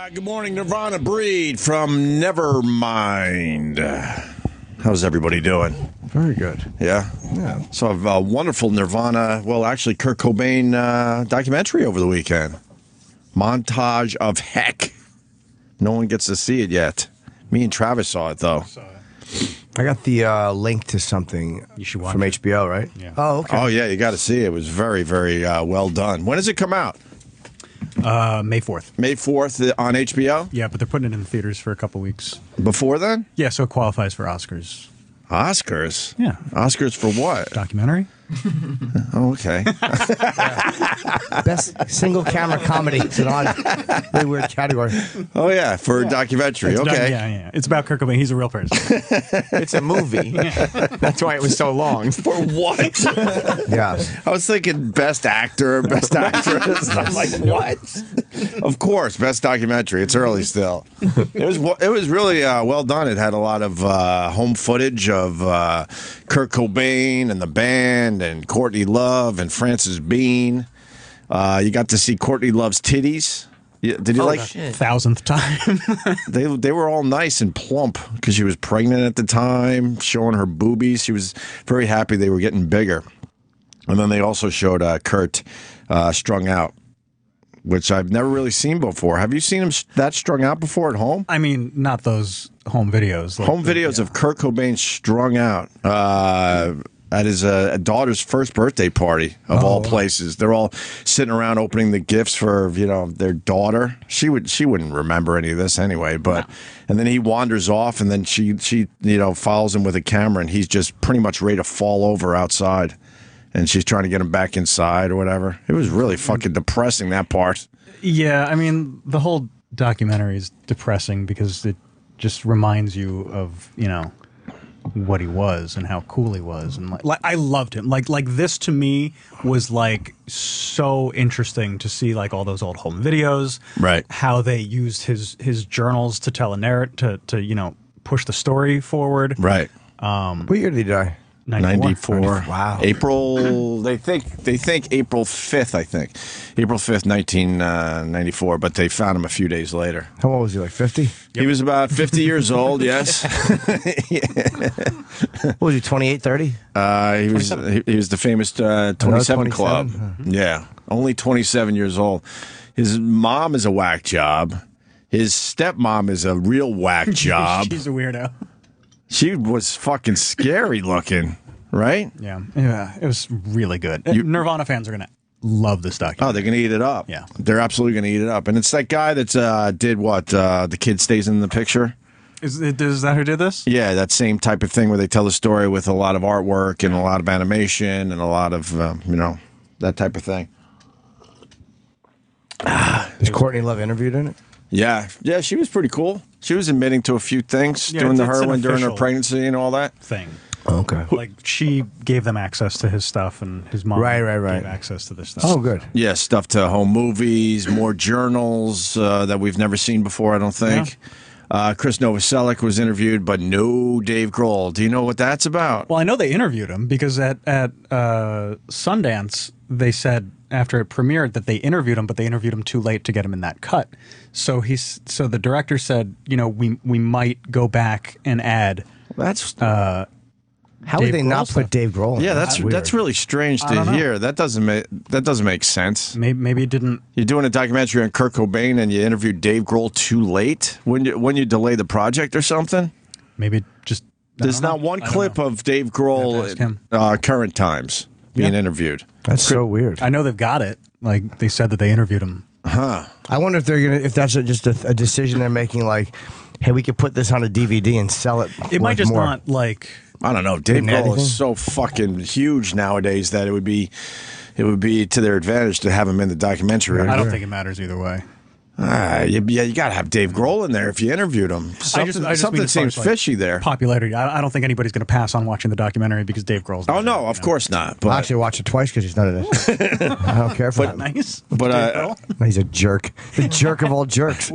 Good morning, Nirvana Breed from Nevermind. How's everybody doing? Very good. Yeah? Yeah. Saw a wonderful Nirvana, well, actually, Kurt Cobain documentary over the weekend. Montage of Heck. No one gets to see it yet. Me and Travis saw it, though. I got the link to something You should watch from it. HBO, right? Yeah. Oh, okay. Oh, yeah, you got to see it. It was very, very well done. When does it come out? May 4th. May 4th on HBO? Yeah, but they're putting it in the theaters for a couple weeks. Before then? Yeah, so it qualifies for Oscars. Oscars? Yeah. Oscars for what? Documentary? Oh, okay. Best single camera comedy. It's an odd, really weird category. Oh, yeah, for a documentary. It's Okay. Yeah. It's about Kurt Cobain. He's a real person. It's a movie. That's why it was so long. For what? Yeah. I was thinking best actor, best actress. I'm like, what? Of course, best documentary. It's early still. It was really well done. It had a lot of home footage of Kurt Cobain and the band and Courtney Love and Frances Bean. You got to see Courtney Love's titties. Did you like? Shit. 1000th time. They were all nice and plump because she was pregnant at the time, showing her boobies. She was very happy they were getting bigger. And then they also showed Kurt strung out, which I've never really seen before. Have you seen him that strung out before at home? I mean, not those home videos. Like Home videos of Kurt Cobain strung out at his daughter's first birthday party of all places. They're all sitting around opening the gifts for their daughter. She wouldn't remember any of this anyway. But and then he wanders off, and then she follows him with a camera, and he's just pretty much ready to fall over outside, and she's trying to get him back inside or whatever. It was really fucking depressing, that part. Yeah, I mean, the whole documentary is depressing because it just reminds you of, what he was and how cool he was, and like I loved him. Like this to me was like so interesting to see, like all those old home videos, Right. How they used his journals to tell a narrative to push the story forward. Right. What year did he die? 94. Wow. April. They think April 5th. I think April 5th, 1994. But they found him a few days later. How old was he, like 50? He was about 50 years old. Yes. What was he, 28, 30? He was the famous 27 Club. 27? Yeah, only 27 years old. His mom is a whack job. His stepmom is a real whack job. She's a weirdo. She was fucking scary looking, right? Yeah, it was really good. Nirvana fans are gonna love this documentary. Oh, they're going to eat it up. Yeah. They're absolutely going to eat it up. And it's that guy that did what? The kid stays in the picture? Is that who did this? Yeah, that same type of thing where they tell the story with a lot of artwork and a lot of animation and a lot of, that type of thing. Is Courtney Love interviewed in it? Yeah, she was pretty cool. She was admitting to a few things, doing the it's an heroin during her official pregnancy and all that. Thing. Okay. Like she gave them access to his stuff, and his mom Right. gave access to this stuff. Oh, good. Yeah, stuff to home movies, more journals that we've never seen before, I don't think. Chris Novoselic was interviewed, but no Dave Grohl. Do you know what that's about? Well, I know they interviewed him because at Sundance they said after it premiered that they interviewed him, but they interviewed him too late to get him in that cut. So the director said, we might go back and add. That's How would Dave they not Grohl put Dave Grohl in? yeah, That's that's really strange to don't know. hear. That doesn't make sense. Maybe it didn't. You're doing a documentary on Kurt Cobain and you interviewed Dave Grohl too late when you delay the project or something. Maybe it just. There's not one clip of Dave Have to ask him. Grohl current times being Yeah. interviewed. That's so weird. I know they've got it. Like they said that they interviewed him. I wonder if that's just a decision they're making, like, hey, we could put this on a DVD and sell it. It might worth just more. not like. I don't know. Dave Didn't add Grohl anything? is so fucking huge nowadays that it would be to their advantage to have him in the documentary. I don't think it matters either way. You got to have Dave Grohl in there if you interviewed him. Something mean something as far seems as, like, fishy there. Popularity. I don't think anybody's going to pass on watching the documentary because Dave Grohl's. Oh no, of course not. But I'll actually watch it twice because he's none of this. I don't care for that. Nice. But, Dave Grohl? He's a jerk. The jerk of all jerks.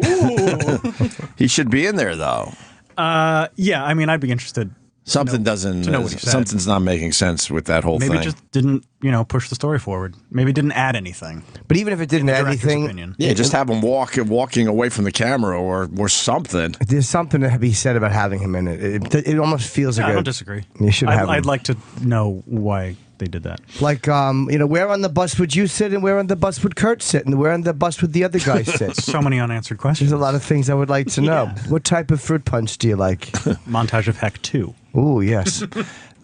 he should be in there though. Yeah, I mean, I'd be interested. Something doesn't. to know what he said. Something's not making sense with that whole Maybe thing. it just didn't, push the story forward. Maybe it didn't add anything. But even if it didn't In the add director's anything, opinion. Yeah, just have him walking away from the camera or something. there's something to be said about having him in it. It almost feels Yeah, like I don't disagree. You should have him. I'd like to know why they did that. Like, where on the bus would you sit, and where on the bus would Kurt sit, and where on the bus would the other guy sit? So many unanswered questions. There's a lot of things I would like to know. Yeah. What type of fruit punch do you like? Montage of Heck 2. Ooh, yes.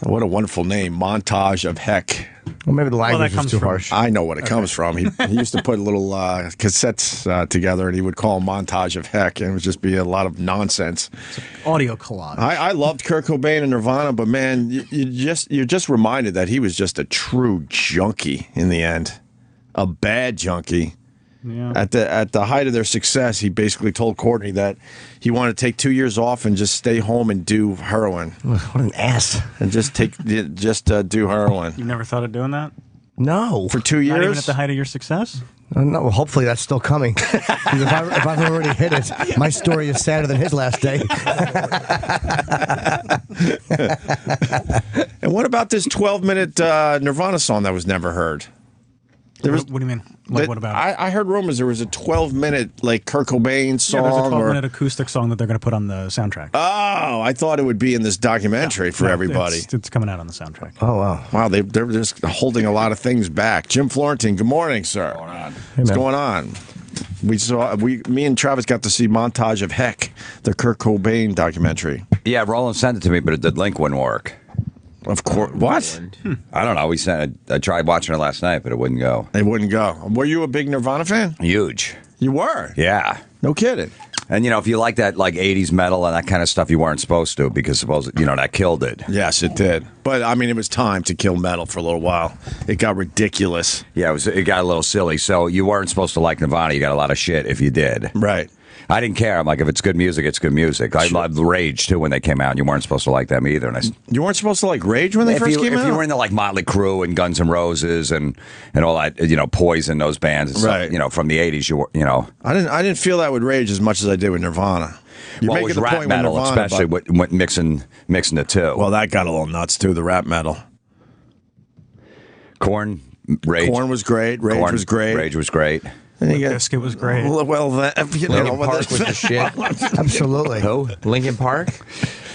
What a wonderful name, Montage of Heck. Well, maybe the language is comes too from- harsh. I know what it comes from. He used to put little cassettes together, and he would call them Montage of Heck, and it would just be a lot of nonsense. Audio collage. I loved Kurt Cobain and Nirvana, but man, you're just reminded that he was just a true junkie in the end, a bad junkie. Yeah. At the height of their success, he basically told Courtney that he wanted to take 2 years off and just stay home and do heroin, What an ass. and just do heroin You never thought of doing that? No. for 2 years. Not even at the height of your success? No, well, hopefully that's still coming. 'Cause if I've already hit it, my story is sadder than his last day. And what about this 12-minute Nirvana song that was never heard? What do you mean? Like, what about it? I heard rumors there was a 12-minute like Kurt Cobain song. Yeah, there's a or 12-minute acoustic song that they're going to put on the soundtrack. Oh, I thought it would be in this documentary for No, everybody. It's coming out on the soundtrack. Oh, wow. Wow, they're just holding a lot of things back. Jim Florentine, good morning, sir. What's going on? Me and Travis got to see Montage of Heck, the Kurt Cobain documentary. Yeah, Roland sent it to me, but the link wouldn't work. Of course. What? I don't know. I tried watching it last night, but it wouldn't go. They wouldn't go. Were you a big Nirvana fan? Huge. You were? Yeah. No kidding. And, if you like that, like, 80s metal and that kind of stuff, you weren't supposed to because, that killed it. Yes, it did. But, I mean, it was time to kill metal for a little while. It got ridiculous. Yeah, it got a little silly. So you weren't supposed to like Nirvana. You got a lot of shit if you did. Right. I didn't care. I'm like, if it's good music, it's good music. I loved Rage, too, when they came out. And you weren't supposed to like them either. And You weren't supposed to like Rage when they first came out? If you were into, like, Motley Crue and Guns N' Roses and all that, Poison, those bands, and Right. stuff, from the 80s, I didn't feel that with Rage as much as I did with Nirvana. You're Well, it making was the rap point metal, with Nirvana, especially but- with mixing the two. Well, that got a little nuts too. The rap metal. Korn, Rage. Korn was great. Rage was great. Rage was great. And you got- Biscuit was great. Well, Linkin Park was the shit. Absolutely. Who? Linkin Park?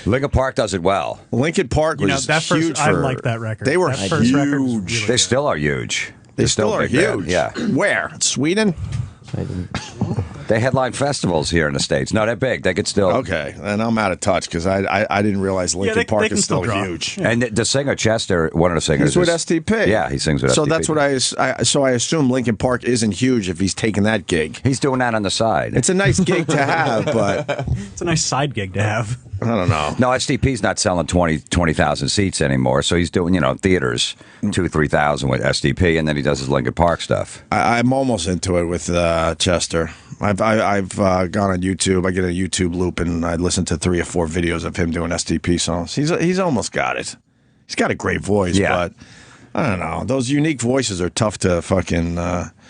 Linkin Park does it well. Linkin Park was that first, huge. I for, like that record. They were that first record was huge. really They good. still are huge. They They're still are a big band, huge. Yeah. Where? Sweden? They headline festivals here in the States. No, they're big. They could still. Okay, and I'm out of touch because I didn't realize Linkin they Park can is still still draw. huge. And the singer Chester, one of the singers, He's with is- STP. Yeah, he sings with So STP. that's what I assume Linkin Park isn't huge if he's taking that gig. He's doing that on the side. It's a nice gig to have, but It's a nice side gig to have. I don't know. No, STP's not selling 20,000 seats anymore, so he's doing, theaters, 2,000-3,000 with STP, and then he does his Linkin Park stuff. I'm almost into it with Chester. I've gone on YouTube. I get a YouTube loop and I listen to 3 or 4 videos of him doing STP songs. He's almost got it. He's got a great voice, Yeah. but I don't know. Those unique voices are tough to fucking.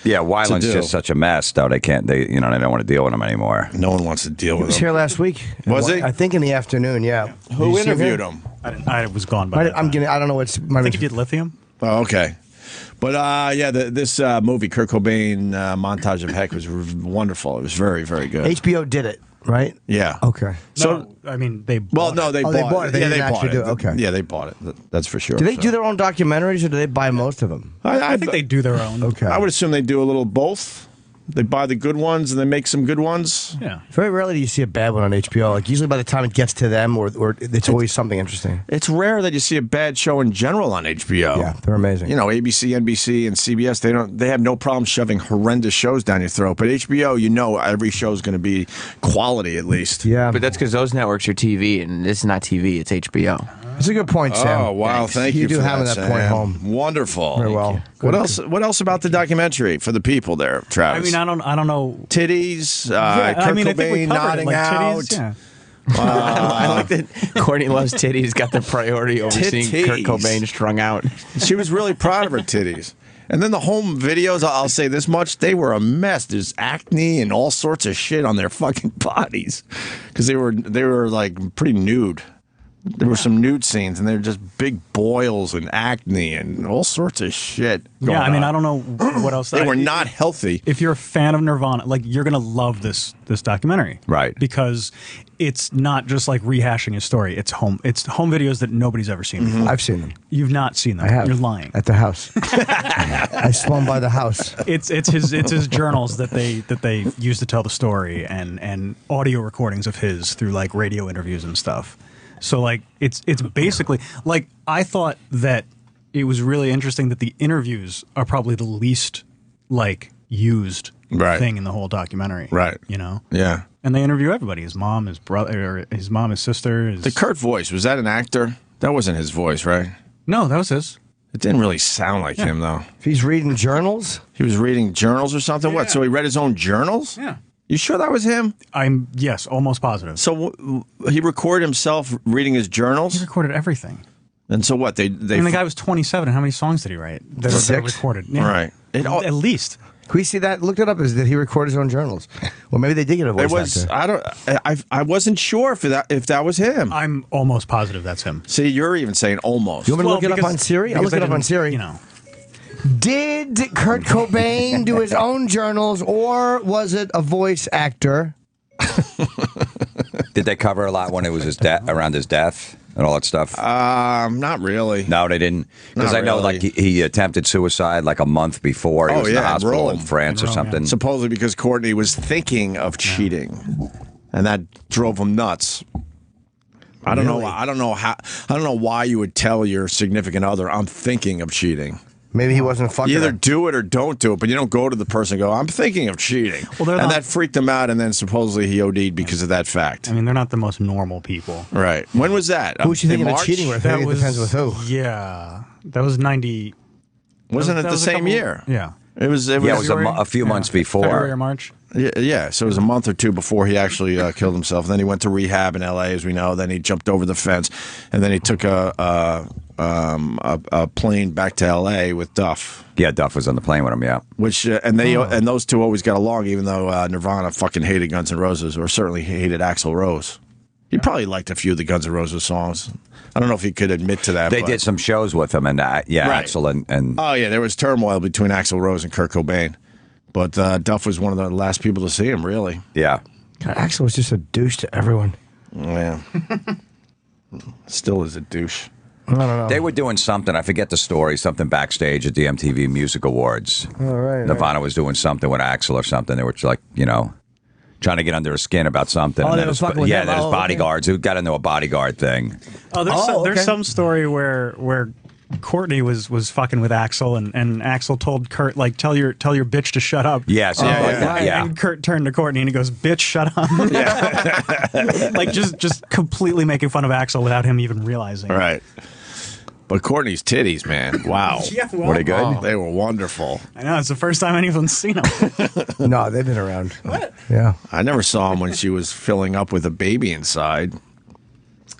Yeah, Weiland's do. just such a mess, though. They can't. They don't want to deal with him anymore. No one wants to deal He with was him. here last week. Was he? I think in the afternoon, yeah. Did Who you see interviewed him? I was gone by that I'm time. getting. I don't know what's. I think he did Lithium. Oh, okay. But yeah, this movie, Kurt Cobain, Montage of Heck, was wonderful. It was very, very good. HBO did it, right? Yeah. Okay. So I mean, they. Well, bought no, it. they Oh, bought they bought it. They yeah, didn't they bought actually it. do it. Okay. Yeah, they bought it. That's for sure. Do they so. do their own documentaries or do they buy most of them? I think they do their own. Okay. I would assume they do a little both. They buy the good ones and they make some good ones. Yeah. Very rarely do you see a bad one on HBO. Like usually by the time it gets to them, or it's always something interesting. It's rare that you see a bad show in general on HBO. Yeah, they're amazing. You know, ABC, NBC, and CBS, they have no problem shoving horrendous shows down your throat. But HBO, every show is going to be quality at least. Yeah, But that's because those networks are TV, and this is not TV, it's HBO. it's a good point, Sam. Oh wow! Thank you. You do for have that, that point Sam. home. Wonderful. Very well. What Good. else? What else about the documentary for the people there, I Travis? mean, I don't know. Titties. Yeah, Kurt I mean, I think we Cobain covered nodding it, like out. titties. Yeah. I like that Courtney loves titties, got the priority over seeing Kurt Titties. Cobain strung out. She was really proud of her titties. And then the home videos, I'll say this much, they were a mess. There's acne and all sorts of shit on their fucking bodies because they were like pretty nude. There were some nude scenes, and they're just big boils and acne and all sorts of shit. Yeah, I mean, on. I don't know what else. They were not healthy. If you're a fan of Nirvana, like you're gonna love this documentary, Right? Because it's not just like rehashing a story. It's home videos that nobody's ever seen before. I've seen them. You've not seen them. I have. You're lying. At the house. I swung by the house. It's his journals that they use to tell the story, and audio recordings of his through like radio interviews and stuff. So like it's basically like I thought that it was really interesting that the interviews are probably the least like used thing in the whole documentary. Right. You know? Yeah. And they interview everybody, his mom, his brother, his mom, his sister. The Kurt voice, was that an actor? That wasn't his voice, right? No, that was his. It didn't really sound like him, though. If he's reading journals? He was reading journals or something? What, so he read his own journals? Yeah. You sure that was him? Yes, almost positive. So he recorded himself reading his He journals? recorded everything. And so what? They And the guy was 27. How many songs did he write? That were 6? recorded. Yeah. Right. At least. Can we see that? Look it up. Is that he recorded his own journals? Well, maybe they did get a voice It was. actor. I wasn't sure if that was him. I'm almost positive that's him. See, you're even saying almost. You want me to look it up because- on Siri? I'll because look it I up on didn't, Siri. You know. Did Kurt Cobain do his own journals, or was it a voice actor? Did they cover a lot when it was his around his death and all that stuff? Not really. No, they didn't. Because Not I know, really. like, he attempted suicide like a month before. He Oh, was in the yeah, in hospital in Rome. France or something. Supposedly because Courtney was thinking of cheating, and that drove him nuts. I don't know. I don't know why you would tell your significant other, "I'm thinking of cheating." Maybe he wasn't fucking. You either her. do it or don't do it, but you don't go to the person and go, "I'm thinking of cheating." Well, they're and not- that freaked him out, and then supposedly he OD'd because of that fact. I mean, they're not the most normal people. Right. When was that? Who was she In thinking of March? cheating with? I think it depends with who. Yeah. That was 90. Wasn't it that the was a same couple- year? Yeah. It was. It was. Yeah, it was February? a few months before. February or March. Yeah, so it was a month or two before he actually killed himself. Then he went to rehab in L.A., as we know. Then he jumped over the fence, and then he took a plane back to L.A. with Duff. Yeah, Duff was on the plane with him, yeah. Which and those two always got along, even though Nirvana fucking hated Guns N' Roses, or certainly hated Axl Rose. He probably liked a few of the Guns N' Roses songs. I don't know if he could admit to that. They but- did some shows with him, and yeah, Right. Axl and Oh yeah, there was turmoil between Axl Rose and Kurt Cobain, but Duff was one of the last people to see him. Really, yeah. God, Axl was just a douche to everyone. yeah. Still is a douche. I don't know. They were doing something. I forget the story. Something backstage at the MTV Music Awards. All right. Nirvana was doing something with Axl or something. They were like, trying to get under his skin about something. Oh, and they then were his, fucking with him? then his Oh, okay. bodyguards who got into a bodyguard thing. Oh, there's okay. some story where Courtney was fucking with Axl, and Axl told Kurt, like, tell your bitch to shut up. Yes, yeah, like that, yeah. And Kurt turned to Courtney and he goes, "Bitch, shut up." Like just completely making fun of Axl without him even realizing. Right. But Courtney's titties, man. Wow. Yeah, well, Were they good? Oh, they were wonderful. I know, it's the first time anyone's seen him. No, they've been around. What? Yeah. I never saw him when she was filling up with a baby inside.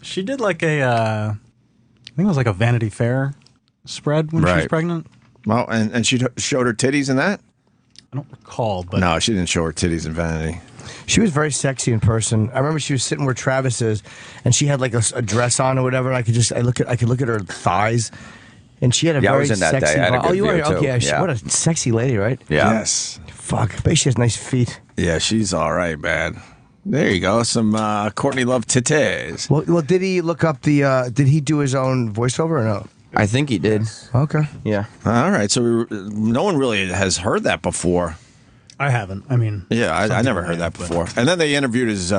She did like I think it was like a Vanity Fair spread when she was Right. pregnant. Well, and she showed her titties in that? I don't recall, but No, she didn't show her titties in Vanity. She was very sexy in person. I remember she was sitting where Travis is, and she had like a dress on or whatever. And I could look at her thighs, and she had a Yeah, I very was in that day. sexy. I had a oh, good you view, are too. okay. Yeah. What a sexy lady, right? Yeah. Yes. Fuck. I bet she has nice feet. Yeah, she's all right, man. There you go. Some Courtney Love titties. Well, did he look up the? Did he do his own voiceover or no? I think he did. Okay. Yeah. All right. So no one really has heard that before. I haven't. I mean, Yeah, I never heard that before. And then they interviewed his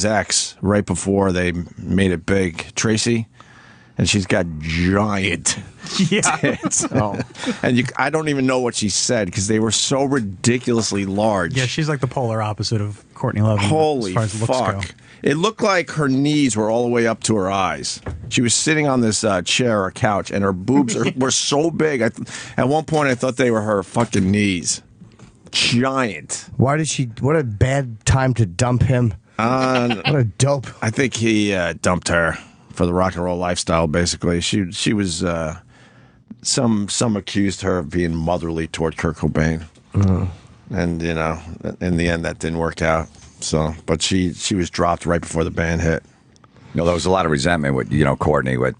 ex right before they made it big, Tracy, and she's got giant yeah. tits. And I don't even know what she said because they were so ridiculously large. Yeah, she's like the polar opposite of Courtney Love. Holy as far as looks fuck. go. It looked like her knees were all the way up to her eyes. She was sitting on this chair or couch, and her boobs were so big. At one point, I thought they were her fucking knees. Giant. Why did she? What a bad time to dump him. What a dope. I think he dumped her for the rock and roll lifestyle. Basically, she was. Some accused her of being motherly toward Kurt Cobain, and in the end, that didn't work out. So, but she was dropped right before the band hit. There was a lot of resentment with Courtney with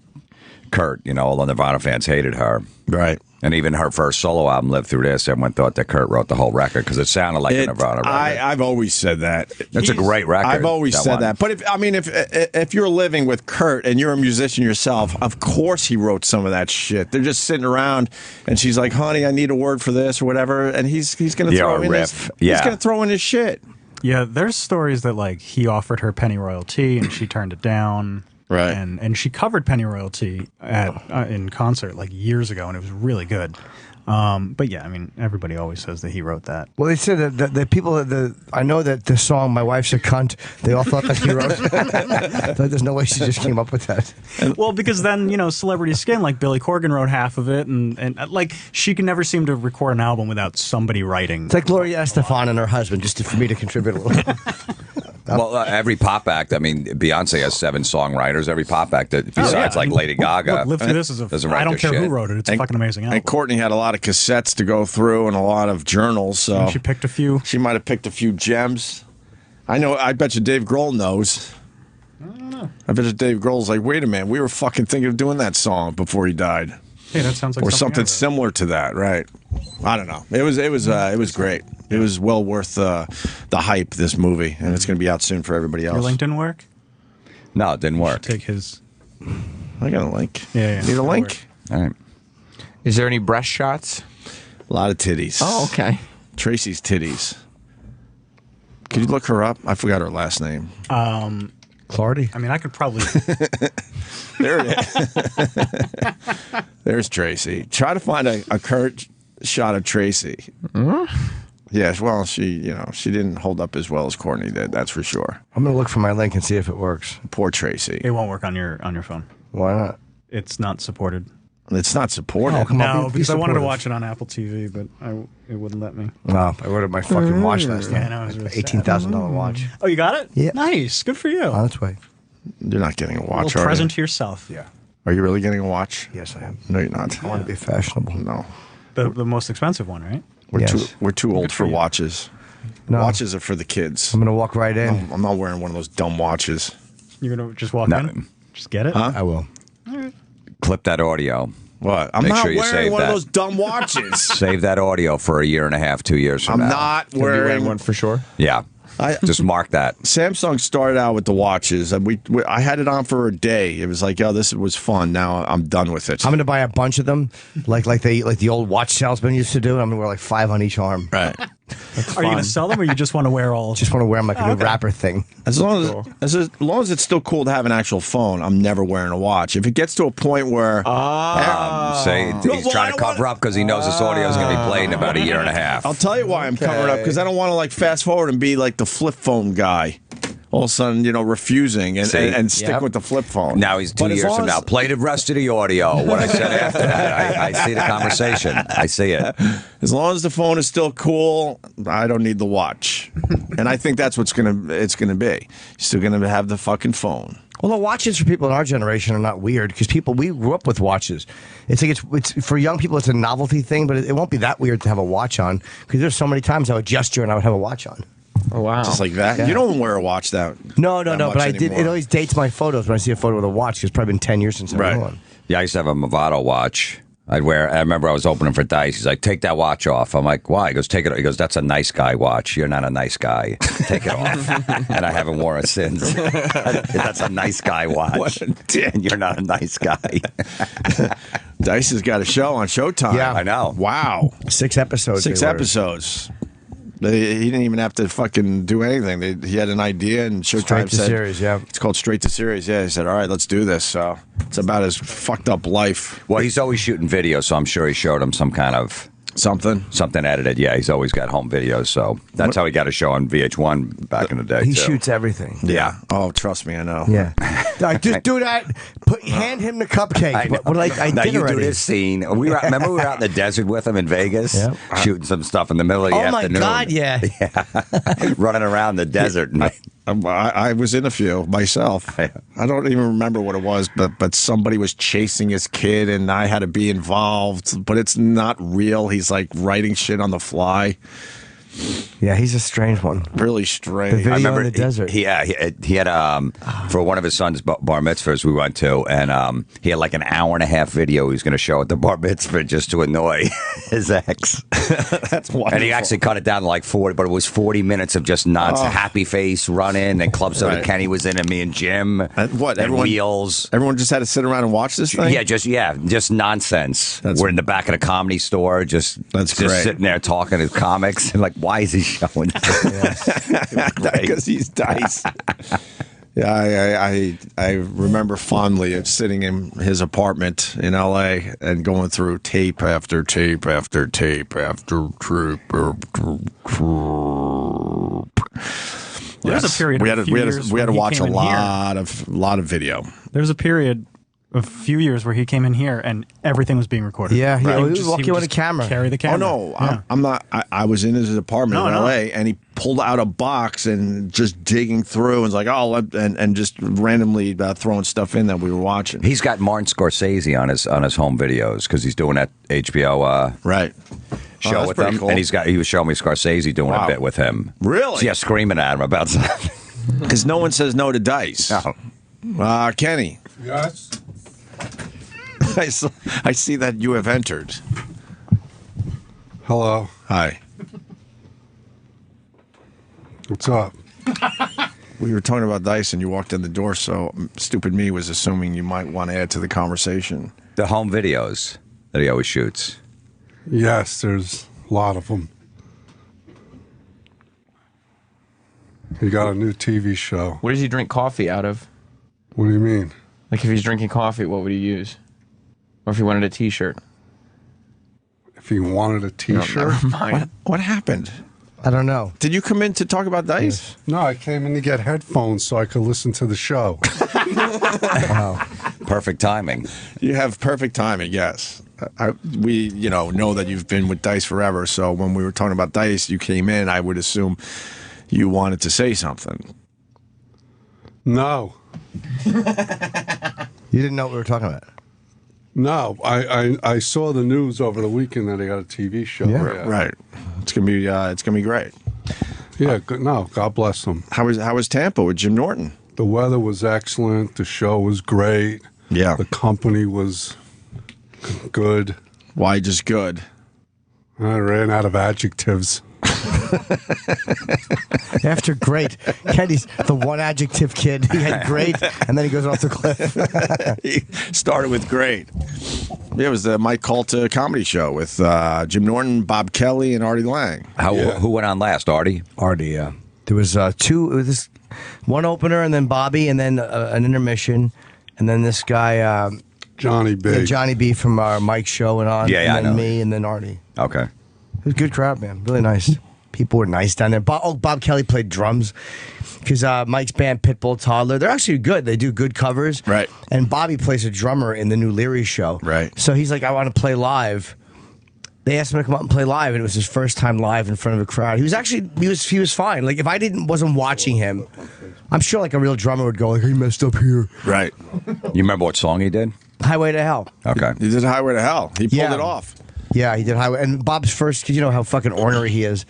Kurt. All the Nirvana fans hated her. Right. And even her first solo album, Live Through This, everyone thought that Kurt wrote the whole record because it sounded like a Nirvana record. I've always said that. It's a great record. I've always said that. But if you're living with Kurt and you're a musician yourself, of course he wrote some of that shit. They're just sitting around, and she's like, "Honey, I need a word for this or whatever," and he's going to throw in riff. He's going to throw in his shit. Yeah, there's stories that like he offered her penny royalty and she turned it down. Right. And she covered penny royalty at in concert like years ago, and it was really good. But yeah, I mean, everybody always says that he wrote that. Well, they said that the people I know that the song "My Wife's a Cunt," they all thought that he wrote it. There's no way she just came up with that. Well, because then Celebrity Skin, like Billy Corgan wrote half of it, and like she can never seem to record an album without somebody writing. It's like Gloria Estefan and her husband, just for me to contribute a little. Well, every pop act. I mean, Beyonce has 7 songwriters. Every pop act, besides like Lady Gaga. Look, Live Through This is I don't care who wrote it. It's a fucking amazing album. And Courtney had a lot of cassettes to go through and a lot of journals. So and she picked a few. She might have picked a few gems. I know. I bet you Dave Grohl knows. I don't know. I bet you Dave Grohl's like, wait a minute, we were fucking thinking of doing that song before he died. Hey, that sounds like or something similar to that, right? I don't know. It was great. It was well worth the hype. This movie, and it's going to be out soon for everybody else. Your link didn't work? No, it didn't work. Take his. I got a link. Yeah. Need a link? All right. Is there any breast shots? A lot of titties. Oh, okay. Tracy's titties. Could you look her up? I forgot her last name. Clardy. I mean, I could probably. There it is. There's Tracy. Try to find a Kurt shot of Tracy. Yes, well, she didn't hold up as well as Courtney did. That's for sure. I'm gonna look for my link and see if it works. Poor Tracy. It won't work on your phone. Why not? It's not supported. It's not supported. Oh, come on. No, Be because I wanted to supportive. watch it on Apple TV, but it wouldn't let me. No, I ordered my fucking watch last night. Yeah, I know, it was really sad. $18,000 watch. Oh, you got it? Yeah. Nice. Good for you. On its way. You're not getting a A watch, little are present you? to yourself. Yeah. Are you really getting a watch? Yes, I am. No, you're not. I want to be fashionable. No. The most expensive one, right? We're too old Good for for you. watches. No. Watches are for the kids. I'm gonna walk right in. I'm not wearing one of those dumb watches. You're gonna just walk No. in, just get it. Huh? I will. Clip that audio. What? I'm Make not sure you wearing save one that. of those dumb watches. Save that audio for a year and a half, 2 years from I'm now. not You'll be wearing wearing one for sure. Yeah. Just mark that. Samsung started out with the watches, and I had it on for a day. It was like, oh, this was fun. Now I'm done with it. I'm gonna buy a bunch of them, like the old watch salesman used to do. I'm gonna wear like 5 on each arm. Right. Are you gonna sell them, or you just want to wear all? Just want to wear them like a new rapper thing. As long as it's still cool to have an actual phone, I'm never wearing a watch. If it gets to a point where Say he's trying to cover up because he knows this audio is going to be played in about a year and a half. I'll tell you why I'm covering up, because I don't want to like fast forward and be like the flip phone guy. All of a sudden, refusing and stick Yep. with the flip phone. Now he's 2 But as years long from as- now. Play the rest of the audio. What I said after that. I see the conversation. I see it. As long as the phone is still cool, I don't need the watch. And I think that's what's it's gonna be. You're still gonna have the fucking phone. Well, the watches for people in our generation are not weird because we grew up with watches. It's like it's for young people. It's a novelty thing, but it won't be that weird to have a watch on because there's so many times I would gesture and I would have a watch on. Oh, wow. Just like that. Yeah. You don't wear a watch that. No, that but much I did. It anymore. always dates my photos when I see a photo with a watch. 'Cause it's probably been 10 years since I Right. wore one. Yeah, I used to have a Movado watch. I remember I was opening for Dice. He's like, take that watch off. I'm like, why? He goes, take it off. He goes, that's a nice guy watch. You're not a nice guy. Take it off. And I haven't worn it since. That's a nice guy watch. What a dick. And you're not a nice guy. Dice has got a show on Showtime. Yeah. I know. Wow. 6 episodes. 6 they were. episodes. He didn't even have to fucking do anything. He had an idea, and Showtime Straight to said, series, yeah. It's called Straight to Series. Yeah, he said, all right, let's do this. So it's about his fucked up life. Well, he's always shooting videos, so I'm sure he showed him some kind of Something. edited. Yeah, he's always got home videos, so that's how he got a show on VH1 back in the day. He too. shoots everything. Yeah. Oh, trust me, I know. Yeah. Just do that. Hand him the cupcake. I know. But like I now did you already. do this scene. Remember we were out in the desert with him in Vegas, Yep. shooting some stuff in the middle of the Oh my afternoon. God! Yeah. Running around the desert. I was in a few myself. I don't even remember what it was, but somebody was chasing his kid, and I had to be involved. But it's not real. He's like writing shit on the fly. Yeah, he's a strange one. Really The strange. video I remember in the desert. he had for one of his son's bar mitzvahs we went to, and he had like an hour and a half video he was going to show at the bar mitzvah just to annoy his ex. That's wonderful. And he actually cut it down to like 40, but it was 40 minutes of just nonsense, happy face running, and Club Soda Right. Kenny was in it, me and Jim. And what? And Everyone, Wheels. Everyone just had to sit around and watch this thing? Yeah, just nonsense. That's- We're in the back of the Comedy Store, just That's great. sitting there talking to comics, and like, why is he showing this? Because he's Dice. Yeah, I remember fondly of sitting in his apartment in L.A. and going through tape after tape after tape after tape after tape. There was a period we of had a few years we had to when he watch a came in here. lot of video. There was a period, a few years where he came in here and everything was being recorded. Yeah, he would Just- walk he you would on the just camera. Carry the Oh camera. no, Yeah. I'm not. I was in his apartment No, in no. L.A. and he pulled out a box and just digging through and was like, and just randomly throwing stuff in that we were watching. He's got Martin Scorsese on his home videos because he's doing that HBO Right. show that's with pretty him, cool. and he was showing me Scorsese doing Wow. a bit with him. Really? So, yeah, screaming at him about something. Because no one says no to Dice. No. Kenny, Yes. I see that you have entered. Hello. Hi. What's up? We were talking about Dice and you walked in the door, so stupid me was assuming you might want to add to the conversation. The home videos that he always shoots. Yes, there's a lot of them. He got a new TV show. What does he drink coffee out of? What do you mean? Like if he's drinking coffee, what would he use? Or if he wanted a T-shirt? If he wanted a T-shirt? Never mind. What happened? I don't know. Did you come in to talk about Dice? No, I came in to get headphones so I could listen to the show. Perfect timing. You have perfect timing, yes. We know that you've been with Dice forever, so when we were talking about Dice, you came in, I would assume you wanted to say something. No. You didn't know what we were talking about. No, I saw the news over the weekend that he got a TV show. Yeah. Right. It's gonna be great. Yeah, good. No, God bless him. How was Tampa with Jim Norton? The weather was excellent. The show was great. Yeah. The company was good. Why just good? I ran out of adjectives. After great, Kenny's the one adjective kid. He had great, and then he goes off the cliff. He started with great. Yeah, it was the Mike Calta comedy show with Jim Norton, Bob Kelly, and Artie Lang. Who went on last, Artie? Artie, yeah. There was two. It was this one opener, and then Bobby, and then an intermission, and then this guy, Johnny B. Johnny B from Mike's show, and on. Yeah, and I then know. me, and then Artie. Okay. It was a good crowd, man. Really nice. People were nice down there. Bob Kelly played drums because Mike's band Pitbull Toddler, they're actually good. They do good covers. Right. And Bobby plays a drummer in the new Leary show. Right. So he's like, I want to play live. They asked him to come up and play live, and it was his first time live in front of a crowd. He was fine. Like if I wasn't watching him, I'm sure like a real drummer would go like, he messed up here. Right. You remember what song he did? Highway to Hell. Okay. He did Highway to Hell. He pulled Yeah. it off. Yeah, he did Highway. And Bob's first, because you know how fucking ornery he is.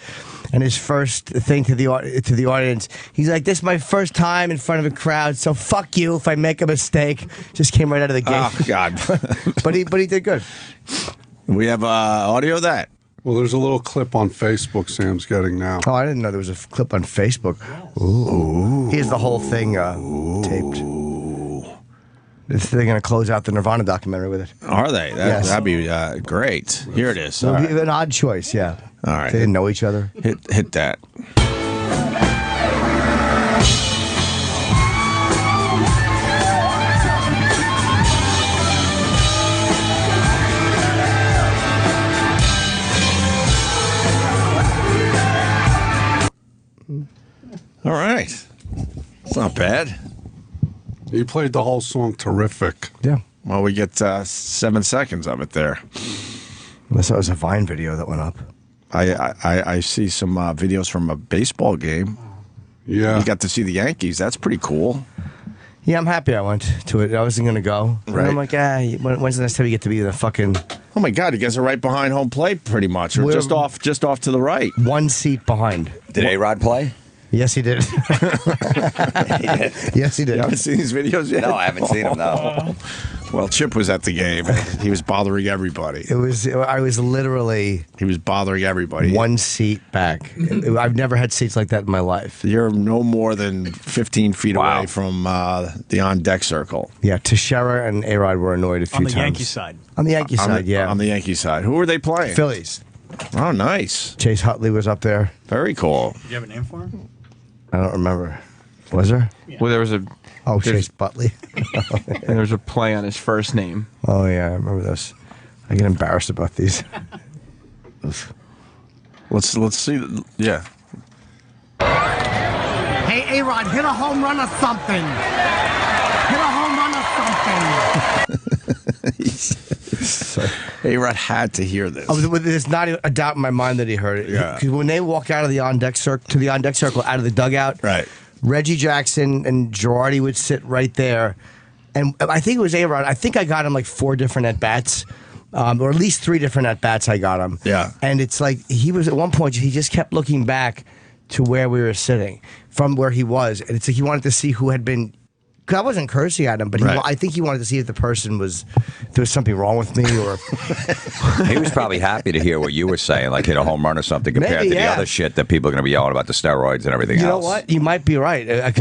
And his first thing to the audience, he's like, "This is my first time in front of a crowd, so fuck you if I make a mistake." Just came right out of the gate. Oh God. but he did good. We have audio of that. Well, there's a little clip on Facebook Sam's getting now. Oh, I didn't know there was a clip on Facebook. Ooh. Here's the whole thing taped. They're going to close out the Nirvana documentary with it. Are they? Yes. That'd be great. Here it is. It All would right. be an odd choice, yeah. All right. They didn't know each other. Hit that. All right. It's not bad. He played the whole song terrific. Yeah. Well, we get 7 seconds of it there. Unless that was a Vine video that went up. I see some videos from a baseball game. Yeah. You got to see the Yankees. That's pretty cool. Yeah, I'm happy I went to it. I wasn't going to go. And Right. I'm like, when's the next time you get to be in a fucking Oh my God, you guys are right behind home plate, pretty much, or We're- just off to the right. 1 seat behind. Did A-Rod play? Yes, he did. Yes, he did. You haven't seen these videos yet? No, I haven't seen him, no. Well, Chip was at the game, and he was bothering everybody. I was literally He was bothering everybody. 1 seat back. I've never had seats like that in my life. You're no more than 15 feet away from the on-deck circle. Yeah, Teixeira and A-Rod were annoyed a few On times. the Yankee side. On the Yankee side, yeah. On the Yankee side. Who were they playing? Phillies. Oh, nice. Chase Utley was up there. Very cool. Do you have a name for him? I don't remember. Was there? Well, there was a Chase Butley. there was a play on his first name. Oh, yeah, I remember this. I get embarrassed about these. Let's see. Yeah. Hey, A-Rod, hit a home run or something. Hit a home run or something. A-Rod had to hear this. There's not a doubt in my mind that he heard it. Yeah. Because when they walk out of the on-deck circle, out of the dugout, Right. Reggie Jackson and Girardi would sit right there. And I think it was A-Rod. I think I got him like 4 different at-bats. Or at least 3 different at-bats I got him. Yeah. And it's like, he was at one point, he just kept looking back to where we were sitting, from where he was. And it's like he wanted to see who had been... Cause I wasn't cursing at him, but Right. I think he wanted to see if the person was... If there was something wrong with me, or... He was probably happy to hear what you were saying, like hit a home run or something, compared Maybe, to the yeah. other shit that people are going to be yelling about the steroids and everything You know else. what? You might be right. There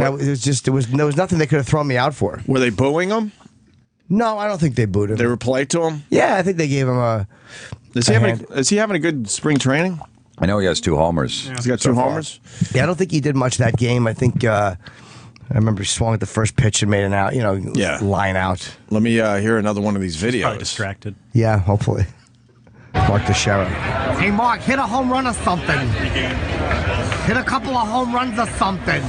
was nothing they could have thrown me out for. Were they booing him? No, I don't think they booed him. They were polite to him? Yeah, I think they gave him a. Is he having a good spring training? I know he has 2 homers. He's got 2 homers? Yeah, I don't think he did much that game. I think I remember he swung at the first pitch and made an out. Yeah. Line out. Let me hear another one of these videos. Probably distracted. Yeah, hopefully. Mark Teixeira. Hey, Mark, hit a home run or something. Hit a couple of home runs or something.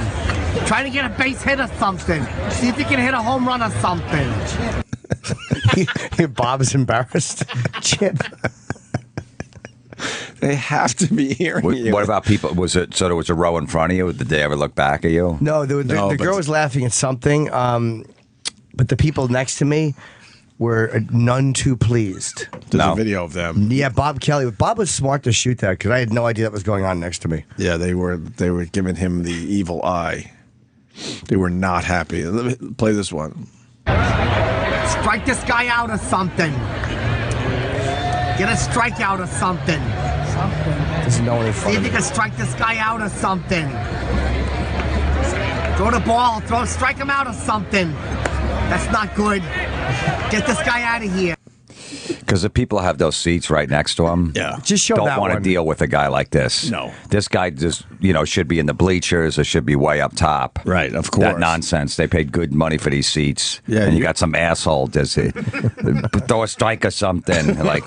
Try to get a base hit or something. See if you can hit a home run or something. Bob is embarrassed. Chip. They have to be hearing you. What about people? Was it so there was a row in front of you? Did they ever look back at you? No, the but- girl was laughing at something, but the people next to me were none too pleased. There's No. a video of them. Yeah, Bob Kelly. Bob was smart to shoot that because I had no idea that was going on next to me. Yeah, they were giving him the evil eye. They were not happy. Let me play this one. Strike this guy out or something. Get a strikeout or something. There's no one in See front if of you me. can strike this guy out or something. Throw the ball, strike him out or something. That's not good. Get this guy out of here. Because the people have those seats right next to them. Yeah. Just show Don't that want to one. deal with a guy like this. No. This guy just, should be in the bleachers or should be way up top. Right, of course. That nonsense. They paid good money for these seats. Yeah, And you you- got some asshole just throw a strike or something. Like,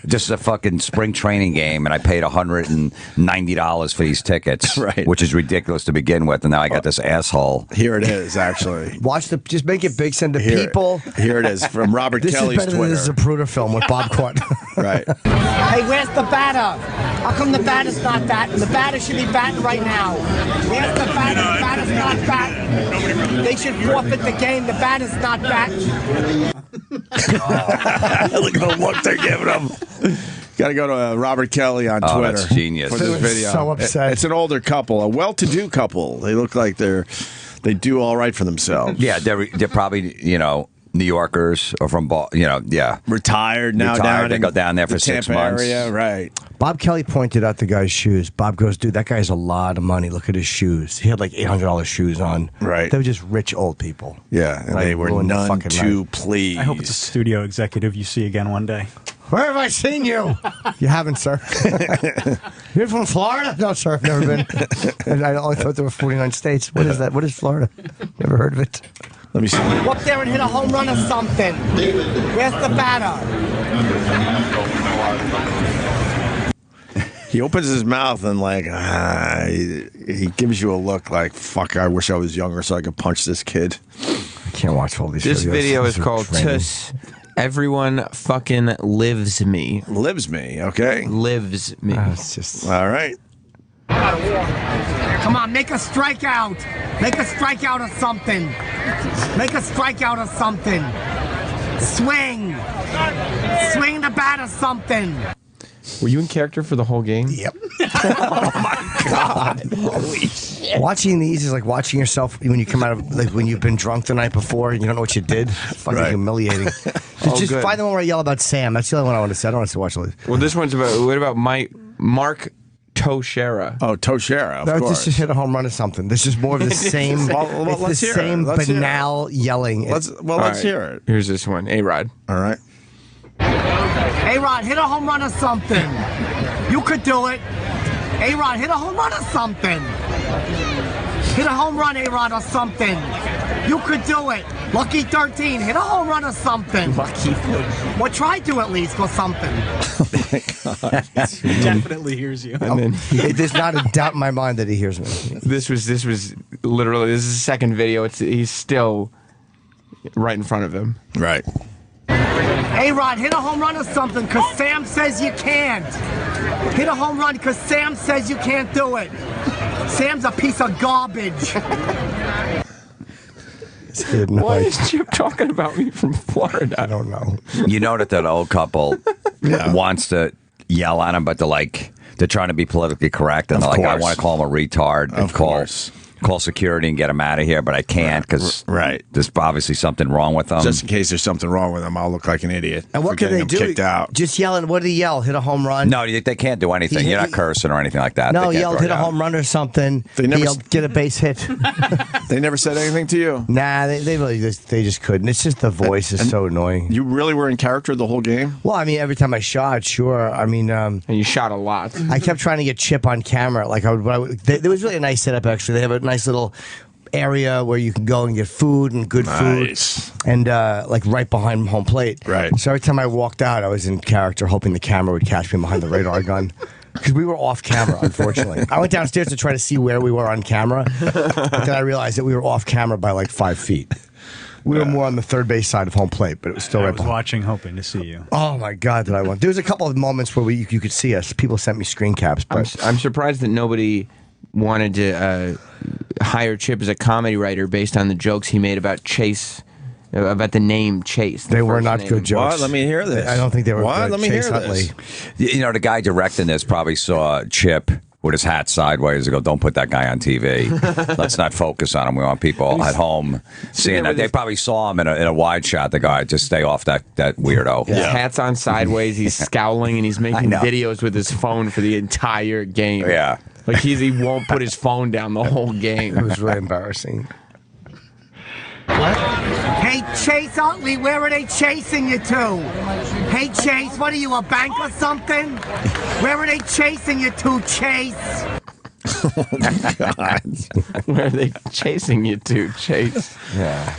this is a fucking spring training game, and I paid $190 for these tickets. Right. Which is ridiculous to begin with, and now I got this asshole. Here it is, actually. Just make it big. Send the Here, people. Here it is from Robert This Kelly's is better Twitter. than the Zapruder film with Bob Quart. Right. Hey, where's the batter? How come the batter's not batting? The batter should be batting right now. Where's the batter? The batter's not batting. They should forfeit the game. The batter's not batting. Look at the look they're giving him. Got to go to Robert Kelly on Oh, Twitter. that's genius. For They this were video. so upset. It's an older couple, a well-to-do couple. They look like they do all right for themselves. Yeah, they're probably, New Yorkers or from, yeah. Retired now. Retired, down they in go down there for the 6 Tampa months. Area. Right. Bob Kelly pointed out the guy's shoes. Bob goes, dude, that guy has a lot of money. Look at his shoes. He had like $800 shoes on. Right. They were just rich old people. Yeah, and Like, they were ruined the none fucking too night. pleased. I hope it's a studio executive you see again one day. Where have I seen you? You haven't, sir. You're from Florida? No, sir, I've never been. And I only thought there were 49 states. What is that? What is Florida? Never heard of it. Let me see. Go up there and hit a home run or something. Where's the batter? He opens his mouth and he gives you a look like, fuck, I wish I was younger so I could punch this kid. I can't watch all these This videos. video is These are called training. Tuss. Everyone fucking lives me. Lives me, okay? Lives me. It's just... All right. Come on, make a strikeout. Make a strikeout or something. Make a strikeout or something. Swing. Swing the bat or something. Were you in character for the whole game? Yep. Oh my God. Holy shit. Watching these is like watching yourself when you come out of, like when you've been drunk the night before and you don't know what you did. Fucking humiliating. Just good. find the one where I yell about Sam. That's the only one I want to see. I don't want to watch all these. Well, this one's about, what about Mark Toshera? Oh, Toshera, of course. Just hit a home run or something. This is more of the same. Well, it's let's the hear it. same Let's hear it. banal yelling. Let's All hear it. Here's this one. A-Rod. All right. A-Rod, hit a home run or something. You could do it. A-Rod, hit a home run or something. Hit a home run, A-Rod, or something. You could do it. Lucky 13, hit a home run or something. Lucky 13. Well, try to at least, or something. He definitely hears you. And then There's not a doubt in my mind that he hears me. this was literally, this is the second video. He's still right in front of him. Right. A-Rod, hit a home run or something, because Sam says you can't. Hit a home run because Sam says you can't do it. Sam's a piece of garbage. Why is Chip talking about me from Florida? I don't know. You know that old couple wants to yell at him, but they're trying to be politically correct, and Of they're like, I course. want to call him a retard and Of course. call security and get him out of here, but I can't because there's obviously something wrong with them. Just in case there's something wrong with him, I'll look like an idiot. And what for can getting they him do? Kicked out. Just yelling. What did he yell? Hit a home run? No, they can't do anything. You're not cursing or anything like that. No, They he can't yelled throw hit a you out. home run or something. They never He yelled get a base hit. They never said anything to you. Nah, they really they just couldn't. It's just the voice is so annoying. You really were in character the whole game. Well, I mean, every time I shot, sure. I mean, And you shot a lot. I kept trying to get Chip on camera. Like there was really a nice setup. Actually, they have a nice little area where you can go and get food and good Nice. food, and like right behind home plate. Right. So every time I walked out, I was in character, hoping the camera would catch me behind the radar gun. Because we were off camera, unfortunately. I went downstairs to try to see where we were on camera, but then I realized that we were off camera by like 5 feet. We were more on the third base side of home plate, but it was still I right was behind. watching, hoping to see you. Oh my God, did I want? There was a couple of moments where you could see us. People sent me screen caps, but I'm surprised that nobody wanted to hire Chip as a comedy writer based on the jokes he made about Chase, about the name Chase. they were not good jokes. What? Let me hear this. I don't think they were What? good. Let me Chase hear Utley. this. You know, the guy directing this probably saw Chip with his hat sideways and go, don't put that guy on TV. Let's not focus on him. We want people at home seeing that. They probably saw him in a wide shot. The guy, just stay off that weirdo. His hat's on sideways. He's scowling and he's making know. videos with his phone for the entire game. Yeah. Like he won't put his phone down the whole game. It was really embarrassing. Hey, Chase Utley, where are they chasing you to? Hey, Chase, what are you, a bank or something? Where are they chasing you to, Chase? Where are they chasing you to, Chase? Yeah,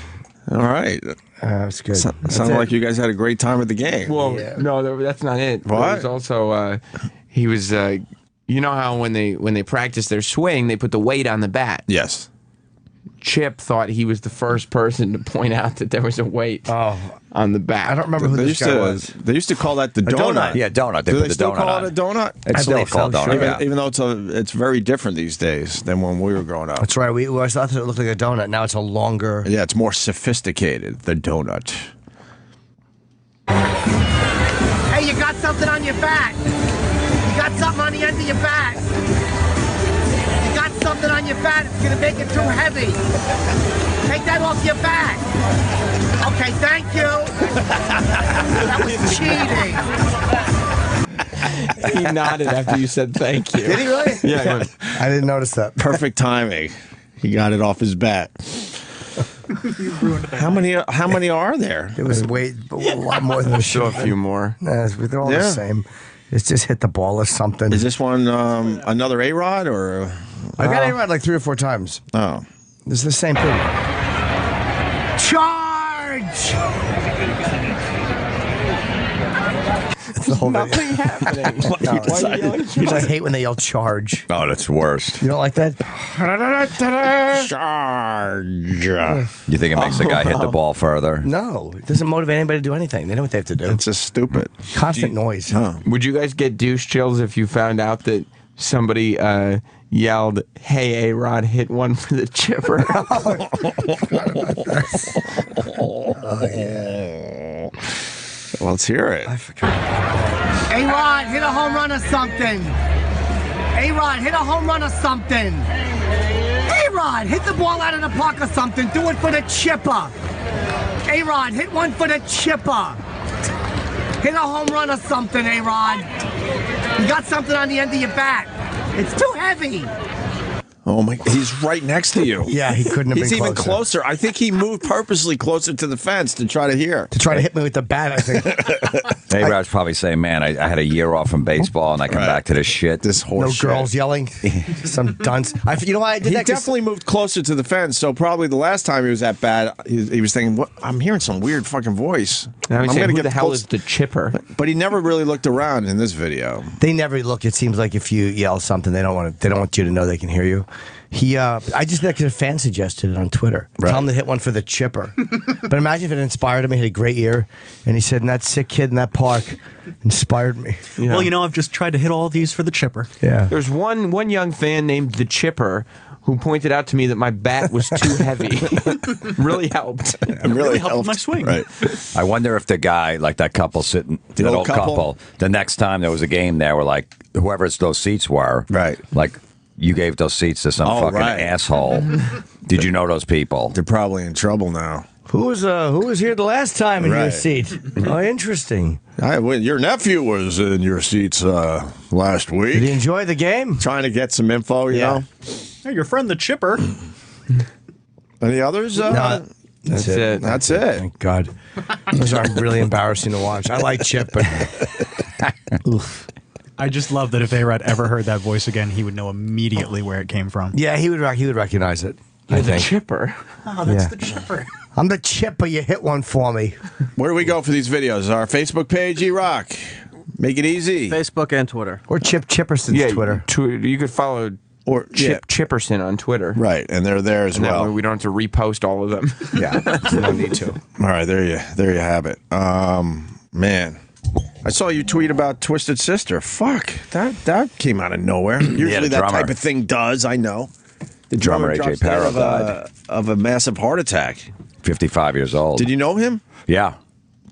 All right. that's good. Sounded like you guys had a great time at the game. Well, no, that's not it. What? There was also he was. You know how when they practice their swing, they put the weight on the bat. Yes. Chip thought he was the first person to point out that there was a weight on the bat. I don't remember who this guy was. They used to call that the donut. Yeah, donut. They Do put they the still donut call on. it a donut? It's still called donut, yeah. Even though it's very different these days than when we were growing up. That's right. We always thought it looked like a donut. Now it's a longer. Yeah, it's more sophisticated. The donut. Hey, you got something on your bat. You got something on the end of your bat. You got something on your bat. It's going to make it too heavy. Take that off your bat. Okay, thank you. That was cheating. He nodded after you said thank you. Did he really? Yeah. He went, I didn't notice that. Perfect timing. He got it off his bat. How many are there? It was a lot more than the still show. a few more. They're all the same. It's just hit the ball or something. Is this one another A-Rod or? I got A-Rod like 3 or 4 times. Oh. This is the same thing. Charge! It's the whole Nothing video. happening. No, Why are you yelling? I hate when they yell charge. Oh, that's worst. You don't like that? Charge. You think it makes the guy hit the ball further? No, it doesn't motivate anybody to do anything. They know what they have to do. It's just stupid. Constant noise. Would you guys get douche chills if you found out that somebody yelled, "Hey, A-Rod, hit one for the chipper"? Let's hear it. A-Rod, hit a home run or something. A-Rod, hit a home run or something. A-Rod, hit the ball out of the park or something. Do it for the chipper. A-Rod, hit one for the chipper. Hit a home run or something, A-Rod. You got something on the end of your bat. It's too heavy. Oh my! He's right next to you. Yeah, he couldn't have He's been even closer. closer. I think he moved purposely closer to the fence to try to hear. To try to hit me with the bat, I think. A-Rod's probably saying, man, I had a year off from baseball and I come back to this shit. This horse No shit. girls yelling. Some dunce. You know why I did He that? 'Cause definitely moved closer to the fence, so probably the last time he was at bat, he was thinking, "What? I'm hearing some weird fucking voice." I I'm would say, gonna who get the hell close. is the chipper? But he never really looked around in this video. They never look. It seems like if you yell something, they don't want you to know they can hear you. I just did that because a fan suggested it on Twitter. Right. Tell him to hit one for the chipper. But imagine if it inspired him. He had a great year, and he said, "And that sick kid in that park inspired me." Well, I've just tried to hit all these for the chipper. Yeah. There's one young fan named the Chipper who pointed out to me that my bat was too heavy. Really helped. It really helped my swing. Right. I wonder if the guy, like that couple sitting, that old old couple, the next time there was a game there where like whoever those seats were, Right. like you gave those seats to some Oh, fucking right. asshole. Did you know those people? They're probably in trouble now. Who was here the last time in your Right. seat? Oh, interesting. Your nephew was in your seats last Did he week. enjoy the game? Trying to get some info, you know? Hey, your friend the chipper. Any others? No, That's it. That's it. Thank God. Those are really embarrassing to watch. I like Chip, but oof. I just love that if A-Rod ever heard that voice again, he would know immediately where it came from. Yeah, he would recognize it. You're I the think. Chipper. Oh, that's Yeah. the chipper. I'm the chipper. You hit one for me. Where do we go for these videos? Our Facebook page, E-Rock. Make it easy. Facebook and Twitter. Or Chip Chipperson's Twitter. You could follow Or Chip Chipperson on Twitter. Right, and they're there as And that well. way we don't have to repost all of them. Yeah, no need to. All right, there you have it. Man, I saw you tweet about Twisted Sister. Fuck, that came out of nowhere. Usually that drummer. type of thing does. I know. The Drummer AJ drops dead Parra died. of a massive heart attack. 55 years old. Did you know him? Yeah.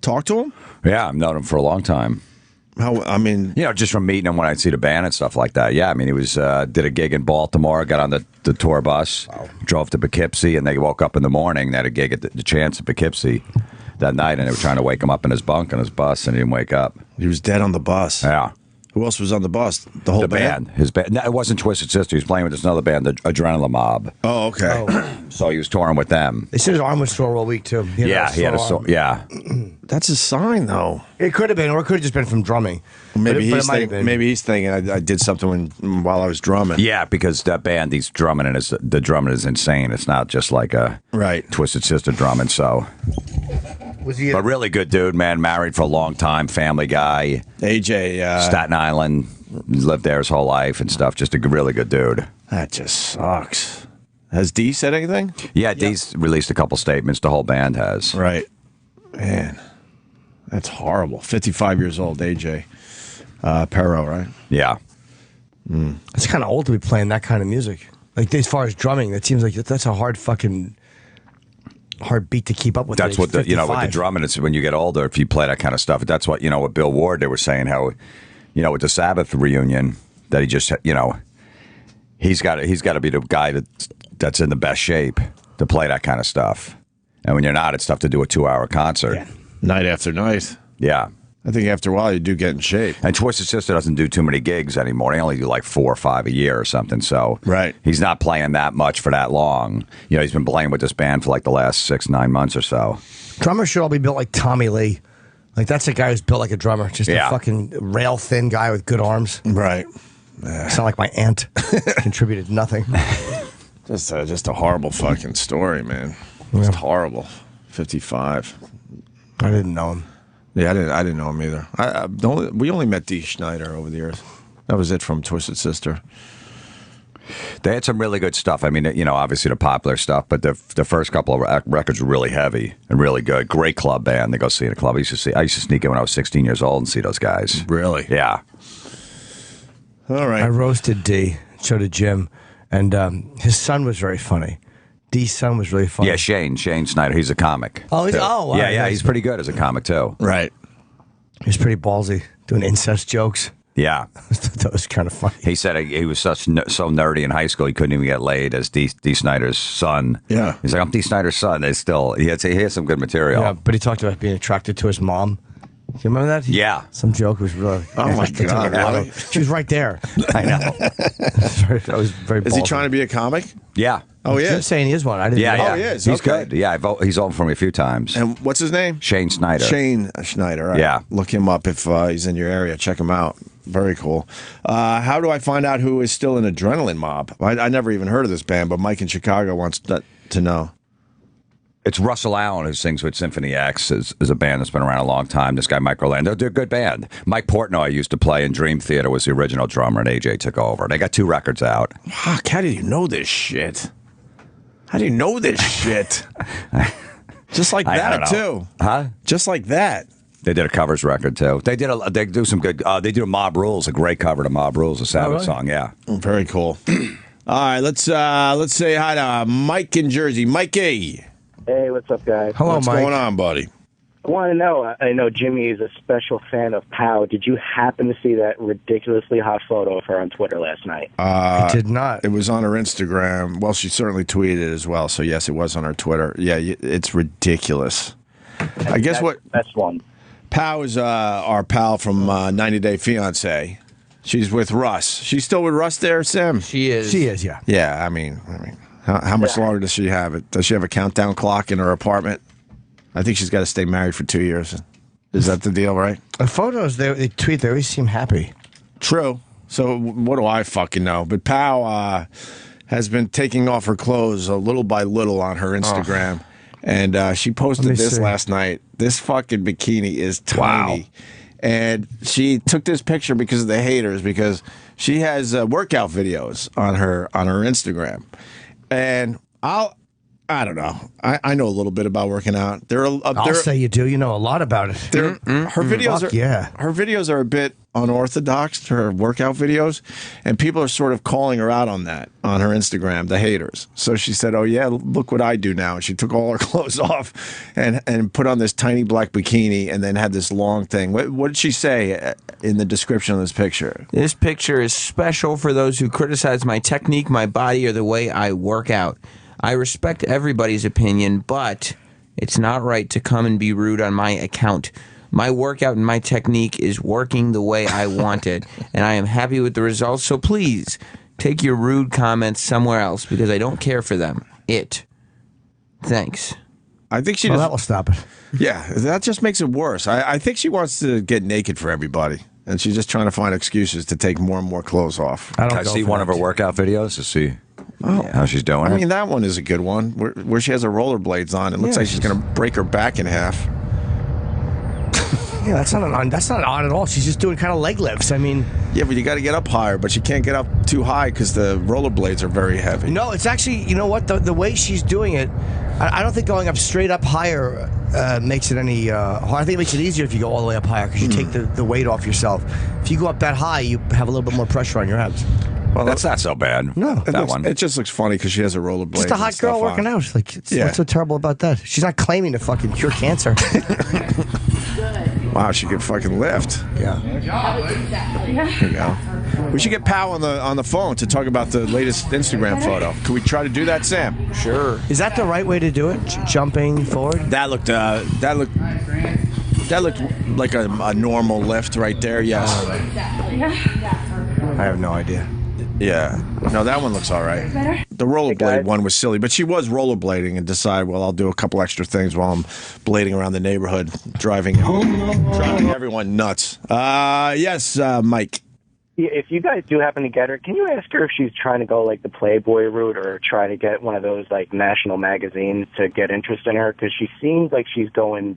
Talk to him? Yeah, I've known him for a long time. How? I mean, Just from meeting him when I'd see the band and stuff like that. Yeah, I mean, he was did a gig in Baltimore, got on the tour bus, drove to Poughkeepsie, and they woke up in the morning. They had a gig at the Chance at Poughkeepsie that night, and they were trying to wake him up in his bunk on his bus, and he didn't wake up. he was dead on the bus. Yeah. Who else was on the bus? The whole The band. His band. No, it wasn't Twisted Sister. He was playing with this another band, the Adrenaline Mob. Oh, okay. So he was touring with them. They said his arm was sore all week too. He had a arm. yeah. That's a sign, though. It could have been, or it could have just been from drumming. Maybe But it might have been. he's thinking I did something while I was drumming. Yeah, because that band, he's drumming, and the drumming is insane. It's not just like a Right. Twisted Sister drumming. So, Was he? but really good dude, man. Married for a long time, family guy. AJ. Staten Island, lived there his whole life and stuff. Just a really good dude. That just sucks. Has D said anything? Yeah, Dee's released a couple statements. The whole band has. Right. Man, that's horrible. 55 years old, AJ. Perro, right? Yeah. It's kind of old to be playing that kind of music. Like as far as drumming, it seems like that's a hard beat to keep up with. That's at what age with the 55. drumming. It's when you get older, if you play that kind of stuff. That's what with Bill Ward. They were saying how, with the Sabbath reunion, that he just he's got to be the guy that's in the best shape to play that kind of stuff. And when you're not, it's tough to do a 2-hour concert. Yeah. Night after night. Yeah. I think after a while you do get in shape. And Twisted Sister doesn't do too many gigs anymore. They only do like 4 or 5 a year or something. So Right. he's not playing that much for that long. He's been playing with this band for like the last 6-9 months or so. Drummers should all be built like Tommy Lee. Like that's a guy who's built like a drummer, just a fucking rail thin guy with good arms. Right. Sound like my aunt. Contributed nothing. Just a horrible fucking story, man. Just horrible. 55. I didn't know him. Yeah, I didn't know him either. We only met Dee Schneider over the years. That was it from Twisted Sister. They had some really good stuff. I mean, obviously the popular stuff, but the first couple of records were really heavy and really good. Great club band to go see in a club. I used to sneak in when I was 16 years old and see those guys. Really? Yeah. All right. I roasted D, so did Jim, and his son was very funny. D's son was really funny. Yeah, Shane Snyder. He's a comic. Oh, too. wow. Yeah, he's pretty good as a comic too. Right. He's pretty ballsy, doing incest jokes. Yeah. That was kind of funny. He said he was so nerdy in high school he couldn't even get laid as Dee Snider's son. Yeah. He's like, I'm Dee Snider's son. He has some good material. Yeah, but he talked about being attracted to his mom. Do you remember that? Yeah. Some joke was really. Oh my God. Really? She was right there. I know. That was very. Is he ballsy. trying to be a comic? Yeah. Oh, he You're is. saying he is one. I didn't. Yeah, know. yeah. Oh, he is. He's Okay. good. Yeah, he's on for me a few times. And what's his name? Shane Snyder. Shane Schneider. Right. Yeah. Look him up if he's in your area. Check him out. Very cool. How do I find out who is still an Adrenaline Mob? I never even heard of this band, but Mike in Chicago wants to know. It's Russell Allen who sings with Symphony X, is a band that's been around a long time. This guy, Mike Orlando, they're a good band. Mike Portnoy used to play in Dream Theater, was the original drummer, and AJ took over. They got 2 records out. Fuck, how do you know this shit? How do you know this shit? Just like I that, don't know. too. Huh? Just like that. They did a covers record, too. They do some good, they do Mob Rules, a great cover to Mob Rules, a Sabbath song, yeah. Very cool. All right, let's say hi to Mike in Jersey. Mikey. Hey, what's up, guys? Hello, What's Mike. going on, buddy? I want to know, I know Jimmy is a special fan of Pow. Did you happen to see that ridiculously hot photo of her on Twitter last night? I did not. It was on her Instagram. Well, she certainly tweeted it as well. So, yes, it was on her Twitter. Yeah, it's ridiculous. I guess what... That's one. Pow is our pal from 90 Day Fiance. She's with Russ. She's still with Russ there, Sam? She is. She is, yeah. Yeah, I mean, how much longer does she have it? Does she have a countdown clock in her apartment? I think she's got to stay married for 2 years. Is that the deal, right? The photos they tweet, they always seem happy. True. So what do I fucking know? But Pow has been taking off her clothes a little by little on her Instagram. And she posted this last night. This fucking bikini is tiny. Wow. And she took this picture because of the haters, because she has workout videos on her Instagram. And I don't know. I know a little bit about working out. I'll say you do. You know a lot about it. Her videos Fuck yeah. Her videos are a bit unorthodox, her workout videos, and people are sort of calling her out on that on her Instagram, the haters. So she said, "Oh yeah, look what I do now." And she took all her clothes off and put on this tiny black bikini and then had this long thing. What did she say in the description of this picture? This picture is special for those who criticize my technique, my body, or the way I work out. I respect everybody's opinion, but it's not right to come and be rude on my account. My workout and my technique is working the way I want it, and I am happy with the results, so please take your rude comments somewhere else because I don't care for them. Thanks. I think she that will stop it. Yeah, that just makes it worse. I think she wants to get naked for everybody, and she's just trying to find excuses to take more and more clothes off. Can I see one of her workout videos to see how she's doing I it? mean, that one is a good one, where she has her rollerblades on. It looks like she's going to break her back in half. Yeah, that's not odd at all. She's just doing kind of leg lifts. I mean, yeah, but you got to get up higher, but she can't get up too high because the rollerblades are very heavy. no, it's actually, you know what? The way she's doing it, I don't think going up straight up higher makes it any hard. I think it makes it easier if you go all the way up higher because you take the weight off yourself. If you go up that high, you have a little bit more pressure on your abs. Well, that's not so bad. No. It just looks funny because she has her rollerblades. Just a hot girl working out. Like, what's so terrible about that? She's not claiming to fucking cure cancer. Wow, she can fucking lift. Yeah. There you go. We should get Pow on the phone to talk about the latest Instagram photo. Can we try to do that, Sam? Sure. Is that the right way to do it? Jumping forward? That looked like a normal lift right there. Yes. I have no idea. Yeah. No, that one looks all right. The rollerblade one was silly, but she was rollerblading and decided, well, I'll do a couple extra things while I'm blading around the neighborhood, driving everyone nuts. Yes, Mike. Yeah, if you guys do happen to get her, can you ask her if she's trying to go like the Playboy route or try to get one of those like national magazines to get interest in her? Because she seems like she's going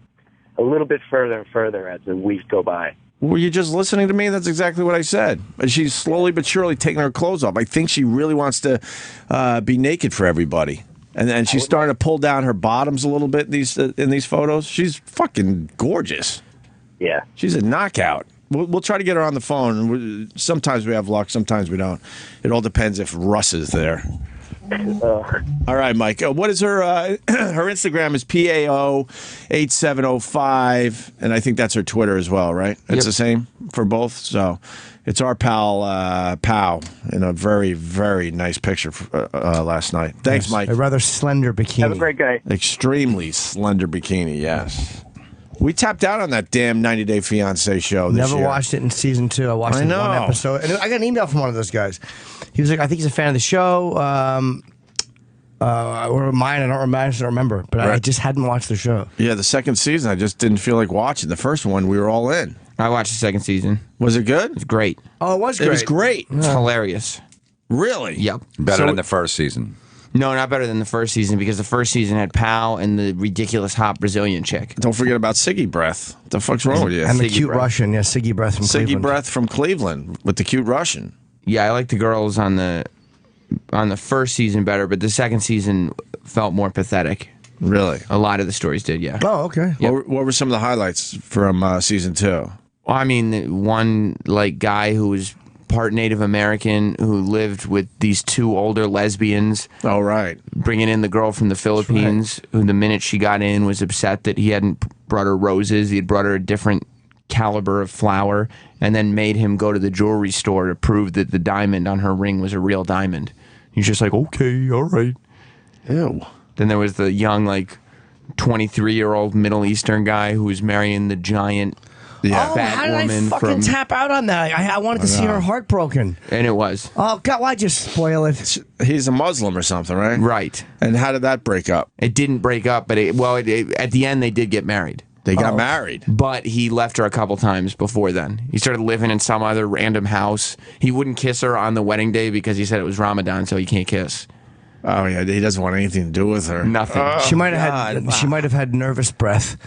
a little bit further and further as the weeks go by. Were you just listening to me? That's exactly what I said. She's slowly but surely taking her clothes off. I think she really wants to be naked for everybody. And she's starting to pull down her bottoms a little bit in these photos. She's fucking gorgeous. Yeah. She's a knockout. We'll try to get her on the phone. Sometimes we have luck, sometimes we don't. It all depends if Russ is there. All right, Mike. What is her her Instagram is PAO8705, and I think that's her Twitter as well, right? It's the same for both. So it's our pal Pow in a very, very nice picture last night. Thanks, Mike. A rather slender bikini. Have a great day. Extremely slender bikini, yes. We tapped out on that damn 90 Day Fiance show this Never year. watched it in season 2. I watched it in one episode. And I got an email from one of those guys. He was like, I think he's a fan of the show. Or mine, I don't remember. But I just hadn't watched the show. Yeah, the second season, I just didn't feel like watching. The first one, we were all in. I watched the second season. Was it good? It's great. Oh, it was great. It was great. It's hilarious. Really? Yep. Better than the first season. No, not better than the first season because the first season had Pow and the ridiculous hot Brazilian chick. Don't forget about Siggy Breath. What the fuck's wrong with you? And the Siggy cute Breath. Russian. Yeah, Siggy Breath from Siggy Cleveland. Breath from Cleveland with the cute Russian. Yeah, I like the girls on the first season better, but the second season felt more pathetic. Really? A lot of the stories did, yeah. Oh, okay. What were some of the highlights from season 2? Well, I mean, one like guy who was part Native American who lived with these 2 older lesbians. Oh, right. Bringing in the girl from the Philippines, who the minute she got in was upset that he hadn't brought her roses. He had brought her a different caliber of flower, and then made him go to the jewelry store to prove that the diamond on her ring was a real diamond. He's just like, okay, all right. Ew. Then there was the young, like, 23-year-old Middle Eastern guy who was marrying the giant Oh, fat how did I woman fucking from... tap out on that? I wanted to see her heartbroken. And it was. Oh, God, why'd you spoil it? He's a Muslim or something, right? Right. And how did that break up? It didn't break up, but at the end they did get married. They got married. But he left her a couple times before then. He started living in some other random house. He wouldn't kiss her on the wedding day because he said it was Ramadan, so he can't kiss. Oh, yeah, he doesn't want anything to do with her. Nothing. She might have had nervous breath.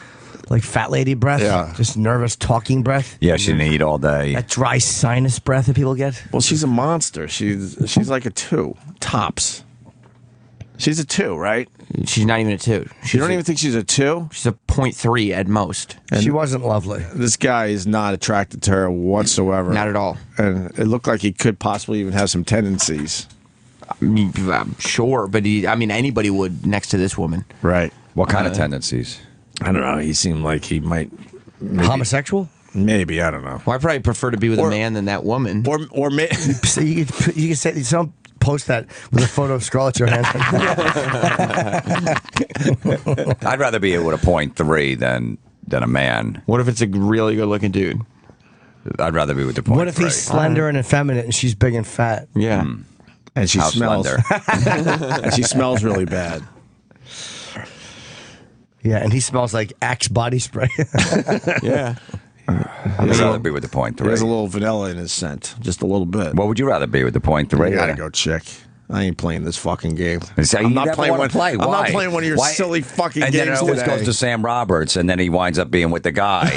Like fat lady breath? Yeah. Just nervous talking breath? Yeah, she didn't eat all day. That dry sinus breath that people get? Well, she's a monster. She's like a 2, tops. She's a 2, right? She's not even a 2. You don't even think she's a 2? She's a 0.3 at most. She wasn't lovely. This guy is not attracted to her whatsoever. Not at all. And it looked like he could possibly even have some tendencies. I'm sure, but anybody would next to this woman. Right. What kind of tendencies? I don't know. He seemed like he might. Homosexual? Maybe. I don't know. Well, I probably prefer to be with a man than that woman. Or So you could say, someone post that with a photo of Scarlett Johansson. I'd rather be with a 0.3 than a man. What if it's a really good-looking dude? I'd rather be with the 0.3. What if he's slender and effeminate and she's big and fat? Yeah. and she How smells. slender. And she smells really bad. Yeah, and he smells like Axe body spray. Yeah. I'd rather be with the 0.3. There's a little vanilla in his scent, just a little bit. What would you rather be with the 0.3? I gotta go, chick. I ain't playing this fucking game. So I'm you not never playing wanna one. play. I'm Why? not playing one of your Why? silly fucking and games then it always today. goes to Sam Roberts, and then he winds up being with the guy.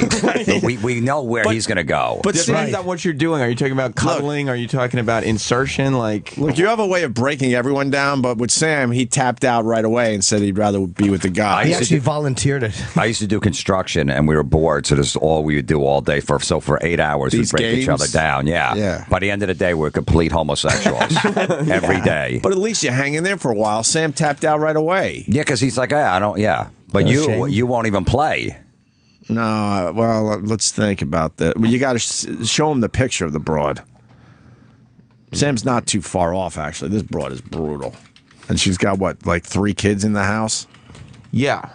we know where he's going to go. But Depends see, on what you're doing. Are you talking about cuddling? Are you talking about insertion? Like, look, you have a way of breaking everyone down, but with Sam, he tapped out right away and said he'd rather be with the guy. He actually volunteered it. I used to do construction, and we were bored, so this is all we would do all day. For 8 hours, These we'd break each games? other down. Yeah. By the end of the day, we're complete homosexuals every day. But at least you hang in there for a while. Sam tapped out right away. Yeah, because he's like, I don't. Yeah, but you won't even play. No, well, let's think about that. Well, you got to show him the picture of the broad. Sam's not too far off, actually. This broad is brutal. And she's got, what, like 3 kids in the house? yeah.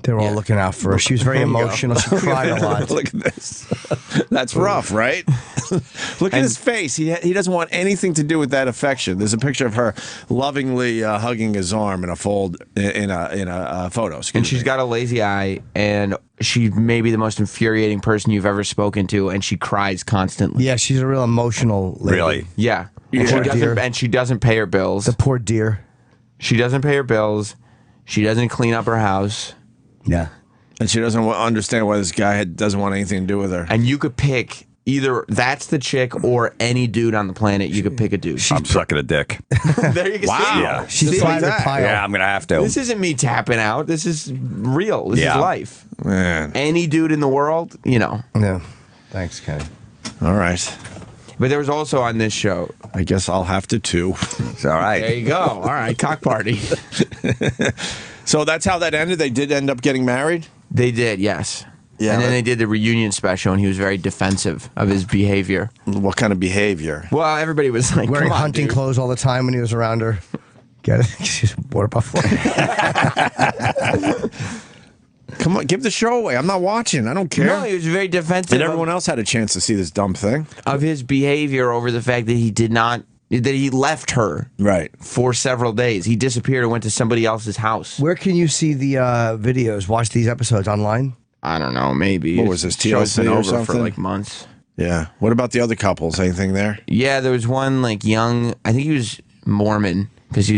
They were all looking out for her. She was very emotional. She cried a lot. Look at this. That's rough, right? Look at his face. He doesn't want anything to do with that affection. There's a picture of her lovingly hugging his arm in a fold in a photo. And she's got a lazy eye, and she may be the most infuriating person you've ever spoken to, and she cries constantly. Yeah, she's a real emotional lady. Really? Yeah. Yeah. And she doesn't pay her bills. The poor dear. She doesn't pay her bills. She doesn't clean up her house. Yeah. And she doesn't understand why this guy doesn't want anything to do with her. And you could pick either that's the chick or any dude on the planet. You could pick a dude. I'm sucking a dick. There you go. Wow. See? Yeah. She's Just like private that. pile. Yeah, I'm gonna have to. This isn't me tapping out. This is real. This is Yeah. life. Man. Any dude in the world, you know. Yeah. Thanks, Kenny. All right. But there was also on this show. I guess I'll have to too. All right. There you go. All right, cock party. So that's how that ended. They did end up getting married. They did, yes. Yeah, and then they did the reunion special, and he was very defensive of his behavior. What kind of behavior? Well, everybody was like, Wearing come on, hunting dude. clothes all the time when he was around her. Get it? She's a water buffalo. Come on, give the show away. I'm not watching. I don't care. No, he was very defensive. And everyone else had a chance to see this dumb thing. Of his behavior over the fact that he left her Right. for several days. He disappeared and went to somebody else's house. Where can you see the videos? Watch these episodes online? I don't know, maybe. What was this, Show's been TLC or over for something? like months. Yeah. What about the other couples? Anything there? Yeah, there was one like young, I think he was Mormon, because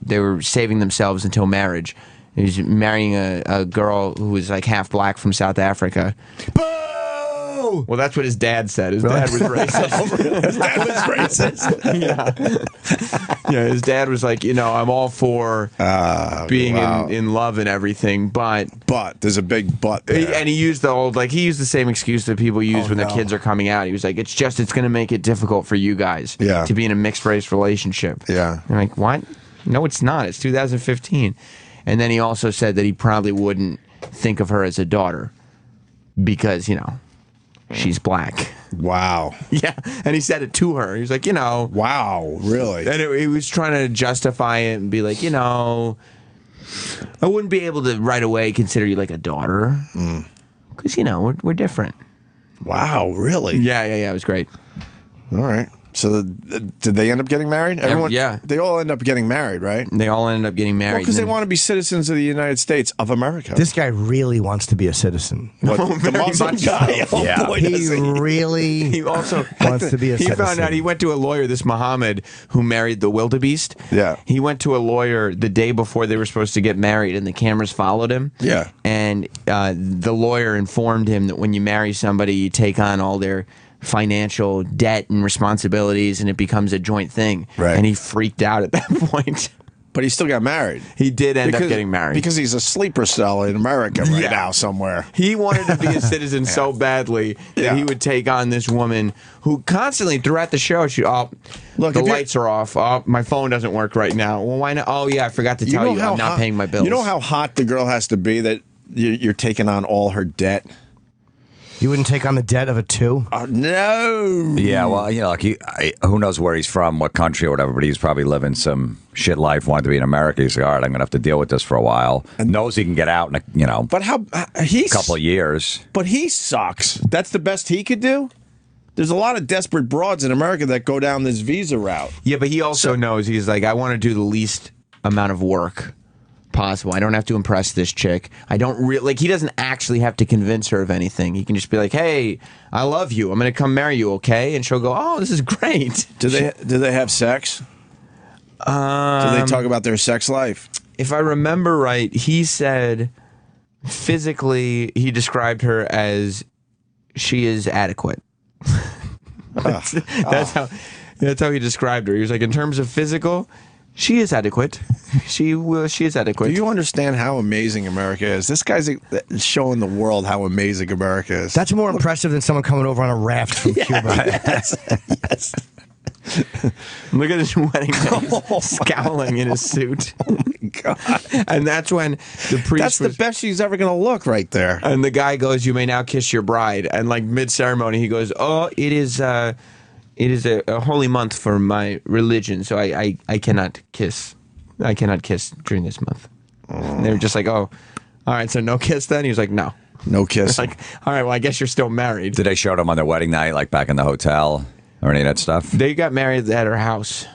they were saving themselves until marriage. He was marrying a girl who was like half black from South Africa. Boo! Well, that's what his dad said. His dad was racist. His dad was racist. Yeah, his dad was like, I'm all for being wow. in love and everything, but There's a big but there. and he used he used the same excuse that people use when their kids are coming out. He was like, it's going to make it difficult for you guys to be in a mixed race relationship. Yeah. I'm like, what? No, it's not. It's 2015. And then he also said that he probably wouldn't think of her as a daughter because, she's black. Wow. Yeah. And he said it to her. He was like, Wow, really? And he was trying to justify it and be like, I wouldn't be able to right away consider you like a daughter. Because, we're different. Wow, really? Yeah. It was great. All right. So did they end up getting married? Everyone, yeah. They all end up getting married, right? They all ended up getting married. Because they want to be citizens of the United States of America. This guy really wants to be a citizen. What, the Muslim guy? Oh, Yeah. boy, He does he. really He also wants to be a He citizen. found out he went to a lawyer, this Muhammad, who married the wildebeest. Yeah. He went to a lawyer the day before they were supposed to get married, and the cameras followed him. Yeah. And the lawyer informed him that when you marry somebody, you take on all their financial debt and responsibilities, and it becomes a joint thing. Right. And he freaked out at that point. But he still got married. He did end up getting married. Because he's a sleeper cell in America right now somewhere. He wanted to be a citizen so badly that he would take on this woman who constantly throughout the show, Look, the if you- lights are off. Oh, my phone doesn't work right now. Well, why not? Oh, yeah, I forgot to tell you, I'm not paying my bills. You know how hot the girl has to be that you're taking on all her debt? You wouldn't take on the debt of a 2? No. Yeah, well, like who knows where he's from, what country or whatever, but he's probably living some shit life, wanted to be in America. He's like, all right, I'm going to have to deal with this for a while. And knows he can get out in a, But he's couple of years. But he sucks. That's the best he could do? There's a lot of desperate broads in America that go down this visa route. Yeah, but he also knows, he's like, I want to do the least amount of work possible. I don't have to impress this chick. I don't he doesn't actually have to convince her of anything. He can just be like, hey, I love you. I'm going to come marry you, okay? And she'll go, oh, this is great. Do they have sex? Do they talk about their sex life? If I remember right, he said physically he described her as she is adequate. That's how he described her. He was like, in terms of physical, she is adequate. She is adequate. Do you understand how amazing America is? This guy's showing the world how amazing America is. That's more impressive than someone coming over on a raft from Cuba. Yes. Look at his wedding day, scowling in his suit. Oh my God. And that's when the priest That's the best she's ever going to look right there. And the guy goes, you may now kiss your bride. And like mid-ceremony, he goes, oh, it is a holy month for my religion, so I cannot kiss. I cannot kiss during this month. And they were just like, oh, all right, so no kiss then? He was like, no. No kiss. Like, all right, well, I guess you're still married. Did they show them on their wedding night, like back in the hotel or any of that stuff? They got married at her house,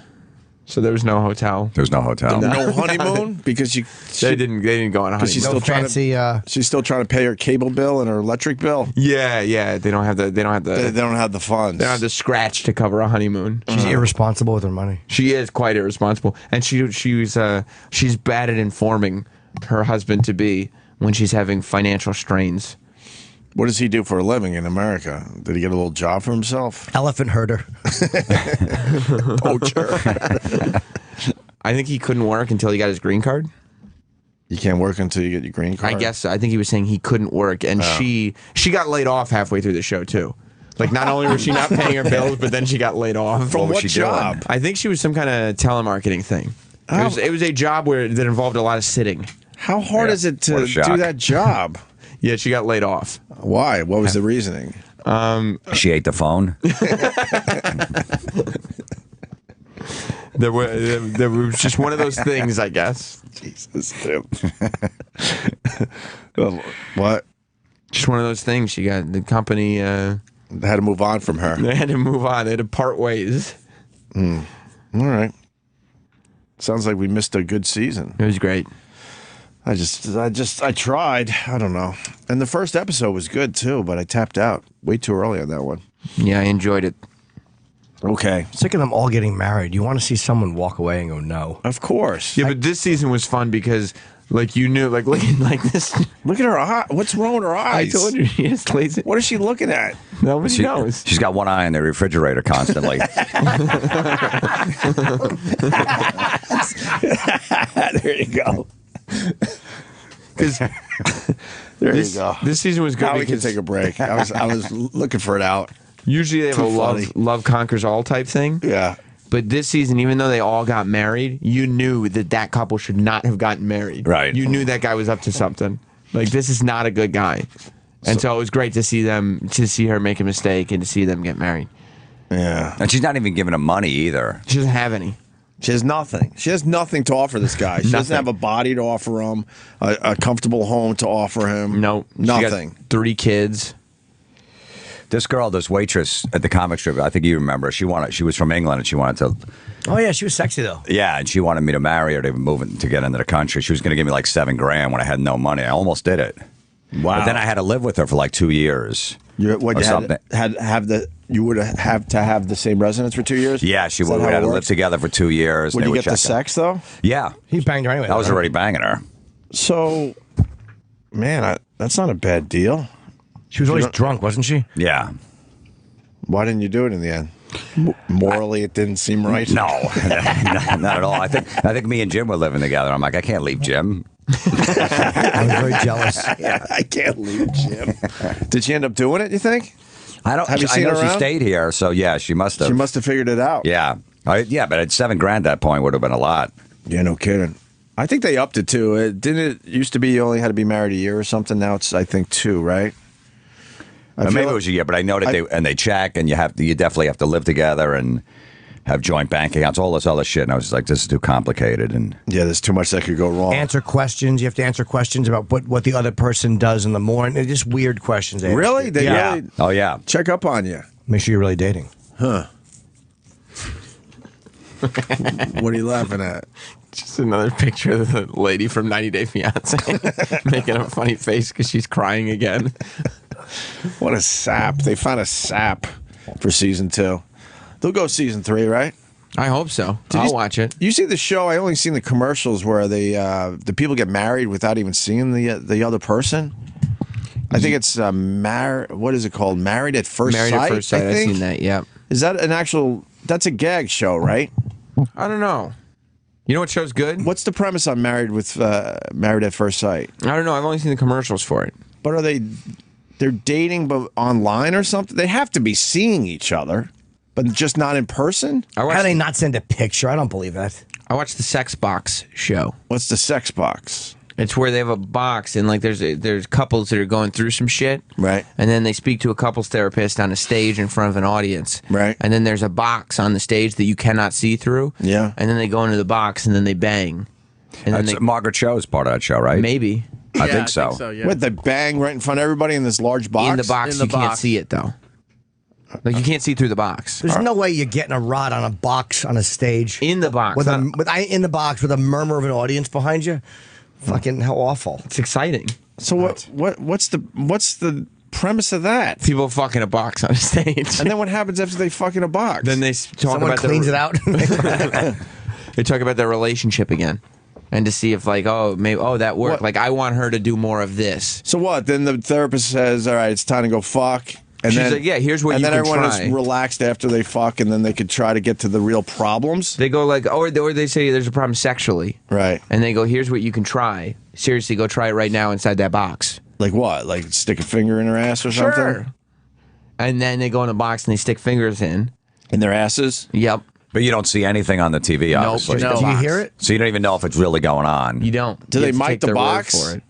so there was no hotel. There was no hotel. No honeymoon? Because They didn't go on a honeymoon. she's still she's still trying to pay her cable bill and her electric bill. Yeah. They don't have the They don't have the funds. They don't have the scratch to cover a honeymoon. She's irresponsible with her money. She is quite irresponsible, and she's bad at informing her husband to be when she's having financial strains. What does he do for a living in America? Did he get a little job for himself? Elephant herder. Poacher. I think he couldn't work until he got his green card. You can't work until you get your green card? I guess I think he was saying he couldn't work, and she got laid off halfway through the show too. Like, not only was she not paying her bills, but then she got laid off. From what was she doing? job? I think she was some kind of telemarketing thing. It was a job that involved a lot of sitting. How hard is it What to a shock. do that job? Yeah, she got laid off. Why? What was the reasoning? She ate the phone. There was just one of those things, I guess. Jesus, dude. What? Just one of those things. She got the company. Had to move on from her. They had to move on. They had to part ways. All right. Sounds like we missed a good season. It was great. I tried. I don't know. And the first episode was good too, but I tapped out way too early on that one. Yeah, I enjoyed it. Okay. Sick of them all getting married. You want to see someone walk away and go, no. Of course. Yeah, but this season was fun because, like, you knew, like, looking like this. Look at her eye. What's wrong with her eyes? I told you, she has lazy. What is she looking at? Nobody knows. She's got one eye in the refrigerator constantly. There you go. Because There you go. this season was good. Now we can because take a break. I was looking for it out. usually they have Too a funny. love conquers all type thing. Yeah. But this season, even though they all got married, you knew that couple should not have gotten married. Right. You knew that guy was up to something. Like, this is not a good guy. And so it was great to see her make a mistake and to see them get married. Yeah. And she's not even giving him money either. She doesn't have any. She has nothing. She has nothing to offer this guy. She doesn't have a body to offer him, a comfortable home to offer him. No. Nothing. She got 3 kids. This girl, this waitress at the comic strip, I think you remember. She was from England and she wanted to. Oh, yeah, she was sexy, though. Yeah, and she wanted me to marry her to move to get into the country. She was going to give me like $7,000 when I had no money. I almost did it. Wow. But then I had to live with her for like 2 years. You or something. You would have to have the same residence for 2 years? Yeah, she Is that would. how We it had to live works? together for 2 years. Would They you would get the check in. sex, though? Yeah. He banged her anyway. I was though, right? already banging her. So, man, that's not a bad deal. She was always drunk, wasn't she? Yeah. Why didn't you do it in the end? Morally, it didn't seem right. No, not at all. I think me and Jim were living together. I'm like, I can't leave Jim. I was very jealous. Yeah, I can't leave Jim. Did she end up doing it, you think? I don't. Have you seen I know her she around? stayed here, so yeah, she must have. She must have figured it out. Yeah, yeah, but at $7,000 at that point would have been a lot. Yeah, no kidding. I think they upped it too. Didn't it used to be you only had to be married a year or something? Now it's, I think, 2, right? Maybe it was a year, but I know that they check, and you definitely have to live together and have joint bank accounts, all this other shit. And I was just like, this is too complicated. And yeah, there's too much that could go wrong. Answer questions. You have to answer questions about what the other person does in the morning. They're just weird questions. They ask Really? you. They yeah, really oh yeah, check up on you. Make sure you're really dating. Huh. What are you laughing at? Just another picture of the lady from 90 Day Fiance making a funny face because she's crying again. What a sap. They found a sap for season 2. They'll go season 3, right? I hope so. I'll watch it. You see the show? I only seen the commercials where the people get married without even seeing the other person. I think it's what is it called? Married at First Sight. Married at First Sight. I I've think. seen that. Yeah. Is that an actual? That's a gag show, right? I don't know. You know what show's good? What's the premise on Married at First Sight? I don't know. I've only seen the commercials for it. But are they're dating but online or something? They have to be seeing each other, but just not in person? How do they not send a picture? I don't believe that. I watched the Sex Box show. What's the sex box? It's where they have a box and like there's couples that are going through some shit, Right. and then they speak to a couples therapist on a stage in front of an audience, Right. and then there's a box on the stage that you cannot see through, Yeah. and then they go into the box and then they bang, and then that's Margaret Cho's part of that show, right? maybe I think so. yeah. What, they bang right in front of everybody in this large box? in the box In the you can't box. see it though, like you can't see through the box. There's no way you're getting a rod on a box on a stage. In the box, With not- in the box with a murmur of an audience behind you. Fucking how awful. it's exciting. So what's the premise of that? People fuck in a box on a stage, And then what happens after they fuck in a box? then they talk Someone about cleans it out. They talk about their relationship again, and to see if like that worked. What? Like I want her to do more of this. So what? Then the therapist says, "All right, it's time to go fuck." And She's then, like, "Yeah, here's what and you then can everyone try." is relaxed after they fuck, and then they could try to get to the real problems. They go like, or they say there's a problem sexually, Right. and they go, here's what you can try. Seriously, go try it right now inside that box. Like what? Like stick a finger in her ass or something? and then they go in the box and they stick fingers in their asses. Yep. But you don't see anything on the TV, Nope, obviously. just the Do you box. hear it? So you don't even know if it's really going on. You don't. Do You they have to mic take the their word box? for it.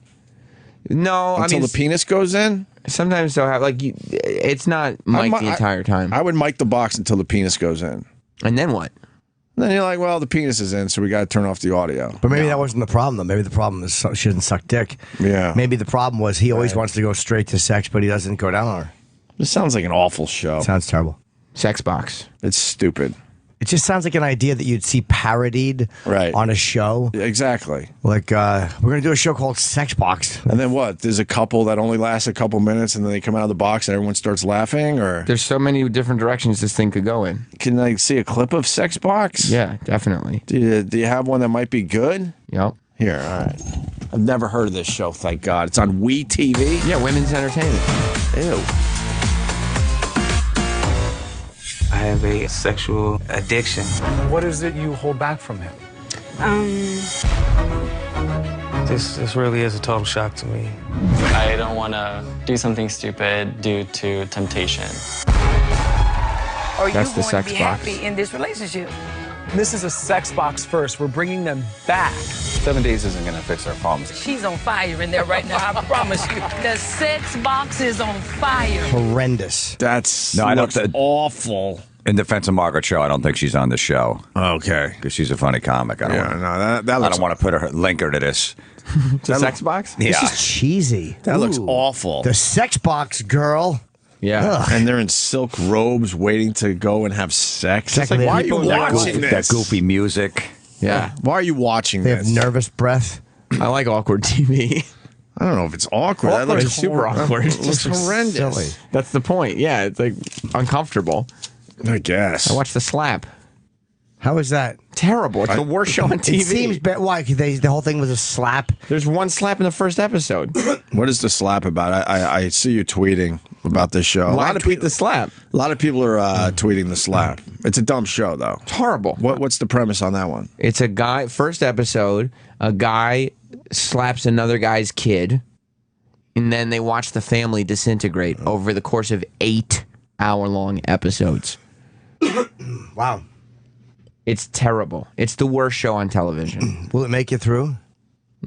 No, Until I mean the penis goes in? sometimes they'll have it's not mic the entire time. I would mic the box until the penis goes in. And then what? Then you're like, well, the penis is in, so we got to turn off the audio. But maybe that wasn't the problem, though. Maybe the problem is she doesn't suck dick. Yeah. Maybe the problem was he always wants to go straight to sex, but he doesn't go down on her. This sounds like an awful show. Sounds terrible. Sex box. It's stupid. It just sounds like an idea that you'd see parodied on a show. Exactly. Like, we're going to do a show called Sex Box. And then what? There's a couple that only lasts a couple minutes, and then they come out of the box, and everyone starts laughing. Or There's so many different directions this thing could go in. can I see a clip of Sex Box? Yeah, definitely. Do you have one that might be good? Yep. Here, all right. I've never heard of this show, thank God. It's on WE TV. Yeah, women's entertainment. Ew. I have a sexual addiction. What is it you hold back from him? This really is a total shock to me. I don't want to do something stupid due to temptation. Are That's you the going sex to be box. happy in this relationship? This is a sex box first. We're bringing them back. 7 days isn't going to fix our problems. She's on fire in there right now, I promise you. The sex box is on fire. Horrendous. That's No, I don't. awful. In defense of Margaret Cho, I don't think she's on the show Okay. because she's a funny comic. I don't. Yeah, wanna, no, that I looks, don't want to put her link her to this. The sex box? Yeah. This is cheesy. that looks awful. The Sex Box girl. Yeah. And they're in silk robes waiting to go and have sex. It's like, Exactly. why are you watching That this? goofy music. Yeah. Why are you watching They this? have nervous breath. I like awkward TV. I don't know if it's awkward. That Awkward looks is super awkward. It looks horrendous. Silly. That's the point. Yeah, it's like uncomfortable. I guess. I watched The Slap. How is that? Terrible. It's the worst show on TV. It seems bad. Why? 'Cause the whole thing was a slap. There's one slap in the first episode. What is the slap about? I see you tweeting about this show. A lot of tweet The Slap. A lot of people are tweeting the slap. It's a dumb show, though. It's horrible. What's the premise on that one? It's a guy, first episode, a guy slaps another guy's kid, and then they watch the family disintegrate over the course of 8-hour-long episodes. Wow. It's terrible. It's the worst show on television. Will it make it through?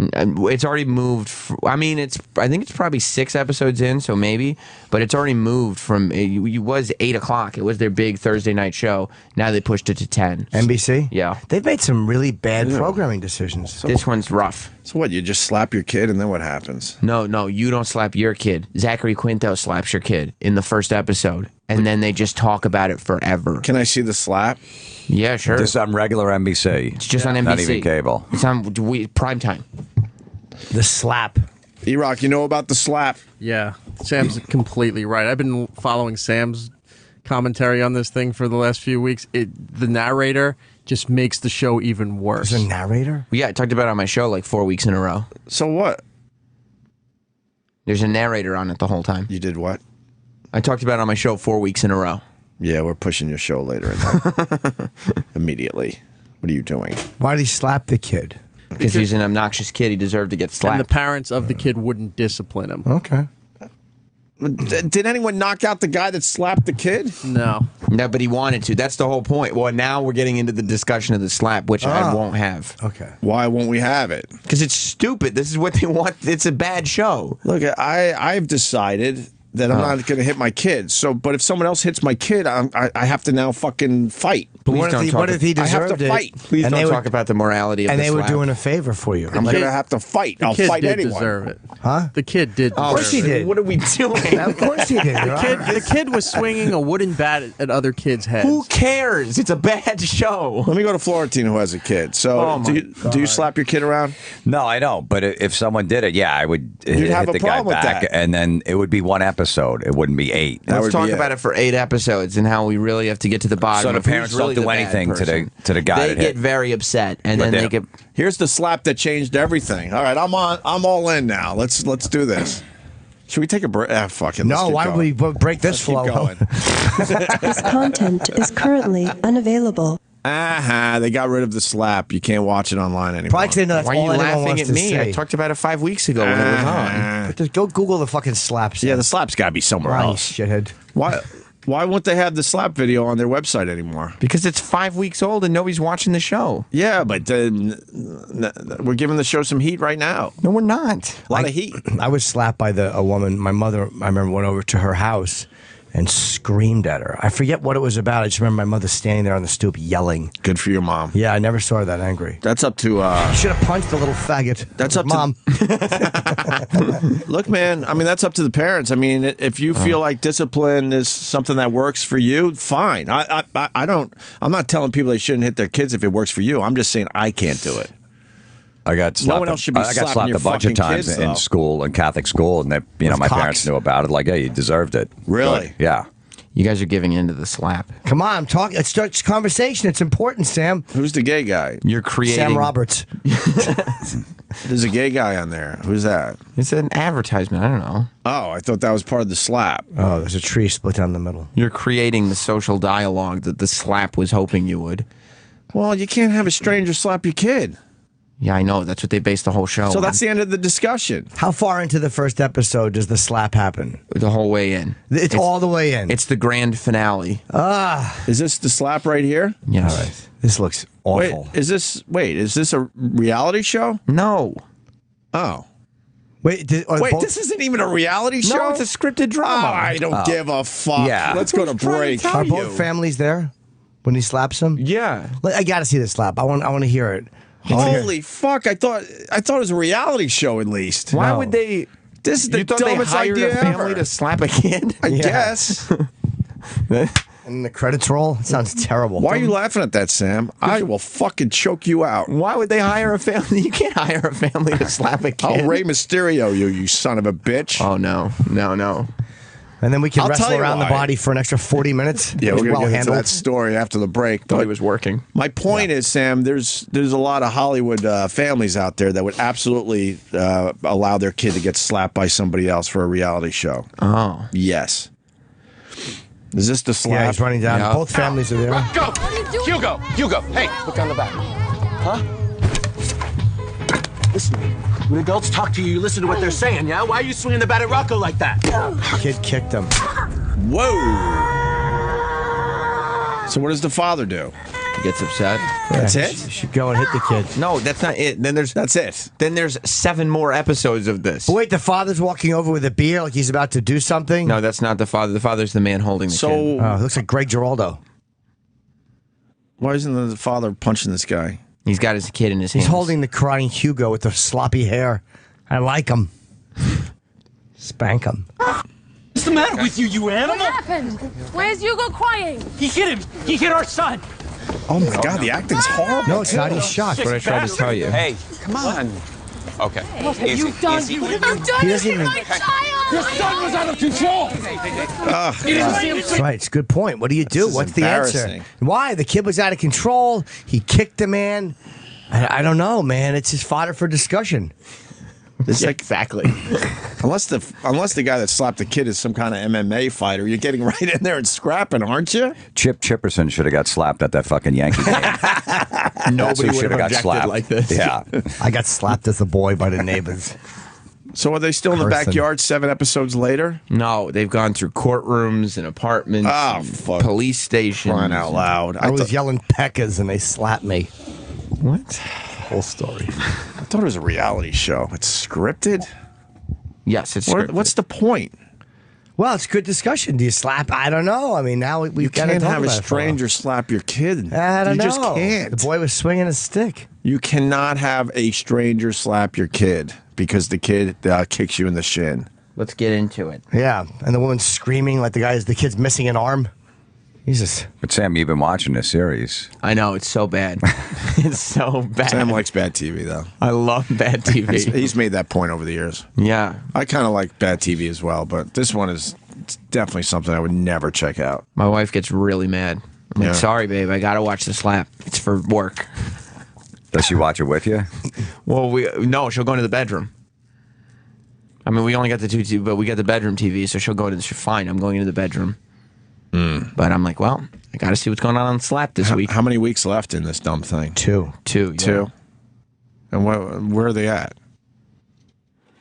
It's already moved. I think it's probably 6 episodes in, so maybe. But it's already moved from. It was 8 o'clock. It was their big Thursday night show. Now they pushed it to 10. NBC? Yeah. They've made some really bad programming decisions. This one's rough. So what? You just slap your kid, and then what happens? No, you don't slap your kid. Zachary Quinto slaps your kid in the first episode, and then they just talk about it forever. Can I see the slap? Yeah, sure. Just on regular NBC. It's just on NBC. Not even cable. It's on prime time. The slap. E-Rock, you know about the slap? Yeah, Sam's completely right. I've been following Sam's commentary on this thing for the last few weeks. The narrator just makes the show even worse. There's a narrator? Yeah, I talked about it on my show like 4 weeks in a row. So what? There's a narrator on it the whole time. You did what? I talked about it on my show 4 weeks in a row. Yeah, we're pushing your show later in that. Immediately. What are you doing? Why did he slap the kid? Because he's an obnoxious kid. He deserved to get slapped. And the parents of the kid wouldn't discipline him. Okay. Did anyone knock out the guy that slapped the kid? No. No, but he wanted to. That's the whole point. Well, now we're getting into the discussion of the slap, which I won't have. Okay. Why won't we have it? Because it's stupid. This is what they want. It's a bad show. Look, I've decided that I'm not going to hit my kid. So, but if someone else hits my kid, I have to now fucking fight. What if he I have deserved to it? fight. Please and don't they talk about the morality of and the they were slap. doing a favor for you. I'm going to have to fight. I'll kid fight did anyone. deserve it. Huh? The kid did. Oh, Of course he did. What are we doing? Of course he did. The kid was swinging a wooden bat at other kids' heads. Who cares? It's a bad show. Let me go to Florentine, who has a kid. So, do you slap your kid around? No, I don't. But if someone did it, yeah, I would hit have a the guy problem with back, that. and then it would be one episode. It wouldn't be 8. Let's talk about it for 8 episodes and how we really have to get to the bottom. So the of who's parents really don't do the bad anything person. to the guy They that get hit. very upset, and But then they they don't. get. Here's the slap that changed everything. All right, I'm all in now. Let's do this. Should we take a break? Fuck it. No, why don't we break this Let's flow? keep going. This content is currently unavailable. They got rid of the slap. You can't watch it online anymore. Probably 'cause they know that's Why are all you anyone laughing wants at to me? say. I talked about it 5 weeks ago when it was on. But just go Google the fucking slaps. Yeah, the slap's got to be somewhere Lying else. shithead. Why won't they have the slap video on their website anymore? Because it's 5 weeks old and nobody's watching the show. Yeah, but we're giving the show some heat right now. No, we're not. A lot of heat. I was slapped by a woman. My mother, I remember, went over to her house and screamed at her. I forget what it was about. I just remember my mother standing there on the stoop yelling. Good for your mom. Yeah, I never saw her that angry. That's up to... You should have punched the little faggot. That's up Mom. to... Look, man, I mean, that's up to the parents. I mean, if you feel like discipline is something that works for you, fine. I'm not telling people they shouldn't hit their kids if it works for you. I'm just saying I can't do it. I got slapped. No one else should be I got slapping slapped your a bunch of fucking times kids, in though. school, in Catholic school, and my parents knew about it. Like, hey, you deserved it. Really? But, yeah. You guys are giving in to the slap. Come on, talk. Let's start this conversation. It's important, Sam. Who's the gay guy? You're creating... Sam Roberts. There's a gay guy on there. Who's that? It's an advertisement. I don't know. Oh, I thought that was part of the slap. Oh, there's a tree split down the middle. You're creating the social dialogue that the slap was hoping you would. Well, you can't have a stranger slap your kid. Yeah, I know. That's what they based the whole show So on. that's the end of the discussion. How far into the first episode does the slap happen? The whole way in. It's all the way in. It's the grand finale. Is this the slap right here? Yes. All right. This looks awful. Is this a reality show? No. Oh. Wait, this isn't even a reality show? No, it's a scripted drama. Oh, I don't give a fuck. Yeah. Let's go to break. Are both families there when he slaps him? Yeah. I got to see the slap. I want to hear it. Holy fuck! I thought it was a realty show at least. Why would they? This is the You thought dumbest they hired idea a family ever. to slap a kid? I guess. And the credits roll? It sounds terrible. Why are you laughing at that, Sam? I will fucking choke you out. Why would they hire a family? You can't hire a family to slap a kid. I'll Rey Mysterio you son of a bitch. Oh, no. And then we can I'll wrestle tell you around the why. body for an extra 40 minutes. Yeah, we're well gonna get into handled. that story after the break. Thought But he was working. my point is, Sam, there's a lot of Hollywood families out there that would absolutely allow their kid to get slapped by somebody else for a reality show. Oh. Yes. Is this the slap? Yeah, he's running down. Yeah. Both families are there. Go! Hugo! Hey, look on the back. Huh? Listen, when adults talk to you, you listen to what they're saying, yeah? Why are you swinging the bat at Rocco like that? Kid kicked him. Whoa. So what does the father do? He gets upset. That's You it? should go and hit the kid. No, that's not it. That's it. Then there's 7 more episodes of this. But wait, the father's walking over with a beer like he's about to do something? No, that's not the father. The father's the man holding the kid. So Oh, it looks like Greg Giraldo. why isn't the father punching this guy? He's got his kid in his He's hands. holding the crying Hugo with the sloppy hair. I like him. Spank him. What's the matter with you, you animal? What happened? Where's Hugo crying? He hit him. He hit our son. Oh my God, the acting's horrible. No, it's not. He's shocked. That's what I tried to tell you. Hey, come on. Okay. What have you done? What have you done? He doesn't even- My child! Your son was out of control. You didn't see him. That's right. It's a good point. What do you do? This is What's the answer? embarrassing. Why? The kid was out of control. He kicked the man. I don't know, man. It's just fodder for discussion. It's like, Exactly. unless the guy that slapped the kid is some kind of MMA fighter, you're getting right in there and scrapping, aren't you? Chip Chipperson should have got slapped at that fucking Yankee game. Nobody would should have have got objected slapped like this. Yeah. I got slapped as a boy by the neighbors. So are they still in the Person. backyard 7 episodes later? No, they've gone through courtrooms and apartments, Oh, and fuck. police stations. Crying out loud. I was yelling peckers and they slapped me. What? Whole story. I thought it was a reality show. It's scripted? Yes, it's What's the point? Well, it's good discussion. Do you slap? I don't know. I mean, now we've You got to can't talk have a about it for while. stranger slap your kid. I don't you know. just can't. The boy was swinging a stick. You cannot have a stranger slap your kid because the kid kicks you in the shin. Let's get into it. Yeah, and the woman's screaming like the kid's missing an arm. Jesus. But Sam, you've been watching this series. I know, it's so bad. It's so bad. Sam likes bad TV, though. I love bad TV. He's made that point over the years. Yeah. I kind of like bad TV as well, but this one is definitely something I would never check out. My wife gets really mad. I'm Yeah. like, sorry, babe, I gotta watch the slap. It's for work. Does she watch it with you? Well, no, she'll go into the bedroom. I mean, we only got the 2 TV, but we got the bedroom TV, so she'll go into fine, I'm going into the bedroom. But I'm like, well, got to see what's going on Slap this week. How many weeks left in this dumb thing? Two. Yeah. And where are they at?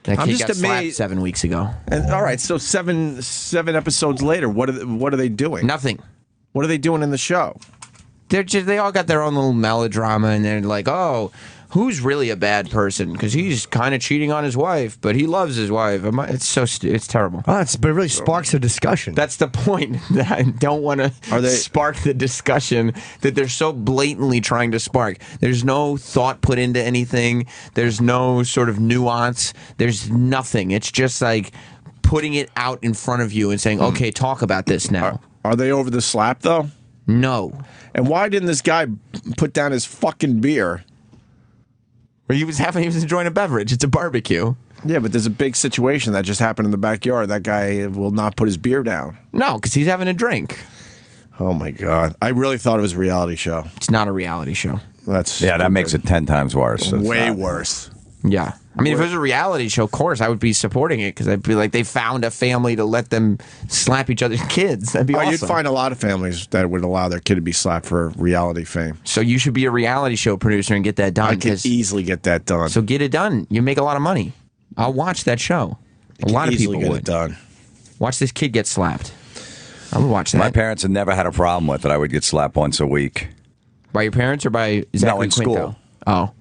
That I'm kid just got slapped amazed. 7 weeks ago. And all right, so seven episodes later, what are they doing? Nothing. What are they doing in the show? They all got their own little melodrama, and they're like, oh, who's really a bad person? Because he's kind of cheating on his wife, but he loves his wife. It's terrible. Oh, but it really sparks a discussion. That's the point. That I don't want to spark the discussion that they're so blatantly trying to spark. There's no thought put into anything. There's no sort of nuance. There's nothing. It's just like putting it out in front of you and saying, okay, talk about this now. Are they over the slap, though? No. And why didn't this guy put down his fucking beer? He was enjoying a beverage. It's a barbecue. Yeah, but there's a big situation that just happened in the backyard. That guy will not put his beer down. No, because he's having a drink. Oh, my God. I really thought it was a reality show. It's not a reality show. That makes it 10 times worse. Way worse. Yeah. I mean, if it was a reality show, of course, I would be supporting it because I'd be like, they found a family to let them slap each other's kids. That'd be awesome. You'd find a lot of families that would allow their kid to be slapped for reality fame. So you should be a reality show producer and get that done. I could easily get that done. So get it done. You make a lot of money. I'll watch that show. A lot of people get would. it done. Watch this kid get slapped. I would watch that. My parents had never had a problem with it. I would get slapped once a week. By your parents or by Zachary in Quinto? school. Oh.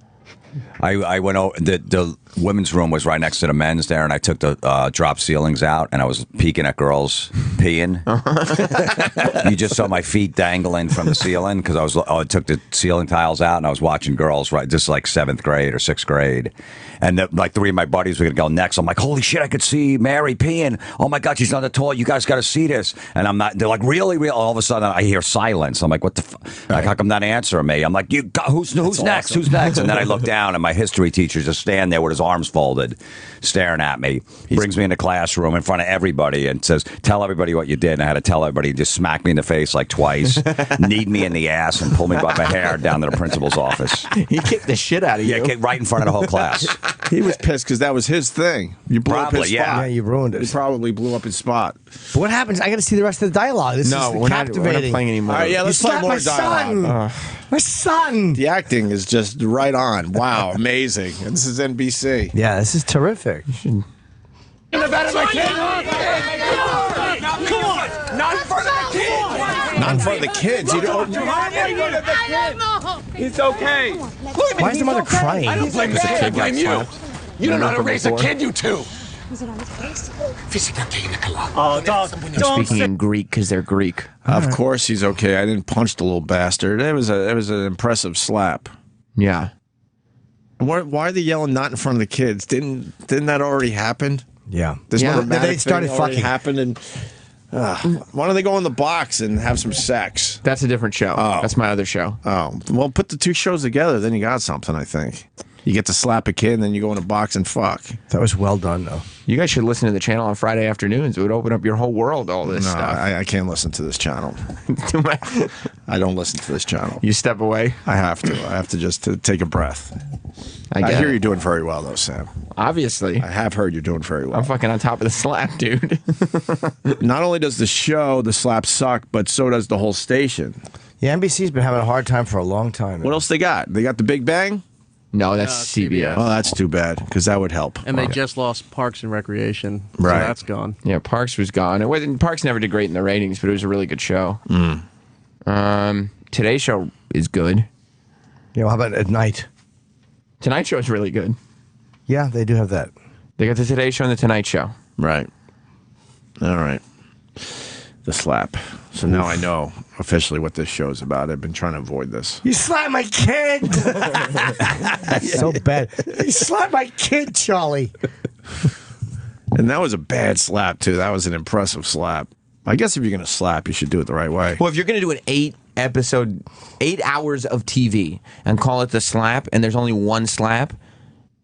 I went over, the women's room was right next to the men's there, and I took the drop ceilings out, and I was peeking at girls peeing. You just saw my feet dangling from the ceiling because I took the ceiling tiles out, and I was watching girls, right, just like 7th grade or 6th grade. And like 3 of my buddies were going to go next. I'm like, holy shit, I could see Mary peeing. Oh my God, she's on the toilet. You guys got to see this. And I'm not, they're like, really? All of a sudden, I hear silence. I'm like, what the fuck? Like, how come not answering me? I'm like, who's next? Awesome. Who's next? And then I look down, and my history teacher just standing there with his arms folded, staring at me. He brings me in the classroom in front of everybody and says, tell everybody what you did. And I had to tell everybody. He just smacked me in the face like twice, kneed me in the ass, and pulled me by my hair down to the principal's office. He kicked the shit out of you. Yeah, kicked right in front of the whole class. He was pissed because that was his thing. You blew up his spot. yeah. Yeah, you ruined it. He probably blew up his spot. But what happens? I got to see the rest of the dialogue. This is we're captivating. not playing anymore. All right, yeah, let's play more dialogue. My son. The acting is just right on. Wow, amazing. And this is NBC. Yeah, this is terrific. In the bed of my kid? Come on! Not in front of the kids! Not in front of the kids. You don't. It's okay. Why is the mother crying? I don't blame the kid. I blame you. You don't know how to raise a kid, you two. Was it on his face? Oh, don't. Speaking in Greek because they're Greek. Of course he's okay. I didn't punch the little bastard. It was an impressive slap. Yeah. Why are they yelling not in front of the kids? Didn't that already happen? Yeah. This dramatic They started thing already fucking. happened, and why don't they go in the box and have some sex? That's a different show. Oh. That's my other show. Oh, well, put the two shows together, then you got something, I think. You get to slap a kid, and then you go in a box and fuck. That was well done, though. You guys should listen to the channel on Friday afternoons. It would open up your whole world, all this No, stuff. I can't listen to this channel. I don't listen to this channel. You step away? I have to. I have to just take a breath. I hear it. you're doing very well, though, Sam. Obviously. I have heard you're doing very well. I'm fucking on top of the slap, dude. Not only does the show, the slap suck, but so does the whole station. Yeah, NBC's been having a hard time for a long time. What else they got? They got the Big Bang? No, that's CBS. Oh, that's too bad, because that would help. And they just lost Parks and Recreation. Right. So that's gone. Yeah, Parks was gone. It wasn't. Parks never did great in the ratings, but it was a really good show. Today's show is good. You know, how about at night? Tonight's show is really good. Yeah, they do have that. They got the Today Show and the Tonight Show. Right. All right. The slap. So now I know officially what this show's about. I've been trying to avoid this. You slapped my kid. That's so bad. You slapped my kid, Charlie. And that was a bad slap, too. That was an impressive slap. I guess if you're going to slap, you should do it the right way. Well, if you're going to do an 8 hours of TV and call it the slap, and there's only one slap,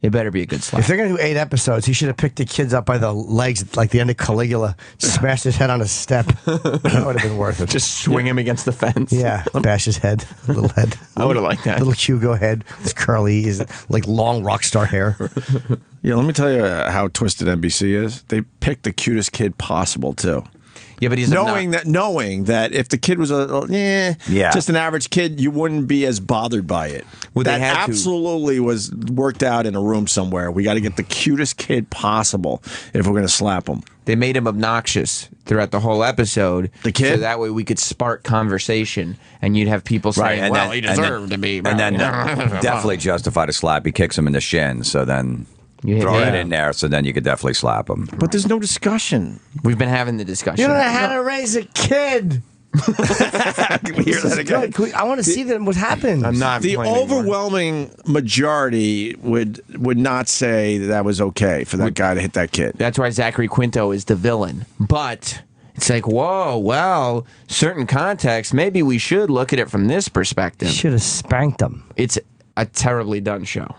it better be a good slap. If they're going to do 8 episodes, he should have picked the kids up by the legs, like the end of Caligula, smashed his head on a step. That would have been worth it. Just swing him against the fence. Yeah, bash his head, little head. I would have liked that. Little Hugo head, his curly, his like long rock star hair. Yeah, let me tell you how twisted NBC is. They picked the cutest kid possible, too. Yeah, but he's knowing that if the kid was just an average kid, you wouldn't be as bothered by it. Well, that they had absolutely was worked out in a room somewhere. We got to get the cutest kid possible if we're going to slap him. They made him obnoxious throughout the whole episode. The kid? So that way we could spark conversation, and you'd have people saying, well, he deserved to be. And then definitely justify the slap. He kicks him in the shin, so then throw it in there, so then you could definitely slap him. But there's no discussion. We've been having the discussion. You don't know how to raise a kid. Can we hear that again? I want to see what happens. I'm not. The overwhelming majority would not say that was okay for that guy to hit that kid. That's why Zachary Quinto is the villain. But it's like, whoa, well, certain context, maybe we should look at it from this perspective. Should have spanked him. It's a terribly done show.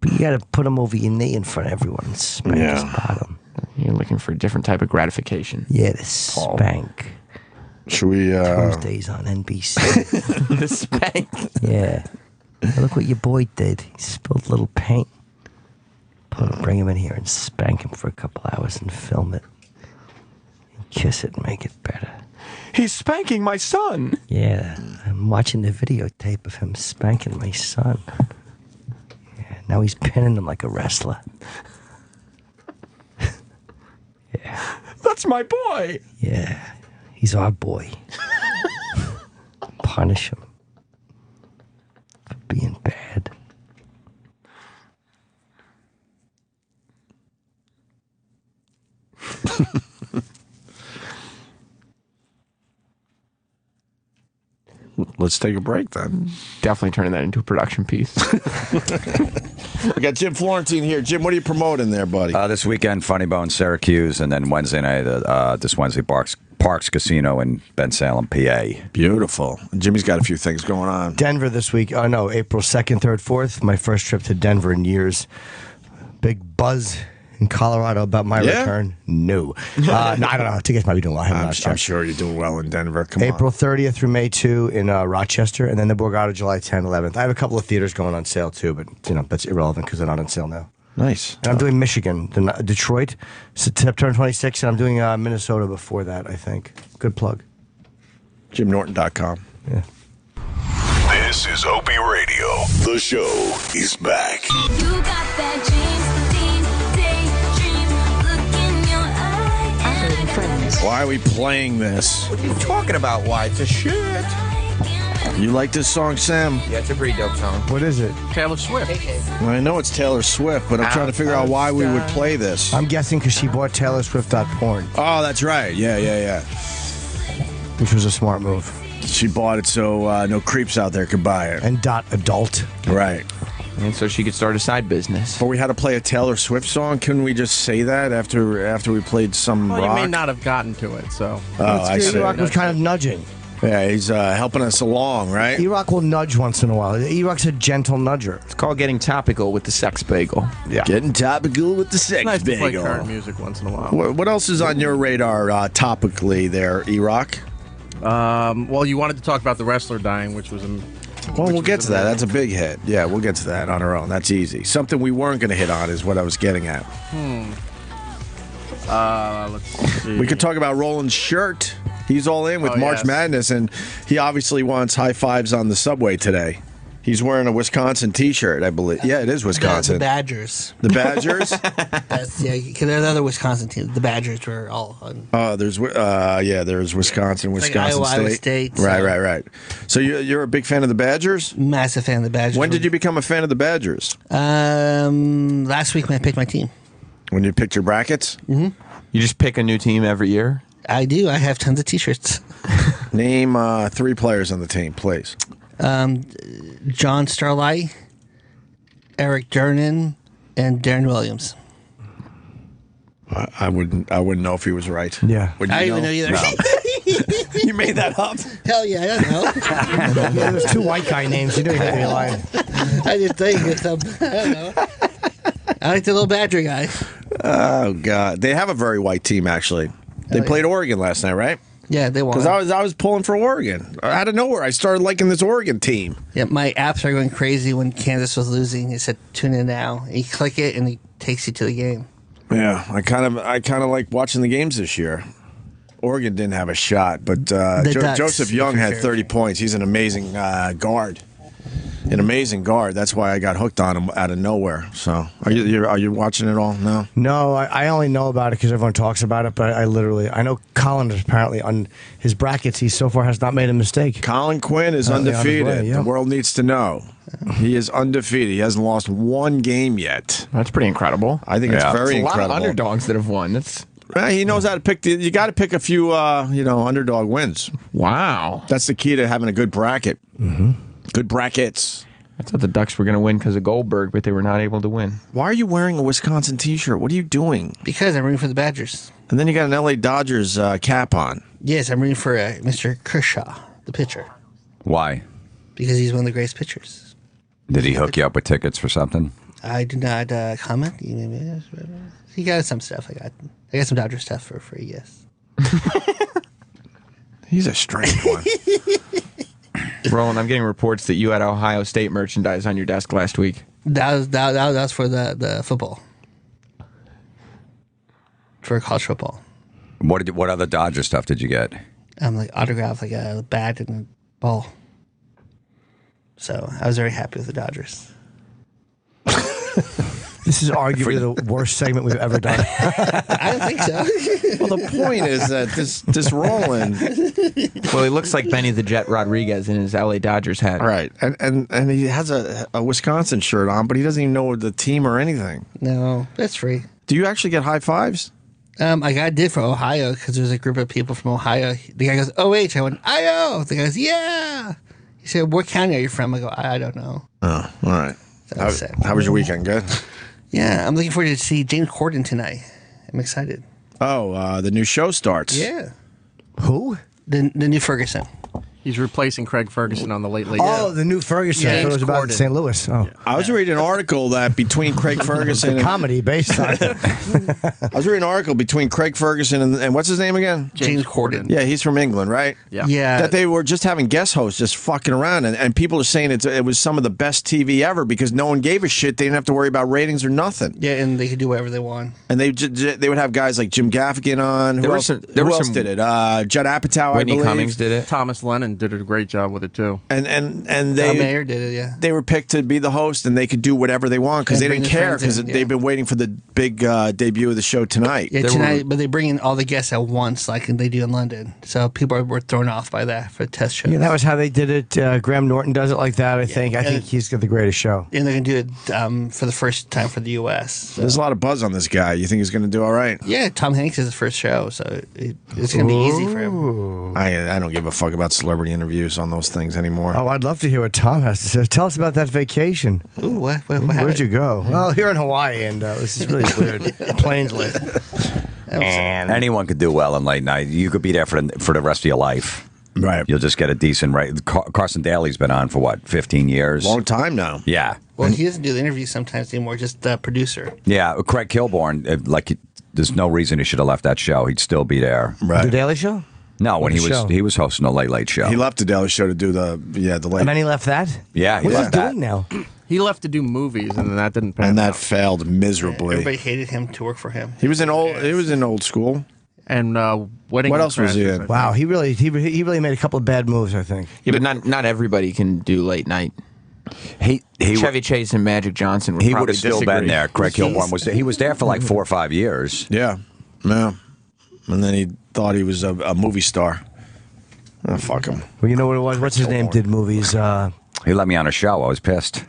You got to put him over your knee in front of everyone and spank his bottom. You're looking for a different type of gratification. Yeah, the spank. Should we? Tuesdays on NBC. The spank. Yeah. Now look what your boy did. He spilled a little paint. Bring him in here and spank him for a couple hours and film it. And kiss it and make it better. He's spanking my son. Yeah. I'm watching the videotape of him spanking my son. Yeah. Now he's pinning him like a wrestler. Yeah. That's my boy. Yeah. He's our boy. Punish him for being bad. Let's take a break then. Definitely turning that into a production piece. We got Jim Florentine here. Jim, what are you promoting there, buddy? This weekend, Funny Bone, Syracuse, and then Wednesday night, this Wednesday, Parks Casino in Bensalem, PA. Beautiful. Jimmy's got a few things going on. Denver this week. Oh, no, April 2nd, 3rd, 4th. My first trip to Denver in years. Big buzz in Colorado about my return. No. No, I don't know. Tickets might be doing well. I'm sure you're doing well in Denver. Come on. April 30th through May 2 in Rochester, and then the Borgata July 10, 11th. I have a couple of theaters going on sale, too, but that's irrelevant because they're not on sale now. Nice. And I'm doing Michigan, Detroit, September 26th, and I'm doing Minnesota before that, I think. Good plug. JimNorton.com. Yeah. This is Opie Radio. The show is back. You got that Why are we playing this? What are you talking about? Why? It's a shit. You like this song, Sam? Yeah, it's a pretty dope song. What is it? Taylor Swift. Well, I know it's Taylor Swift, but I'm trying to figure out why we would play this. I'm guessing because she bought TaylorSwift.porn. Oh, that's right. Yeah. Which was a smart move. She bought it so no creeps out there could buy it. And .adult. Right. And so she could start a side business. But we had to play a Taylor Swift song. Couldn't we just say that after we played some Well, rock? you may not have gotten to it, so. Oh, I see. E-Rock was kind of nudging. Yeah, he's helping us along, right? E-Rock will nudge once in a while. E-Rock's a gentle nudger. It's called getting topical with the sex bagel. Yeah. Getting topical with the sex It's nice to play bagel. current music once in a while. What else is on your radar topically there, E-Rock? Well, you wanted to talk about the wrestler dying, which was Well, we'll get to that. That's a big hit. Yeah, we'll get to that on our own. That's easy. Something we weren't going to hit on is what I was getting at. Let's see. We could talk about Roland's shirt. He's all in with Oh, March yes. Madness, and he obviously wants high fives on the subway today. He's wearing a Wisconsin T-shirt, I believe. Yeah, it is Wisconsin. The Badgers. The Badgers? That's, yeah, because there's other Wisconsin teams. The Badgers were all on. There's Wisconsin, Like Wisconsin Iowa State. State, Right. So you're a big fan of the Badgers? Massive fan of the Badgers. When did you become a fan of the Badgers? Last week when I picked my team. When you picked your brackets? Mm-hmm. You just pick a new team every year? I do. I have tons of T-shirts. Name 3 players on the team, please. John Starlight, Eric Durnan, and Darren Williams. I wouldn't know if he was right. Yeah. Would you I don't even know either. No. You made that up? Hell yeah, I don't know. Yeah, there's 2 white guy names. You don't even be lying. I didn't think of some. I don't know. I like the little Badger guy. Oh God, they have a very white team actually. They played Oregon last night, right? Yeah, they won. Because I was pulling for Oregon. Out of nowhere, I started liking this Oregon team. Yeah, my apps are going crazy when Kansas was losing. It said tune in now. You click it and it takes you to the game. Yeah, I kind of like watching the games this year. Oregon didn't have a shot, but Ducks, Joseph Young for had sure. 30 points. He's an amazing guard. An amazing guard. That's why I got hooked on him out of nowhere. So, are you watching it all? No. No, I only know about it because everyone talks about it, but I know Colin is apparently on his brackets. He so far has not made a mistake. Colin Quinn is Apparently on his undefeated. way, yeah. The world needs to know. He is undefeated. He hasn't lost one game yet. That's pretty incredible. I think it's very It's a lot incredible. of underdogs that have won. That's He knows how to pick. You got to pick a few, underdog wins. wow. That's the key to having a good bracket. Mm-hmm. Good brackets. I thought the Ducks were going to win because of Goldberg, but they were not able to win. Why are you wearing a Wisconsin T-shirt? What are you doing? Because I'm rooting for the Badgers. And then you got an LA Dodgers cap on. Yes, I'm rooting for Mr. Kershaw, the pitcher, Why? because he's one of the greatest pitchers. Did he hook you up with tickets for something? I do not comment. He got some stuff. I got some Dodger stuff for free. Yes. He's a strange one. Roland, I'm getting reports that you had Ohio State merchandise on your desk last week. That was for the football. For college football. What other Dodger stuff did you get? Like autograph, like a bat and a ball. So I was very happy with the Dodgers. This is arguably the worst segment we've ever done. I don't think so. Well, the point is that this Roland, Well, he looks like Benny the Jet Rodriguez in his LA Dodgers hat. right? And he has a Wisconsin shirt on, but he doesn't even know the team or anything. No, that's free. Do you actually get high fives? I did for Ohio because there's a group of people from Ohio. The guy goes, "OH." I went, "IO." The guy goes, "Yeah." He said, "What county are you from?" I go, "I don't know." Oh, all right. That was sad. How was your weekend? Good. Yeah, I'm looking forward to see James Corden tonight. I'm excited. Oh, the new show starts. Yeah. Who? The new Ferguson. He's replacing Craig Ferguson on the Late Late. Oh, the new Ferguson. Yeah, I thought it was James about Corden. St. Louis. Oh, I was reading an article that between Craig Ferguson and comedy based on. I was reading an article between Craig Ferguson and what's his name again? James Corden. Yeah, he's from England, right? Yeah. Yeah. That they were just having guest hosts just fucking around, and people are saying it was some of the best TV ever because no one gave a shit. They didn't have to worry about ratings or nothing. Yeah, and they could do whatever they want. And they would have guys like Jim Gaffigan on. There Who were else, some- who else did it? Judd Apatow, Whitney I believe. Cummings did it. Thomas Lennon did a great job with it too. And Tom Mayer did it, yeah. they were picked to be the host, and they could do whatever they want because And they bring didn't their care friends because in, yeah. they've been waiting for the big debut of the show tonight. Yeah, tonight, but they bring in all the guests at once, like they do in London. So people were thrown off by that for test shows. Yeah, that was how they did it. Graham Norton does it like that. I think. I think he's got the greatest show. And they're going to do it for the first time for the U.S. So. There's a lot of buzz on this guy. You think he's going to do all right? Yeah, Tom Hanks is his first show, so it's going to be easy for him. I don't give a fuck about celebrity interviews on those things anymore. Oh, I'd love to hear what Tom has to say. Tell us about that vacation. Ooh, what Where'd happened? you go? Well, here in Hawaii, and this is really weird. Planes late. And anyone could do well in late night. You could be there for the rest of your life. Right. You'll just get a decent rate. Carson Daly's been on for what, 15 years? Long time now. Yeah. Well, he doesn't do the interviews sometimes anymore, just the producer. Yeah. Craig Kilborn, there's no reason he should have left that show. He'd still be there. Right. The Daily Show? No, when What show? he was hosting a late show. He left the Daily Show to do the late. And then he left that? Yeah, he What is he left that. doing now? He left to do movies, and then that didn't pan and that out. failed miserably. Everybody hated him to work for him. He was in old school. And Wedding What else was he Crashers, in? I Wow, he really made a couple of bad moves, I think. Yeah, but not everybody can do late night. He Chevy Chase and Magic Johnson would he probably would have still disagree. been there. Craig Kilborn was there. He was there for like 4 or 5 years. Yeah. And then he thought he was a movie star. Oh, fuck him. Well, you know what it was? What's his name? Did movies. He let me on a show. I was pissed.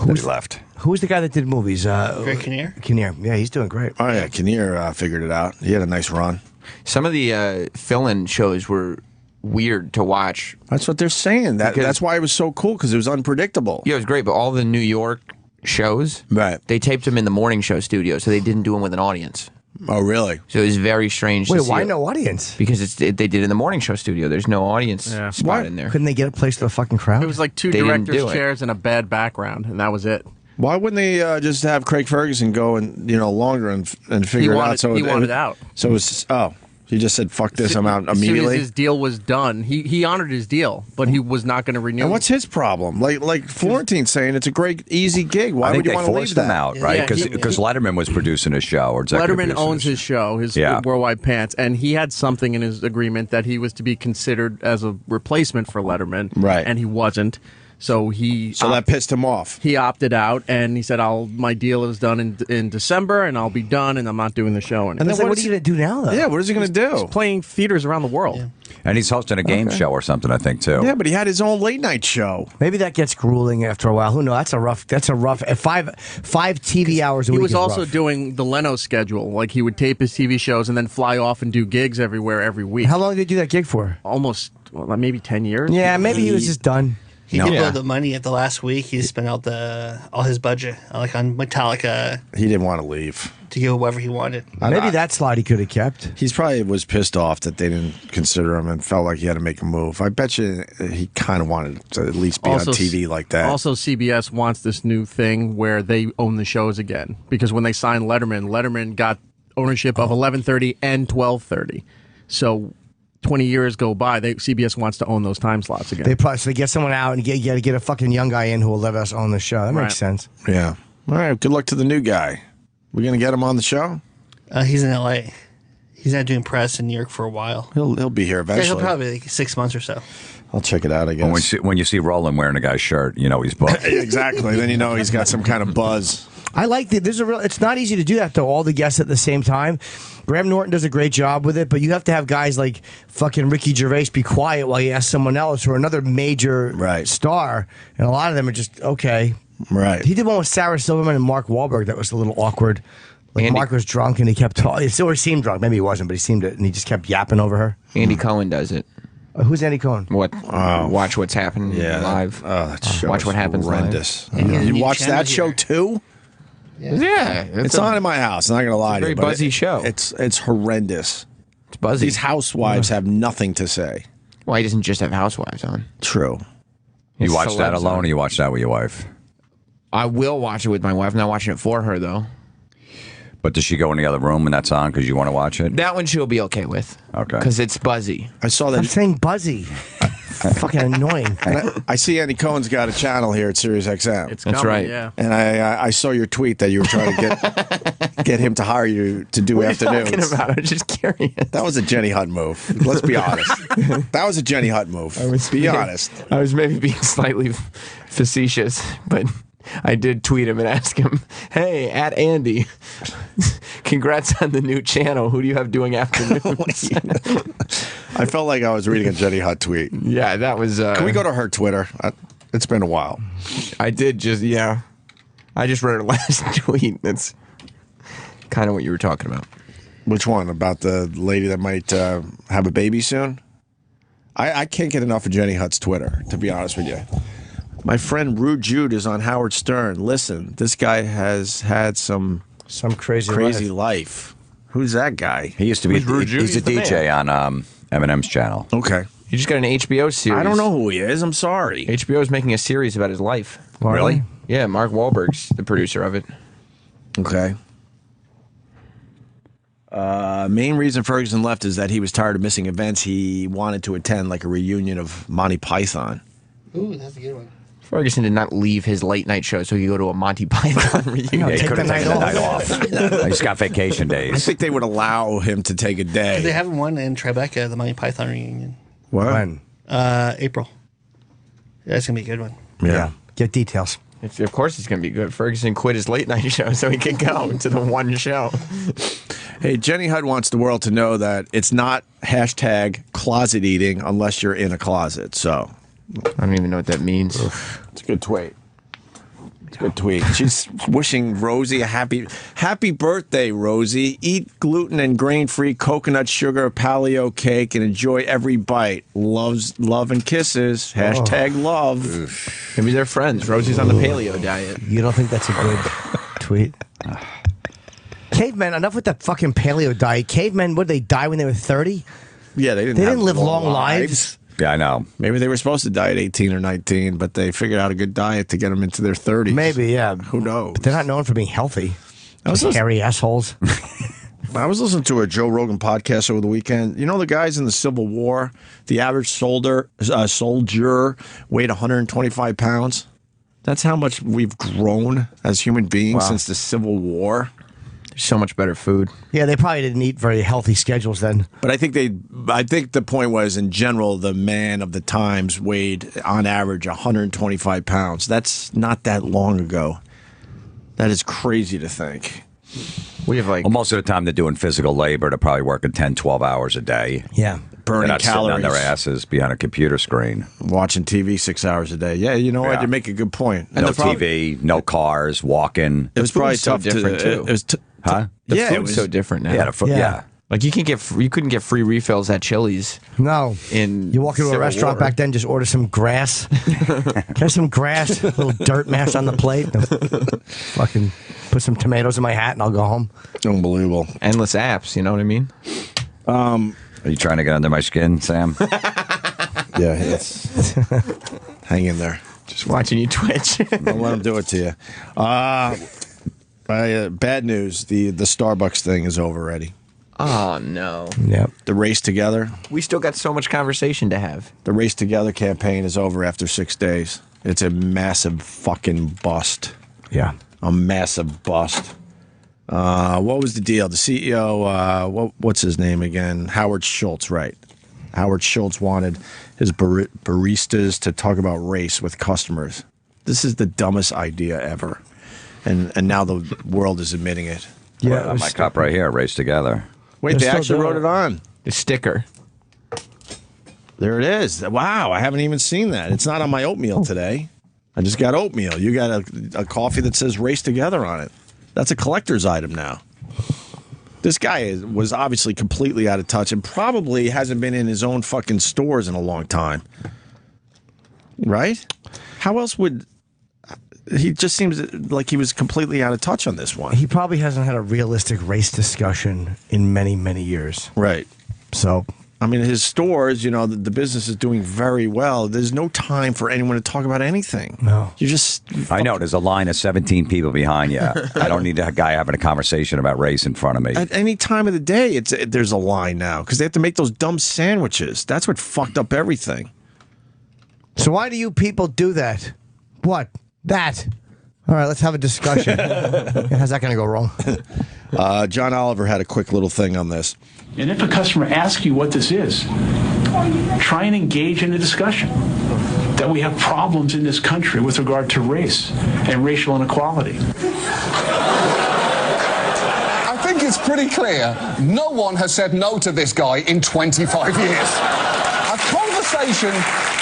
He left. Who was the guy that did movies? Greg Kinnear? Kinnear. Yeah, he's doing great. Oh, yeah. Kinnear figured it out. He had a nice run. Some of the fill-in shows were weird to watch. That's what they're saying. Because- That's why it was so cool, because it was unpredictable. Yeah, it was great, but all the New York shows, Right. they taped them in the morning show studio, so they didn't do them with an audience. Oh, really? So it was very strange Wait, to see. why it. no audience? Because they did it in the morning show studio. There's no audience spot Why? in there. Couldn't they get a place to a fucking crowd? It was like two They didn't directors' do it. chairs and a bad background, and that was it. Why wouldn't they just have Craig Ferguson go and longer and figure it out? He wanted out. So it was He just said, "Fuck this, I'm out As soon immediately." as his deal was done, he honored his deal, but he was not going to renew. And what's his problem? Like Florentine saying, it's a great, easy gig. Why I think would you they want to leave forced that? him out, right? Because Letterman was producing his show. Or executive Letterman producing owns his show, his Yeah. Worldwide Pants, and he had something in his agreement that he was to be considered as a replacement for Letterman, Right. And he wasn't. So that pissed him off. He opted out, and he said, my deal is done in December, and I'll be done, and I'm not doing the show anymore." And then what are you going to do now, though? Yeah, what is he going to do? He's playing theaters around the world. And he's hosting a game show or something, I think, too. Yeah, but he had his own late night show. Maybe that gets grueling after a while. Who knows? That's a rough 5 TV hours a week. He was is also rough. doing the Leno schedule. Like, he would tape his TV shows and then fly off and do gigs everywhere every week. How long did he do that gig for? Almost, maybe 10 years. Yeah, maybe he was just done. He did blow the money at the last week. He spent out all his budget, like on Metallica, He didn't want to leave. to give whoever he wanted. Maybe that slot he could have kept. He's probably was pissed off that they didn't consider him and felt like he had to make a move. I bet you he kind of wanted to at least be on TV like that. Also, CBS wants this new thing where they own the shows again. Because when they signed Letterman got ownership of 11:30 and 12:30. So 20 years go by, CBS wants to own those time slots again. They get someone out and you got to get a fucking young guy in who will let us own the show. That Right. makes sense. Yeah. All right. Good luck to the new guy. We going to get him on the show? He's in L.A. He's not doing press in New York for a while. He'll be here Yeah, eventually. he'll probably like 6 months or so. I'll check it out, I guess. When you see Roland wearing a guy's shirt, you know he's booked. Exactly. Then you know he's got some kind of buzz. I like it's not easy to do that though, all the guests at the same time. Graham Norton does a great job with it, but you have to have guys like fucking Ricky Gervais be quiet while you ask someone else or another major star, and a lot of them are just okay. Right. He did one with Sarah Silverman and Mark Wahlberg that was a little awkward. Like Mark was drunk and he kept talking. Or he seemed drunk. Maybe he wasn't, but he seemed it, and he just kept yapping over her. Andy Cohen does it. Who's Andy Cohen? Watch what's happening live. That show Watch is what happens horrendous. live. You watch that show too? Yeah, it's on in my house. I'm not gonna lie to very you. buzzy show. It's horrendous. It's buzzy. These housewives have nothing to say. Why he doesn't just have housewives on? True. You It's watch that celebs alone, on. or you watch that with your wife? I will watch it with my wife. I'm not watching it for her though. But does she go in the other room when that's on because you want to watch it? That one she'll be okay with. Okay. Because it's buzzy. I saw that. I'm saying buzzy. Fucking annoying. And I see Andy Cohen's got a channel here at Sirius XM. It's That's coming, right. Yeah. And I saw your tweet that you were trying to get him to hire you to do What are you afternoons. talking about? I'm just curious. That was a Jenny Hunt move. Let's be honest. That was a Jenny Hunt move. Be honest. I was maybe being slightly facetious, but I did tweet him and ask him, "Hey, at Andy, congrats on the new channel. Who do you have doing afternoons?" I felt like I was reading a Jenny Hunt tweet. Yeah, that was. Can we go to her Twitter? It's been a while. I did just I just read her last tweet. That's kind of what you were talking about. Which one? About the lady that might have a baby soon? I can't get enough of Jenny Hunt's Twitter, to be honest with you. My friend Rude Jude is on Howard Stern. Listen, this guy has had some crazy life. Who's that guy? He used to be. Who's Rude Jude? He's a He's the DJ on Eminem's channel. Okay. He just got an HBO series. I don't know who he is. I'm sorry. HBO is making a series about his life. Really? Yeah, Mark Wahlberg's the producer of it. Okay. Main reason Ferguson left is that he was tired of missing events. He wanted to attend like a reunion of Monty Python. Ooh, that's a good one. Ferguson did not leave his late night show so he could go to a Monty Python reunion. He take could have the taken night the night off. He's got vacation I days. think they would allow him to take a day. They have one in Tribeca, the Monty Python reunion. What? When? April. That's gonna be a good one. Yeah. Get details. Of course it's going to be good. Ferguson quit his late night show so he could go to the one show. Hey, Jenny Hunt wants the world to know that it's not hashtag closet eating unless you're in a closet. So I don't even know what that means. it's a good tweet. It's a good tweet. She's wishing Rosie a happy birthday, Rosie. Eat gluten and grain-free coconut sugar paleo cake and enjoy every bite. Love and kisses. Hashtag love. Maybe they're friends. Rosie's on the paleo diet. You don't think that's a good tweet? Cavemen, enough with that fucking paleo diet. Cavemen, what, they die when they were 30? Yeah, they They didn't live long lives. Yeah, I know. Maybe they were supposed to die at 18 or 19, but they figured out a good diet to get them into their 30s. Maybe, yeah. Who knows? But they're not known for being healthy. Those hairy assholes. I was listening to a Joe Rogan podcast over the weekend. You know the guys in the Civil War, the average soldier weighed 125 pounds. That's how much we've grown as human beings since the Civil War. There's so much better food. Yeah, they probably didn't eat very healthy schedules then. But I think the point was, in general, the man of the times weighed on average 125 pounds. That's not that long ago. That is crazy to think. We have Well, most of the time they're doing physical labor. They're probably working 10, 12 hours a day. Yeah. Burning They're not calories. sitting on their asses behind a computer screen. Watching TV 6 hours a day. Yeah, you know what? You make a good point. No TV, no cars, walking. It was probably so tough different, to... too. It was Huh? The Yeah, it food's was- so different now. Yeah, yeah. Like you couldn't get free refills at Chili's. No. You walk into a restaurant back then, just order some grass. There's some grass, a little dirt mash on the plate. Fucking put some tomatoes in my hat and I'll go home. Unbelievable. Endless apps, you know what I mean? Are you trying to get under my skin, Sam? Yeah, it's... Hang in there. Just watching you twitch. Don't let him do it to you. Bad news. The Starbucks thing is over already. Oh, no. Yep. The Race Together. We still got so much conversation to have. The Race Together campaign is over after 6 days. It's a massive fucking bust. Yeah. A massive bust. What was the deal? The CEO, what's his name again? Howard Schultz, right. Howard Schultz wanted his baristas to talk about race with customers. This is the dumbest idea ever. And now the world is admitting it. Yeah, my cup right here, Race Together. Wait, they actually wrote it on. The sticker. There it is. Wow, I haven't even seen that. It's not on my oatmeal today. I just got oatmeal. You got a coffee that says Race Together on it. That's a collector's item now. This guy was obviously completely out of touch and probably hasn't been in his own fucking stores in a long time. Right? How else would... He just seems like he was completely out of touch on this one. He probably hasn't had a realistic race discussion in many, many years. Right. So, I mean, his stores, you know, the business is doing very well. There's no time for anyone to talk about anything. No. You just... I know, there's a line of 17 people behind you. I don't need a guy having a conversation about race in front of me. At any time of the day, there's a line now because they have to make those dumb sandwiches. That's what fucked up everything. So why do you people do that? What? That. All right, let's have a discussion. How's that going to go wrong? John Oliver had a quick little thing on this. And if a customer asks you what this is, try and engage in a discussion that we have problems in this country with regard to race and racial inequality. I think it's pretty clear no one has said no to this guy in 25 years. A conversation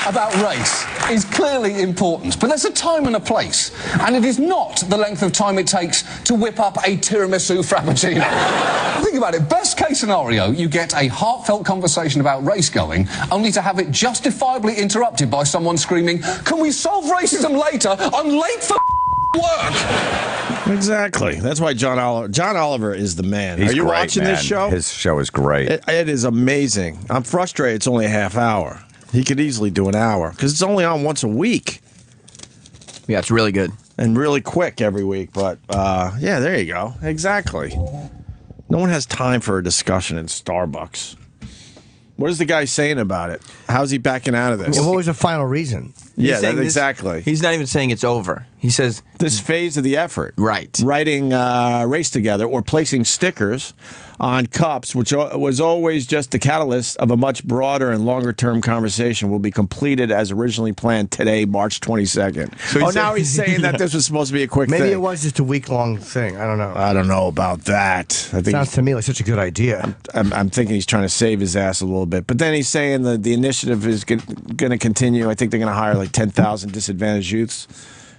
about race is clearly important, but there's a time and a place, and it is not the length of time it takes to whip up a tiramisu frappuccino. Think about it. Best case scenario, you get a heartfelt conversation about race going, only to have it justifiably interrupted by someone screaming, "Can we solve racism later? I'm late for work." Exactly. That's why John Oliver is the man. He's Are you great, watching man. this show? His show is great. It is amazing. I'm frustrated it's only a half hour. He could easily do an hour because it's only on once a week. Yeah, it's really good. And really quick every week. But, yeah, there you go. Exactly. No one has time for a discussion in Starbucks. What is the guy saying about it? How's he backing out of this? Well, what was the final reason? Yeah, He's saying this- exactly. He's not even saying it's over. He says this phase of the effort, right? Writing Race Together or placing stickers on cups, which was always just the catalyst of a much broader and longer-term conversation, will be completed as originally planned today, March 22nd. So now he's saying that this was supposed to be a quick Maybe thing. it was just a week-long thing. I don't know. I don't know about that. I think Sounds to me like such a good idea. I'm thinking he's trying to save his ass a little bit. But then he's saying that the initiative is going to continue. I think they're going to hire like 10,000 disadvantaged youths,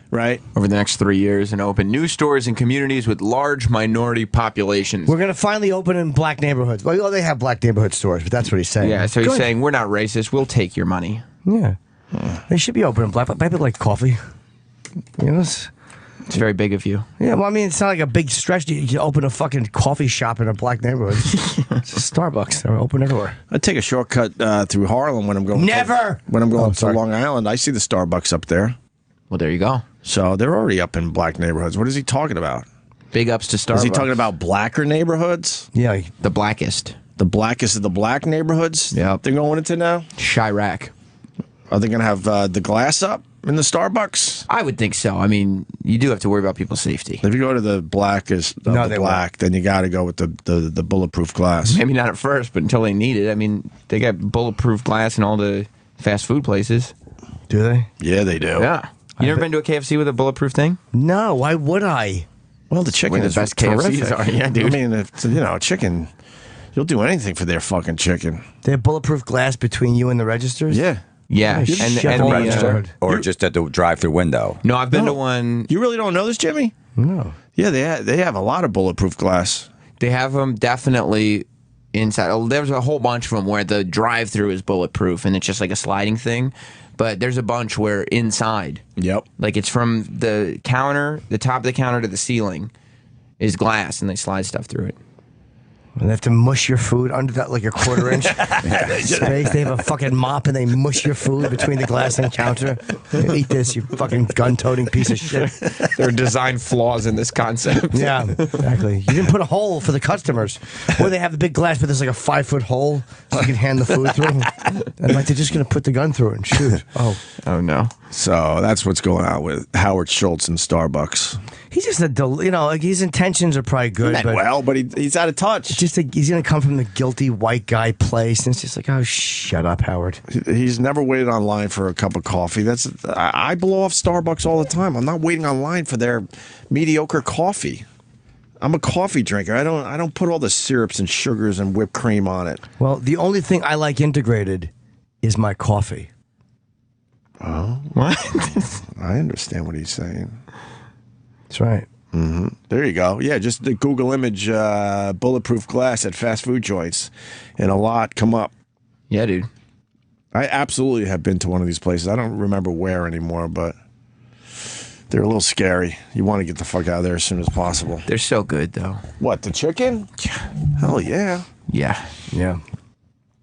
right? Over the next 3 years and open new stores in communities with large minority populations. We're going to finally open in black neighborhoods. Well, they have black neighborhood stores, but that's what he's saying. Yeah, so he's Good. saying we're not racist. We'll take your money. Yeah. They should be open in black, but people like coffee. You know, it's very big of you. Yeah, well, I mean, it's not like a big stretch. You can open a fucking coffee shop in a black neighborhood. It's a Starbucks. They're open everywhere. I take a shortcut through Harlem when I'm going. Never! When I'm going to Long Island, I see the Starbucks up there. Well, there you go. So they're already up in black neighborhoods. What is he talking about? Big ups to Starbucks. Is he talking about blacker neighborhoods? Yeah, the blackest. The blackest of the black neighborhoods? Yeah. They're going into now? Chirac. Are they going to have the glass up in the Starbucks? I would think so. I mean, you do have to worry about people's safety. If you go to the blackest of the black, then you got to go with the bulletproof glass. Maybe not at first, but until they need it. I mean, they got bulletproof glass in all the fast food places. Do they? Yeah, they do. Yeah. You never been to a KFC with a bulletproof thing? No, why would I? Well, the chicken Where the is best terrific. KFCs are. Yeah, dude. I mean, if, chicken, you'll do anything for their fucking chicken. They have bulletproof glass between you and the registers? Yeah. Yeah, Holy and shit, the, register, or just at the drive-through window. No, I've been to one. You really don't know this, Jimmy? No. Yeah, they have a lot of bulletproof glass. They have them definitely inside. There's a whole bunch of them where the drive-through is bulletproof and it's just like a sliding thing. But there's a bunch where inside, like it's from the counter, the top of the counter to the ceiling, is glass, and they slide stuff through it. And they have to mush your food under that like a quarter-inch space. They have a fucking mop and they mush your food between the glass and counter. Eat this, you fucking gun-toting piece of shit. There are design flaws in this concept. Yeah, exactly. You didn't put a hole for the customers. Or they have the big glass, but there's like a 5-foot hole so you can hand the food through. And like they're just going to put the gun through it and shoot. Oh no. So that's what's going on with Howard Schultz and Starbucks. He's just like his intentions are probably good. But he's out of touch. He's going to come from the guilty white guy place, and it's just like, oh, shut up, Howard. He's never waited online for a cup of coffee. I blow off Starbucks all the time. I'm not waiting online for their mediocre coffee. I'm a coffee drinker. I don't put all the syrups and sugars and whipped cream on it. Well, the only thing I like integrated is my coffee. Oh, what? I understand what he's saying. That's right. Mm-hmm. There you go. Yeah, just the Google image bulletproof glass at fast food joints, and a lot come up. Yeah, dude. I absolutely have been to one of these places. I don't remember where anymore, but they're a little scary. You want to get the fuck out of there as soon as possible. They're so good, though. What, the chicken? Hell yeah. Yeah. Yeah.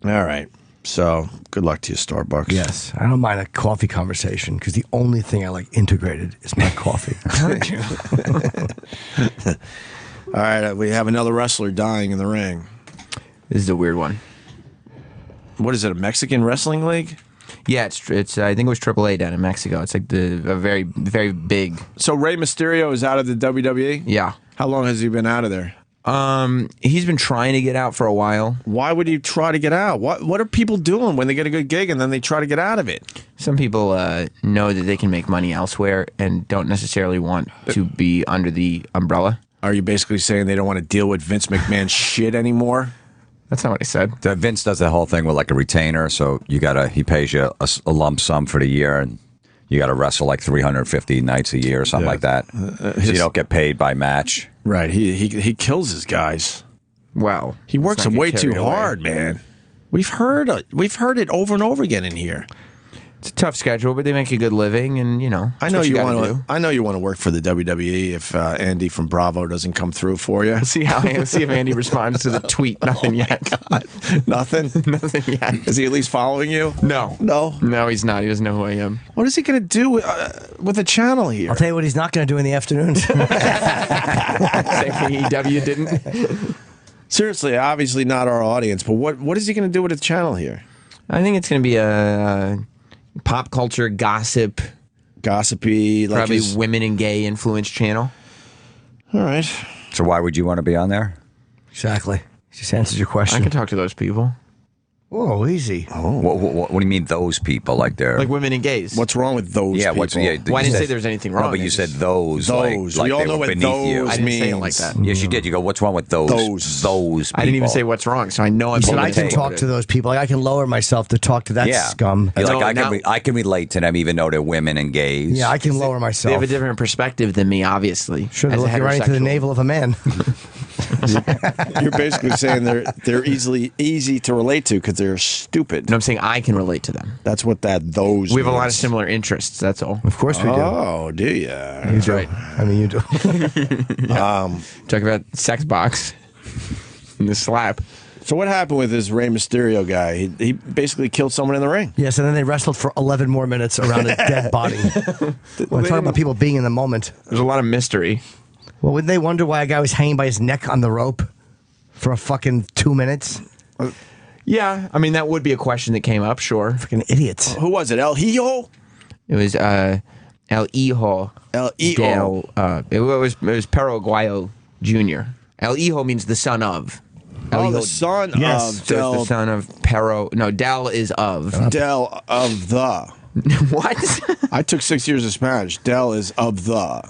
All right. So, good luck to you, Starbucks. Yes. I don't mind a coffee conversation because the only thing I like integrated is my coffee. All right. We have another wrestler dying in the ring. This is a weird one. What is it, a Mexican wrestling league? Yeah, it's. I think it was AAA down in Mexico. It's like a very, very big. So Rey Mysterio is out of the WWE? Yeah. How long has he been out of there? He's been trying to get out for a while. Why would he try to get out? What are people doing when they get a good gig and then they try to get out of it? Some people know that they can make money elsewhere and don't necessarily want to be under the umbrella. Are you basically saying they don't want to deal with Vince McMahon's shit anymore? That's not what I said. Vince does the whole thing with like a retainer, so he pays you a lump sum for the year, and you got to wrestle like 350 nights a year or something like that. So you don't get paid by match. Right. He kills his guys. Wow. He works them way too hard, man. We've heard it over and over again in here. It's a tough schedule, but they make a good living, and I know you want to. I know you want to work for the WWE if Andy from Bravo doesn't come through for you. See if Andy responds to the tweet. Nothing yet. God. Nothing. Nothing yet. Is he at least following you? No. No, he's not. He doesn't know who I am. What is he going to do with the channel here? I'll tell you what he's not going to do in the afternoons. Same thing EW didn't. Seriously, obviously not our audience, but what is he going to do with the channel here? I think it's going to be a pop culture gossipy, like probably women and gay influence channel. All right. So why would you want to be on there? Exactly. Just answers your question. I can talk to those people. Whoa, easy. Oh, what do you mean those people? Like they're like women and gays. What's wrong with those people? Well, I didn't say there's anything wrong. No, but you said those. Those. Like we all they know were what beneath those you. I didn't means. say it like that. Yes, you did. You go, what's wrong with those? Those people. I didn't even say what's wrong, so I know I'm So I can talk to those people. Like, I can lower myself to talk to that scum. You're like, I can relate to them even though they're women and gays. Yeah, I can lower myself. They have a different perspective than me, obviously. Sure, they're looking right into the navel of a man. You're basically saying they're easy to relate to because they're stupid. No, I'm saying I can relate to them. That's what those. We have a lot of means. similar interests. That's all. Of course we do. Oh, do you? That's right. I mean, you do. Talk about sex box and the slap. So what happened with this Rey Mysterio guy? He basically killed someone in the ring. Yes, and then they wrestled for 11 more minutes around a dead body. We're talking about people being in the moment. There's a lot of mystery. Well, wouldn't they wonder why a guy was hanging by his neck on the rope for a fucking 2 minutes? Yeah, I mean that would be a question that came up. Sure, fucking idiots. Who was it? El Hijo? It was El Hijo. El Hijo. It was Pero Aguayo Jr. El Hijo means the son of. El Hijo, the son yes. of So Del. it's the son of Pero. No, Del is of. Del of the. What? I took 6 years of Spanish. Del is of the.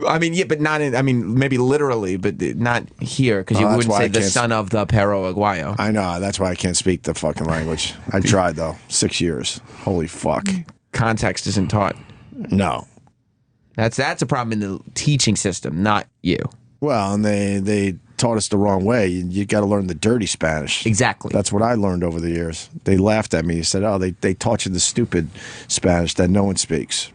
I mean, yeah, but not in. I mean, maybe literally, but not here because you that's wouldn't why say I the can't son of the Pero Aguayo. I know. That's why I can't speak the fucking language. I tried, though. 6 years. Holy fuck. Context isn't taught. No. That's a problem in the teaching system, not you. Well, and they taught us the wrong way. You got to learn the dirty Spanish. Exactly. That's what I learned over the years. They laughed at me. They said, oh, they taught you the stupid Spanish that no one speaks.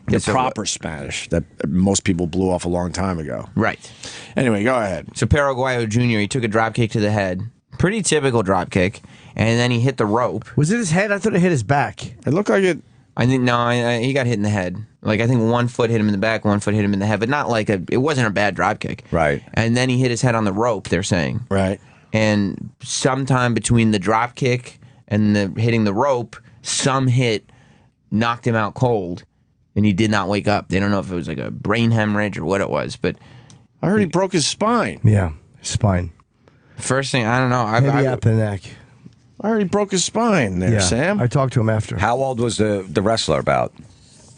The proper Spanish that most people blew off a long time ago. Right. Anyway, go ahead. So Pero Aguayo Jr., he took a drop kick to the head. Pretty typical drop kick. And then he hit the rope. Was it his head? I thought it hit his back. It looked like it. I think, no, he got hit in the head. Like, I think 1 foot hit him in the back, 1 foot hit him in the head, but not like it wasn't a bad drop kick. Right. And then he hit his head on the rope, they're saying. Right. And sometime between the drop kick and the hitting the rope, some hit knocked him out cold. And he did not wake up. They don't know if it was like a brain hemorrhage or what it was, but I heard he broke his spine. Yeah, spine. First thing, I don't know. Maybe up the neck. I heard he broke his spine there, Yeah, Sam. I talked to him after. How old was the wrestler about?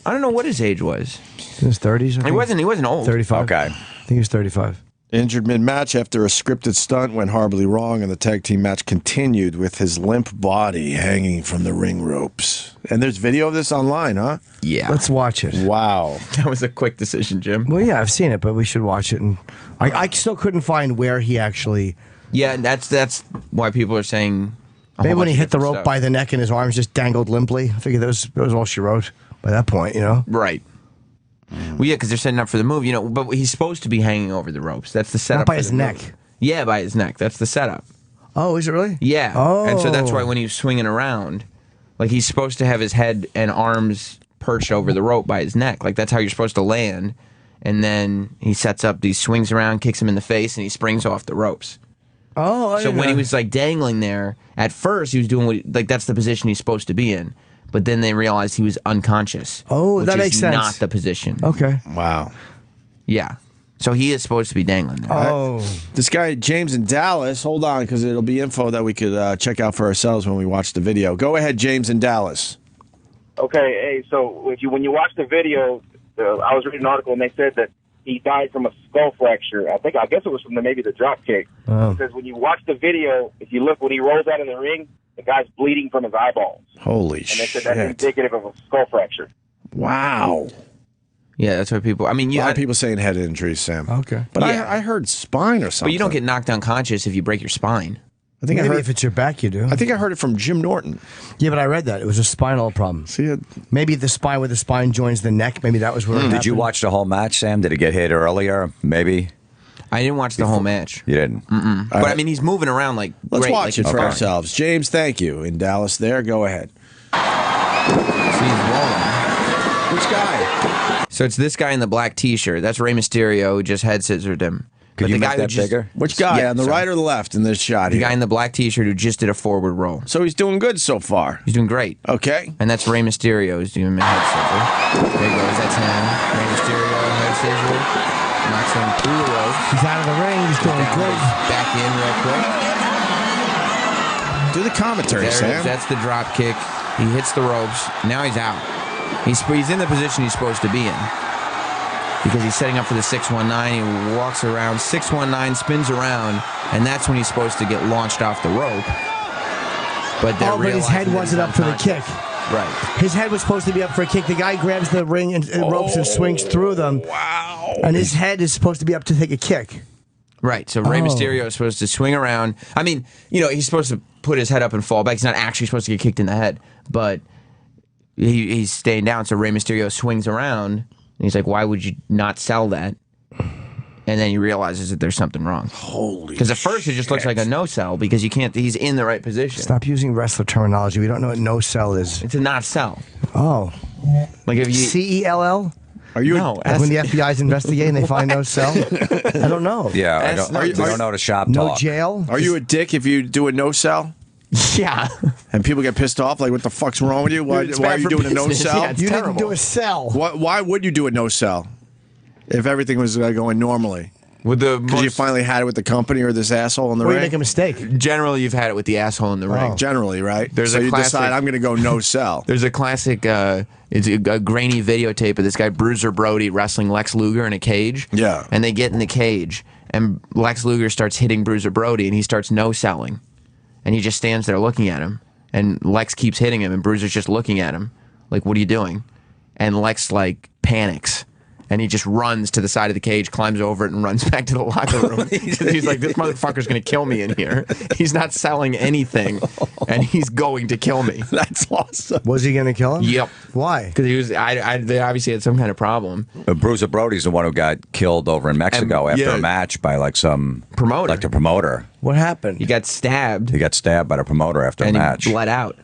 I don't know what his age was. In his 30s, I think. He wasn't old. 35. Okay. I think he was 35. Injured mid-match after a scripted stunt went horribly wrong, and the tag team match continued with his limp body hanging from the ring ropes. And there's video of this online, huh? Yeah. Let's watch it. Wow. That was a quick decision, Jim. Well, yeah, I've seen it, but we should watch it. And I still couldn't find where he actually. Yeah, that's why people are saying. Maybe when he hit the rope by the neck and his arms just dangled limply. I figured that was all she wrote by that point, you know? Right. Well, yeah, because they're setting up for the move, you know. But he's supposed to be hanging over the ropes. That's the setup. Not by for his the neck. move. Yeah, by his neck. That's the setup. Oh, is it really? Yeah. Oh. And so that's why when he's swinging around, like he's supposed to have his head and arms perched over the rope by his neck. Like that's how you're supposed to land. And then he sets up, he swings around, kicks him in the face, and he springs off the ropes. Oh, I so when know. he was like dangling there, at first he was doing what like that's the position he's supposed to be in. But then they realized he was unconscious. Oh, which that is makes sense. Not the position. Okay. Wow. Yeah. So he is supposed to be dangling there. Oh. This guy, James in Dallas, hold on, because it'll be info that we could check out for ourselves when we watch the video. Go ahead, James in Dallas. Okay, hey, so when you watch the video, I was reading an article and they said that he died from a skull fracture. I guess it was from maybe the drop kick. Oh. Because when you watch the video, if you look when he rolls out of the ring, the guy's bleeding from his eyeballs. Holy And they shit. said that's indicative of a skull fracture. Wow. Yeah, that's what people. I mean, A lot of people saying head injuries, Sam. Okay. But Yeah. I heard spine or something. But you don't get knocked unconscious if you break your spine. I think Maybe I heard, if it's your back, you do. I think I heard it from Jim Norton. Yeah, but I read that. It was a spinal problem. See it? Maybe the spine where the spine joins the neck. Maybe that was where it Did you happened. watch the whole match, Sam? Did it get hit earlier? Maybe. I didn't watch the whole match. You didn't. But I mean, he's moving around like. Let's great, watch like it for fine. ourselves. James, thank you. In Dallas there, go ahead. So he's rolling. Which guy? So it's this guy in the black T-shirt. That's Rey Mysterio who just head scissored him. Could But you the make guy who that just, bigger? Which guy? Yeah, on the sorry. right or the left in this shot The here? guy in the black T-shirt who just did a forward roll. So he's doing good so far. He's doing great. Okay. And that's Rey Mysterio who's doing a head scissor. There he goes. That's him. Rey Mysterio, head scissor. Knocks him through the ropes. He's out of the ring. He's doing Down, good. back in real quick. Do the commentary, There it Sam. is. That's the drop kick. He hits the ropes. Now he's out. He's in the position he's supposed to be in. Because he's setting up for the 619. He walks around, 619, spins around, and that's when he's supposed to get launched off the rope. But His head wasn't up for the kick. Right. His head was supposed to be up for a kick. The guy grabs the ring and ropes and swings through them. Wow. And his head is supposed to be up to take a kick. Right. So Rey Mysterio is supposed to swing around. I mean, you know, he's supposed to put his head up and fall back. He's not actually supposed to get kicked in the head, but he's staying down. So Rey Mysterio swings around, and he's like, "Why would you not sell that?" And then he realizes that there's something wrong. Holy! Because at first it just looks like a no sell because you can't. He's in the right position. Stop using wrestler terminology. We don't know what no sell is. It's a not sell. Oh. Like if you CELL? Are you No, Like when the FBI's investigating, they find no cell. I don't know. Yeah, we don't know how to shop No talk. jail. Are you a dick if you do a no sell? Yeah. And people get pissed off, like, what the fuck's wrong with you? Why It's are bad you for doing a no business. sell? Yeah, it's You terrible. didn't do a cell. Why would you do a no sell if everything was going normally? With the Because you finally had it with the company or this asshole in the Or you ring? make a mistake. Generally, you've had it with the asshole in the ring. Generally, right? There's so a you classic- decide, I'm going to go no sell. There's a classic, it's a grainy videotape of this guy, Bruiser Brody, wrestling Lex Luger in a cage. Yeah. And they get in the cage, and Lex Luger starts hitting Bruiser Brody, and he starts no-selling. And he just stands there looking at him. And Lex keeps hitting him, and Bruiser's just looking at him. Like, what are you doing? And Lex, like, panics. And he just runs to the side of the cage, climbs over it, and runs back to the locker room. He's like, this motherfucker's going to kill me in here. He's not selling anything, and he's going to kill me. That's awesome. Was he going to kill him? Yep. Why? Because he was, they obviously had some kind of problem. Bruiser Brody's the one who got killed over in Mexico after a match by like some promoter. Like the promoter. What happened? He got stabbed. He got stabbed by the promoter after and a match. he bled out.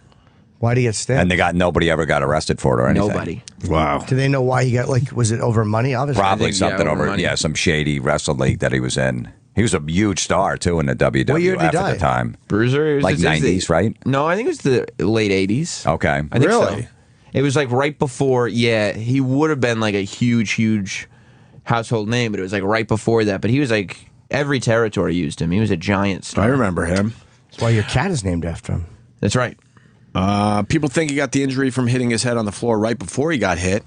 Why did he get stabbed? And nobody ever got arrested for it or anything. Nobody. Wow. Do they know why he got, like, was it over money? Obviously. Probably think, yeah, something over over, money. some shady wrestling league that he was in. He was a huge star too in the WWF What year did he die? at the time. Bruiser? Like 90s, right? No, I think it was the late 80s. Okay. I think Really? so. It was like right before, he would have been like a huge household name, but it was like right before that. But he was like, every territory used him. He was a giant star. I remember him. That's why your cat is named after him. That's right. People think he got the injury from hitting his head on the floor right before he got hit.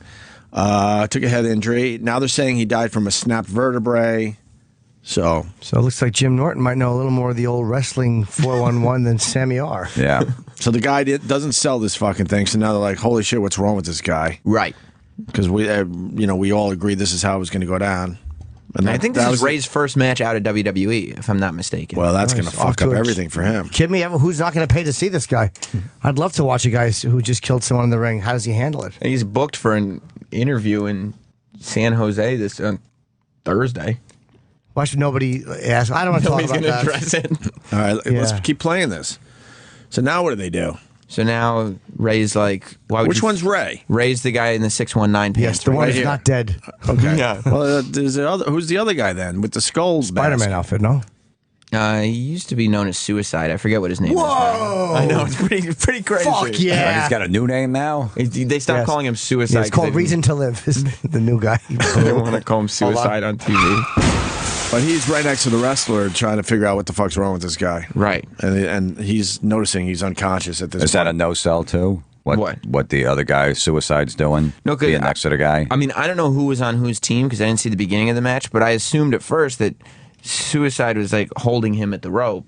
Took a head injury. Now they're saying he died from a snapped vertebrae. So it looks like Jim Norton might know a little more of the old wrestling 411 than Sammy R. Yeah. So the guy doesn't sell this fucking thing. So now they're like, holy shit, what's wrong with this guy? Right. Because we all agreed this is how it was going to go down. And I think this is Ray's first match out of WWE, if I'm not mistaken. Well, that's going to fuck up everything for him. Kid me, who's not going to pay to see this guy? I'd love to watch a guy who just killed someone in the ring. How does he handle it? And he's booked for an interview in San Jose this Thursday. Why should nobody ask? I don't want to talk Nobody's about gonna that. address it. All right, let's Yeah. keep playing this. So now what do they do? So now Ray's like, why would Which you one's Ray? Ray's the guy in the 619 pants. Yes, the one right who's here. not dead. Okay. Yeah. Well, who's the other guy then with the skulls? Spider-Man outfit, no? He used to be known as Suicide. I forget what his name is. Whoa! I know, it's pretty crazy. Fuck yeah. He's got a new name now. They stopped Yes. calling him Suicide. Yeah, it's called Reason to Live. Is the new guy. They don't want to call him Suicide on TV. But he's right next to the wrestler trying to figure out what the fuck's wrong with this guy. Right. And he's noticing he's unconscious at this Is point. that a no sell too? What the other guy Suicide's doing? No, 'cause being next to the guy. I mean, I don't know who was on whose team because I didn't see the beginning of the match, but I assumed at first that Suicide was like holding him at the rope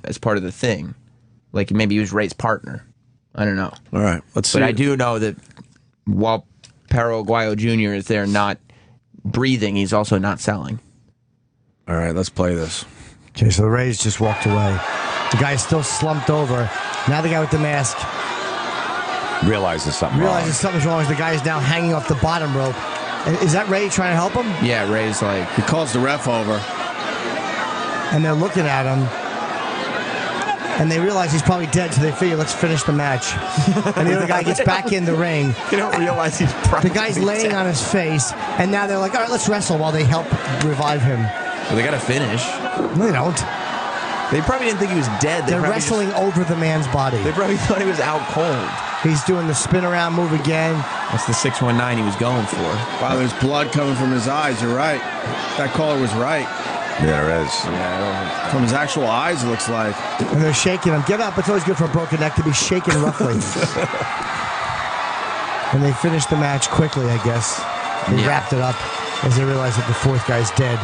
as part of the thing. Like maybe he was Ray's partner. I don't know. All right, let's see. But I do know that while Perro Aguayo Jr. is there not breathing, he's also not selling. All right, let's play this. Okay, so the Rays just walked away. The guy's still slumped over. Now the guy with the mask Realizes something realizes something's wrong. The guy is now hanging off the bottom rope. And is that Ray trying to help him? Yeah, Ray's like... He calls the ref over. And they're looking at him. And they realize he's probably dead, so they figure, let's finish the match. And the other guy gets back in the ring. They don't realize he's probably The guy's laying on his face, and now they're like, all right, let's wrestle while they help revive him. Well, they got to finish. No, they don't. They probably didn't think he was dead. They're wrestling over the man's body. They probably thought he was out cold. He's doing the spin around move again. That's the 619 he was going for. Wow, there's blood coming from his eyes. You're right. That caller was right. Yeah, there is. Yeah, From his actual eyes, it looks like. And they're shaking him. Get up. It's always good for a broken neck to be shaken roughly. And they finished the match quickly, I guess. They wrapped it up as they realized that the fourth guy's dead.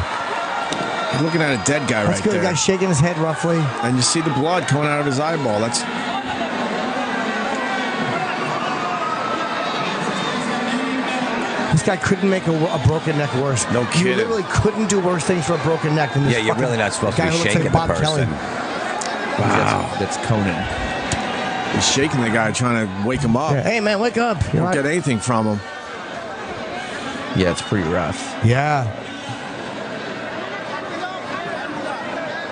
You're looking at a dead guy That's right good. there. The guy's shaking his head roughly. And you see the blood coming out of his eyeball. That's... This guy couldn't make a broken neck worse. No You kidding. literally couldn't do worse things for a broken neck than this. Yeah, you're fucking really not supposed to guy be who looks shaking like the Bob Kelly. person. Wow. That's Conan. He's shaking the guy, trying to wake him up. Yeah, hey, man, wake up. You don't get anything from him. Yeah, it's pretty rough. Yeah.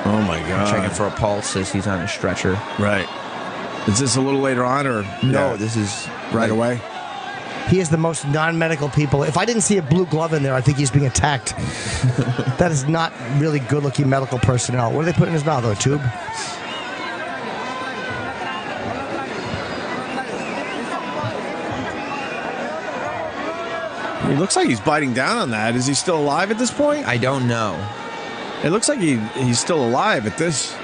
Oh, my God. Checking for a pulse as he's on a stretcher. Right. Is this a little later on, or No, yeah, this is right away? He is the most non-medical people. If I didn't see a blue glove in there, I think he's being attacked. That is not really good-looking medical personnel. What do they put in his mouth? A tube? He looks like he's biting down on that. Is he still alive at this point? I don't know. It looks like he's still alive at this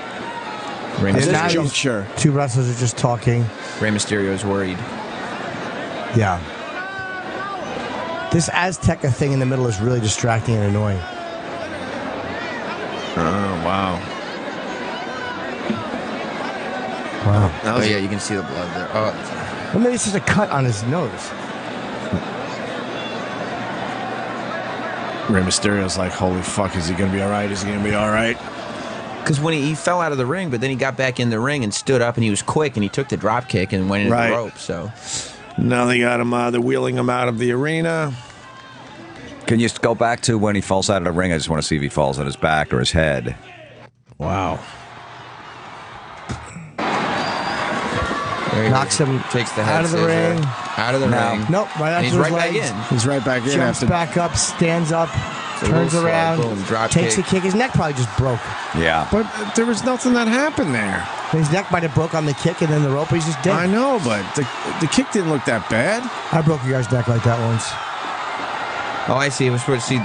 juncture. Two wrestlers are just talking. Rey Mysterio's worried. Yeah. This Azteca thing in the middle is really distracting and annoying. Oh, wow. Wow. Oh, yeah, you can see the blood there. Oh, well, maybe it's just a cut on his nose. Rey Mysterio's like, holy fuck, is he going to be all right? Is he going to be all right? because when he fell out of the ring, but then he got back in the ring and stood up, and he was quick, and he took the drop kick and went into the rope. So now they got him. They're wheeling him out of the arena. Can you go back to when he falls out of the ring? I just want to see if he falls on his back or his head. Wow. Knocks him takes the head out of the ring. Out of the ring. Nope, right And after he's his right back legs. in. He's right back in. Jumps back up, stands up, turns little around, slide, boom, drop takes kick. a kick. His neck probably just broke. Yeah. But there was nothing that happened there. His neck might have broke on the kick and then the rope, but he's just dead. I know, but the kick didn't look that bad. I broke a guy's neck like that once. Oh, I see. It was supposed to see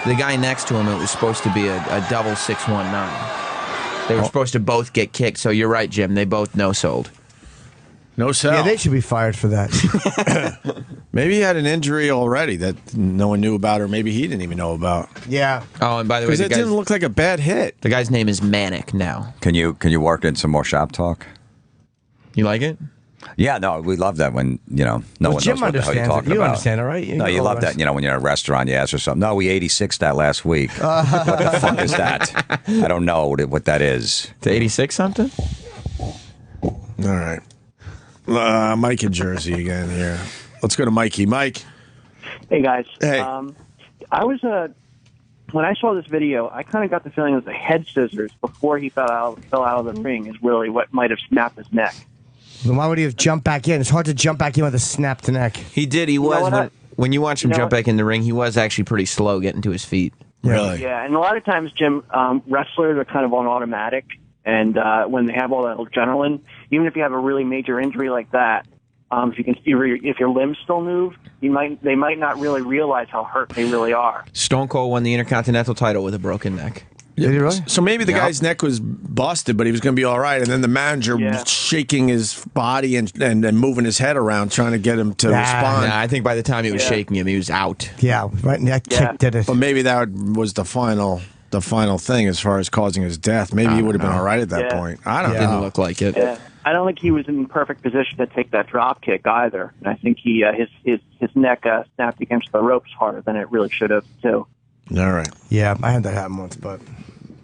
the guy next to him. It was supposed to be a double 619. They were supposed to both get kicked. So you're right, Jim. They both no-sold. No sell. Yeah, they should be fired for that. Maybe he had an injury already that no one knew about, or maybe he didn't even know about. Yeah. Oh, and by the way, Because it didn't look like a bad hit. The guy's name is Manic now. Can you work in some more shop talk? You like it? Yeah, no, we love that when, no one Jim knows what the hell you're understands it. talking You about. understand it, right? You No, you know love the that, when you're in a restaurant, you ask or something. No, we 86 that last week. What the fuck is that? I don't know what that is. To 86 something? All right. Mike in Jersey again here. Let's go to Mikey. Mike. Hey, guys. Hey. I was, when I saw this video, I kind of got the feeling that the head scissors before he fell out of the ring is really what might have snapped his neck. Then why would he have jumped back in? It's hard to jump back in with a snapped neck. He did. He was. When you watch him jump back in the ring, he was actually pretty slow getting to his feet. Really? Yeah, and a lot of times, Jim, wrestlers are kind of on automatic, and when they have all that adrenaline, even if you have a really major injury like that, if your limbs still move, they might not really realize how hurt they really are. Stone Cold won the Intercontinental title with a broken neck. Did he really? So maybe the guy's neck was busted, but he was going to be all right. And then the manager was shaking his body and moving his head around, trying to get him to respond. Nah, I think by the time he was shaking him, he was out. Yeah, right. And that kick did it. But maybe that was the final thing as far as causing his death. Maybe he would have been all right at that point. I don't know. Didn't look like it. Yeah. I don't think he was in perfect position to take that drop kick either. And I think his neck snapped against the ropes harder than it really should have, too. All right. Yeah, I had that happen once, but...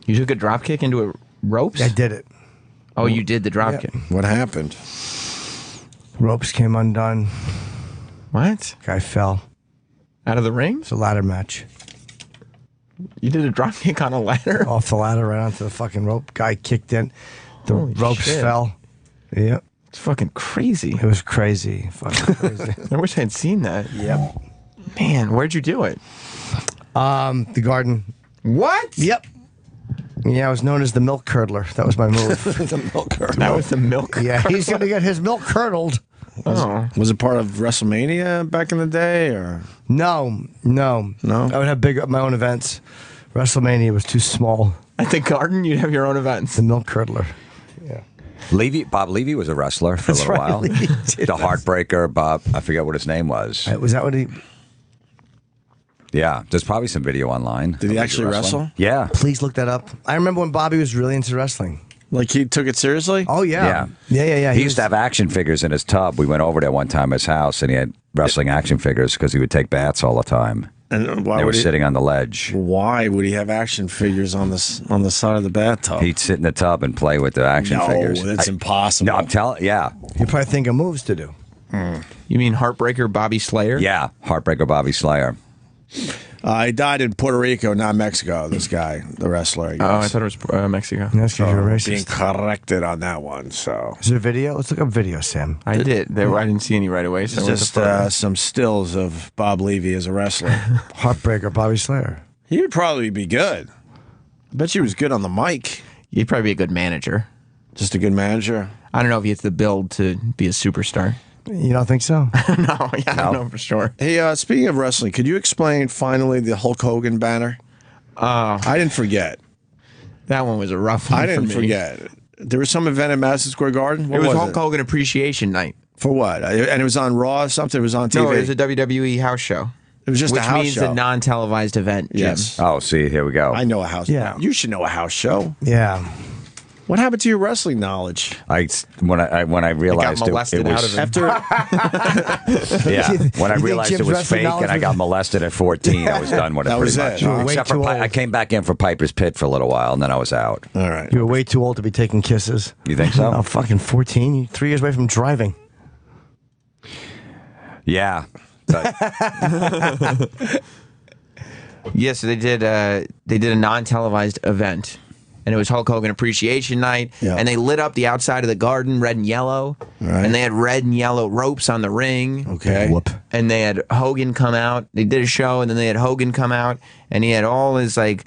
You took a drop kick into a ropes? I did it. Oh, you did the drop kick. What happened? Ropes came undone. What? Guy fell. Out of the ring? It's a ladder match. You did a drop kick on a ladder? Off the ladder, right onto the fucking rope. Guy kicked in. The Holy ropes shit. fell. Yep. It's fucking crazy. It was crazy. Fucking crazy. I wish I'd seen that. Yep. Man, where'd you do it? The garden. What? Yep. Yeah, I was known as the milk curdler. That was my move. The milk curdler. That was the milk Yeah, he's going to get his milk curdled. Was it part of WrestleMania back in the day, or No. I would have my own events. WrestleMania was too small. At the garden, you'd have your own events. The milk curdler. Bob Levy was a wrestler for a little while. The Heartbreaker, Bob. I forget what his name was. Was that what he... Yeah, there's probably some video online. Did he actually wrestle? Yeah. Please look that up. I remember when Bobby was really into wrestling. Like he took it seriously? Oh, yeah. Yeah. He used to have action figures in his tub. We went over there one time at his house, and he had wrestling action figures because he would take baths all the time. And they were sitting on the ledge. Why would he have action figures on the side of the bathtub? He'd sit in the tub and play with the action figures. No, that's impossible. No, I'm telling. Yeah. You probably think of moves to do. You mean Heartbreaker Bobby Slayer? Yeah, Heartbreaker Bobby Slayer. He died in Puerto Rico, not Mexico. This guy, the wrestler. I guess. Oh, I thought it was Mexico. That's because you're racist. Being corrected on that one. So is there a video? Let's look up video, Sam. I did. I didn't see any right away. So it's just some stills of Bob Levy as a wrestler. Heartbreaker, Bobby Slayer. He would probably be good. I bet you he was good on the mic. He'd probably be a good manager. Just a good manager. I don't know if he has the build to be a superstar. You don't think so? No, I don't know for sure. Hey, speaking of wrestling, could you explain finally the Hulk Hogan banner? I didn't forget. That one was a rough one. I didn't for me. forget. There was some event at Madison Square Garden. What it was was Hulk Hogan Appreciation Night. For what? And it was on Raw or something? It was on TV? No, it was a WWE house show. It was just a house show. Which means a non-televised event, Jim. Yes. Oh, see, here we go. I know a house. Yeah. You should know a house show. Yeah. What happened to your wrestling knowledge? When I realized got molested it was out of it. After yeah, when I You think realized it Jim's was wrestling fake and I knowledge got molested at 14, I was done with it. That pretty was it. much. You were way Except for too old. I came back in for Piper's Pit for a little while, and then I was out. All right. You were way too old to be taking kisses. You think so? I'm fucking 14. You're 3 years away from driving. Yeah. But Yeah, so they did a non-televised event, and it was Hulk Hogan Appreciation Night, and they lit up the outside of the garden red and yellow, and they had red and yellow ropes on the ring. Okay. Whoop. And they had Hogan come out. They did a show, and then they had Hogan come out, and he had all his like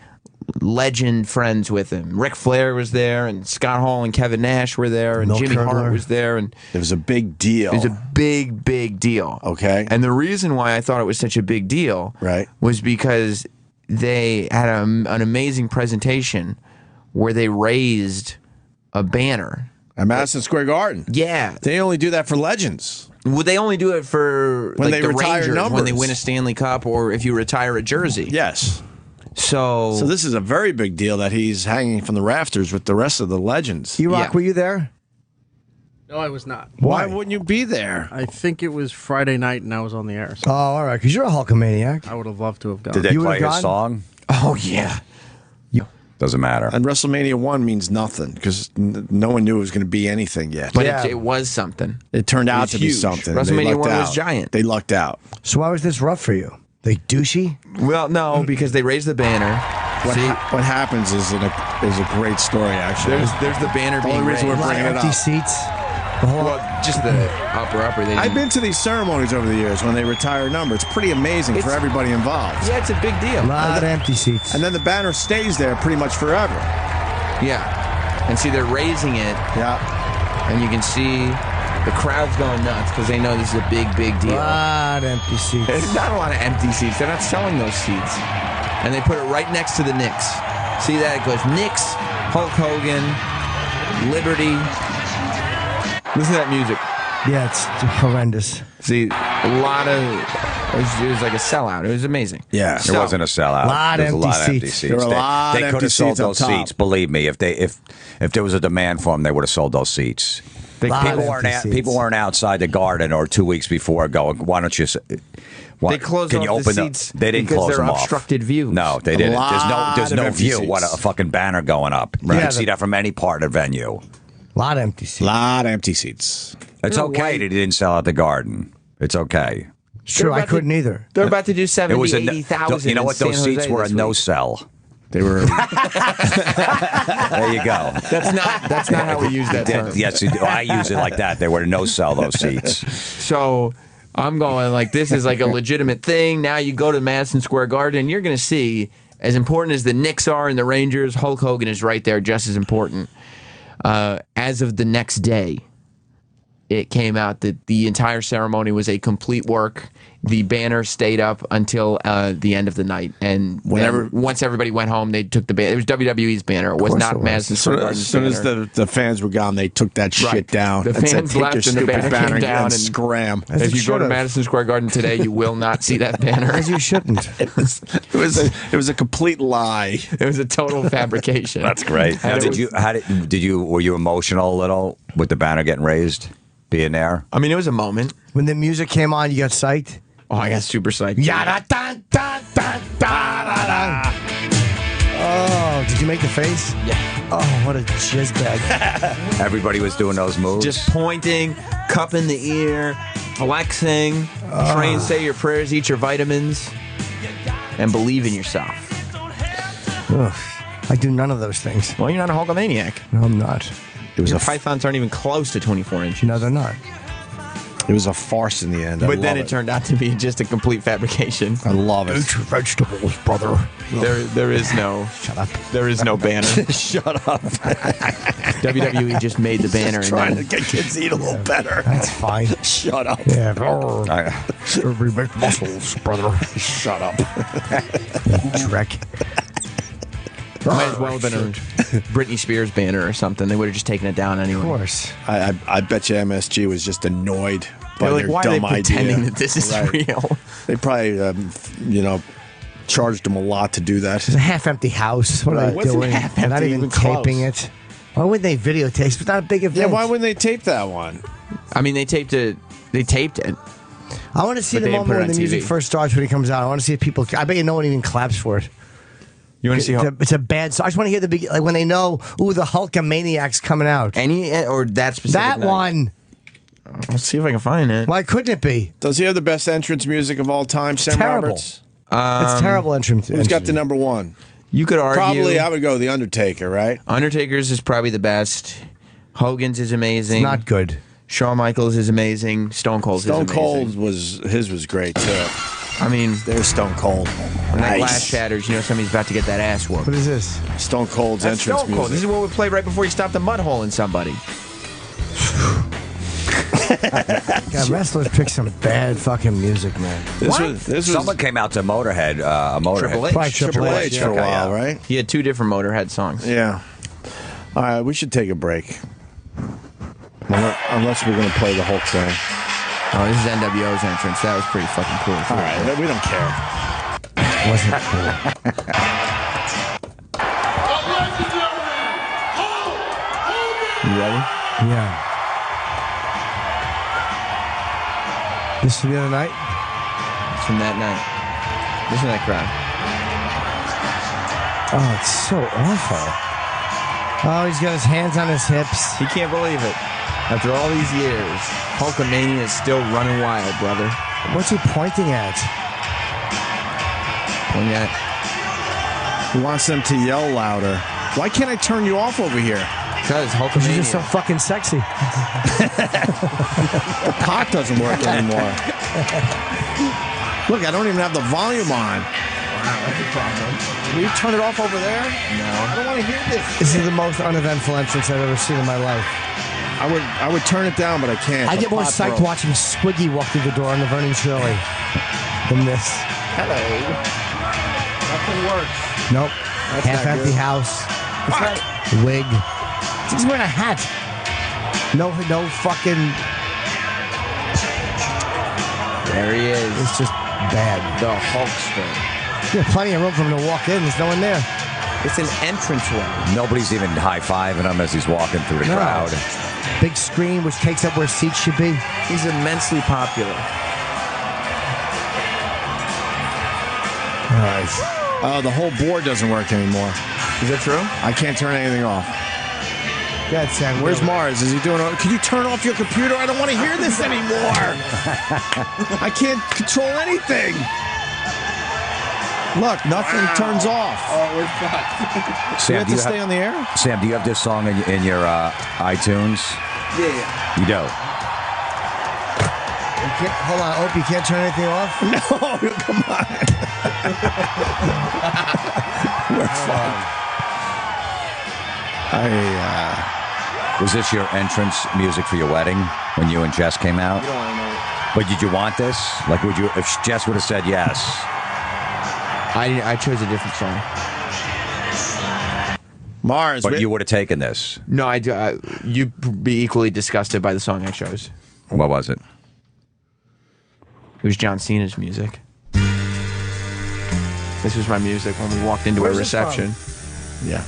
legend friends with him. Ric Flair was there, and Scott Hall and Kevin Nash were there, and Milk Jimmy Curdler. Hart was there, and It was a big deal. it was a big, big deal. Okay. And the reason why I thought it was such a big deal Right. was because they had an amazing presentation where they raised a banner. At Madison Square Garden. Yeah. They only do that for legends. Well, they only do it for When like they the retire Rangers when they numbers. win a Stanley Cup or if you retire a jersey. Yes. So this is a very big deal that he's hanging from the rafters with the rest of the legends. E-Rock, were you there? No, I was not. Why wouldn't you be there? I think it was Friday night and I was on the air. Oh, all right, because you're a Hulkamaniac. I would have loved to have gone. did they You play would've his gone? song? Oh yeah. Doesn't matter. And WrestleMania 1 means nothing because no one knew it was going to be anything yet. But Yeah. it was something. It turned out was to be huge. something. They WrestleMania lucked 1 was out. giant. They lucked out. So why was this rough for you? They douchey? Well, no, because they raised the banner. What happens is a great story, actually. There's the banner The being only reason raised. we're bringing it Empty up. seats. The whole Well, just the upper. They I've didn't- been to these ceremonies over the years when they retire a number. It's pretty amazing for It's- everybody involved. Yeah, it's a big deal. lot of empty seats. And then the banner stays there pretty much forever. Yeah. And see, they're raising it, Yeah. and you can see the crowd's going nuts because they know this is a big, big deal. lot of empty seats. There's not a lot of empty seats. They're not selling those seats. And they put it right next to the Knicks. See that? It goes Knicks, Hulk Hogan, Liberty. Listen to that music. Yeah, it's horrendous. See, a lot of... It was like a sellout. It was amazing. Yeah. It wasn't a sellout. Lot There's empty a lot of empty seats. seats. There were a lot they of could empty have sold seats up those top. seats. Believe me, if there was a demand for them, they would have sold those seats. Lot of People weren't empty seats. people weren't outside the garden or 2 weeks before going. Why don't you? They closed can you off the open seats They didn't because close they're them off. obstructed views. No, they didn't. There's of no empty view. What seats. a fucking banner going up. You Yeah, can see that from any part of the venue. Lot of empty seats. Lot of empty seats. It's They're okay white. that he didn't sell out the garden. It's okay. It's true, I couldn't either. They're about to do 70, It was 80,000 You know what? Those seats were a no no. sell. They were. There you go. That's not how we use that term. Yes, I use it like that. They were no sell those seats. So I'm going like this is like a legitimate thing. Now you go to Madison Square Garden, you're going to see, as important as the Knicks are and the Rangers, Hulk Hogan is right there, just as important. As of the next day, it came out that the entire ceremony was a complete work. The banner stayed up until the end of the night, and once everybody went home, they took the banner. It was WWE's banner. It was not Madison Square Garden's As soon as banner. the fans were gone, they took that shit Right. down. The and said, fans "Take left your and the stupid banner came down and and- scram." As If it you go to should've. Madison Square Garden today, you will not see that banner. As you shouldn't. It was a complete lie. It was a total fabrication. That's great. Now, And it were you emotional a little with the banner getting raised, being there? I mean, it was a moment. When the music came on, you got psyched? Oh, I got super psyched. Yada dun dun dun da da. Oh, did you make the face? Yeah. Oh, what a jizz bag. Everybody was doing those moves. Just pointing, cup in the ear, flexing, try and say your prayers, eat your vitamins. and believe in yourself. Ugh, I do none of those things. Well, you're not a Hulkamaniac. No, I'm not. It was Your pythons aren't even close to 24 inches. No, they're not. It was a farce in the end. But then it turned out to be just a complete fabrication. I love it. Eat your vegetables, brother. There is no. Shut up. There is no banner. Shut up. WWE just made the banner. Just trying and to get kids to eat a little better. That's fine. Shut up. Yeah. We make muscles, brother. Shut up. Shrek. Might as well have been a Britney Spears banner or something. They would have just taken it down anyway. Of course. I bet you MSG was just annoyed by They're like, their why are they dumb pretending idea. that this is real? They probably, charged them a lot to do that. It's a half-empty house. What are they Wasn't doing? half-empty, They're not even even close. taping it. Why would they videotape? It's not a big event. Yeah, why wouldn't they tape that one? I mean, they taped it. I want to see But the they didn't moment put it when on the music TV. first starts when it comes out. I want to see if people. I bet you no one even claps for it. You want to see how It's a bad song. I just want to hear the big, like when they know, ooh, the Hulkamaniac's coming out. any or that specific That night? one. Let's see if I can find it. Why couldn't it be? Does he have the best entrance music of all time, Sam terrible. Roberts? It's terrible entrance. Who's got the number one? You could argue. Probably I would go The Undertaker, right? Undertaker's is probably the best. Hogan's is amazing. It's not good. Shawn Michaels is amazing. Stone Cold's Stone is amazing. Cold was great too. I mean, There's Stone Cold. when that glass shatters, you know somebody's about to get that ass whooped. What is this? Stone Cold's That's entrance Stone Cold. This music. is what would play right before you stopped the mud hole in somebody. God, wrestlers pick some bad fucking music, man. This was Someone came out to Motorhead. Triple H. Probably Triple H for a while, right? He had two different Motorhead songs. Yeah. All right, we should take a break. Unless we're going to play the Hulk thing. Oh, this is NWO's entrance. That was pretty fucking cool. All right, we don't care. Wasn't cool. You ready? Yeah. This is the other night? It's from that night. Listen to that crowd. Oh, it's so awful. Oh, he's got his hands on his hips. He can't believe it. After all these years, Hulkamania is still running wild, brother. What's he pointing at? Pointing at He wants them to yell louder. Why can't I turn you off over here? because Because Hulkamania. you're just so fucking sexy. The pot doesn't work anymore. Look, I don't even have the volume on. Wow, that's a problem. Will you turn it off over there? No. I don't want to hear this. This is the most uneventful entrance I've ever seen in my life. I would turn it down, but I can't. I The get more pot psyched broke. watching Squiggy walk through the door on the Vernon Shirley than this. Hello. Nothing works. Nope. That's Half not empty good. house. What? Wig. He's wearing a hat. No fucking. There he is. It's just bad. The Hulkster. Yeah, plenty of room for him to walk in. There's no one there. It's an entranceway. Nobody's even high-fiving him as he's walking through the No. crowd. Big screen, which takes up where seats should be. He's immensely popular. All right. Oh, the whole board doesn't work anymore. Is that true? I can't turn anything off. God, Sam. Where's Mars? Is he doing? Can you turn off your computer? I don't want to hear this anymore. I can't control anything. Look, nothing turns off. Oh, we're fucked. Do we have to stay on the air? Sam, do you have this song in your iTunes? Yeah. You do. Hold on, Opie, can't turn anything off? No, come on. We're fucked. Was this your entrance music for your wedding when you and Jess came out? You don't want to know. But did you want this? Like, would you? If Jess would have said yes. I chose a different song. Mars, But you would have taken this. No, you'd be equally disgusted by the song I chose. What was it? It was John Cena's music. This was my music when we walked into Where's a this reception. Yeah.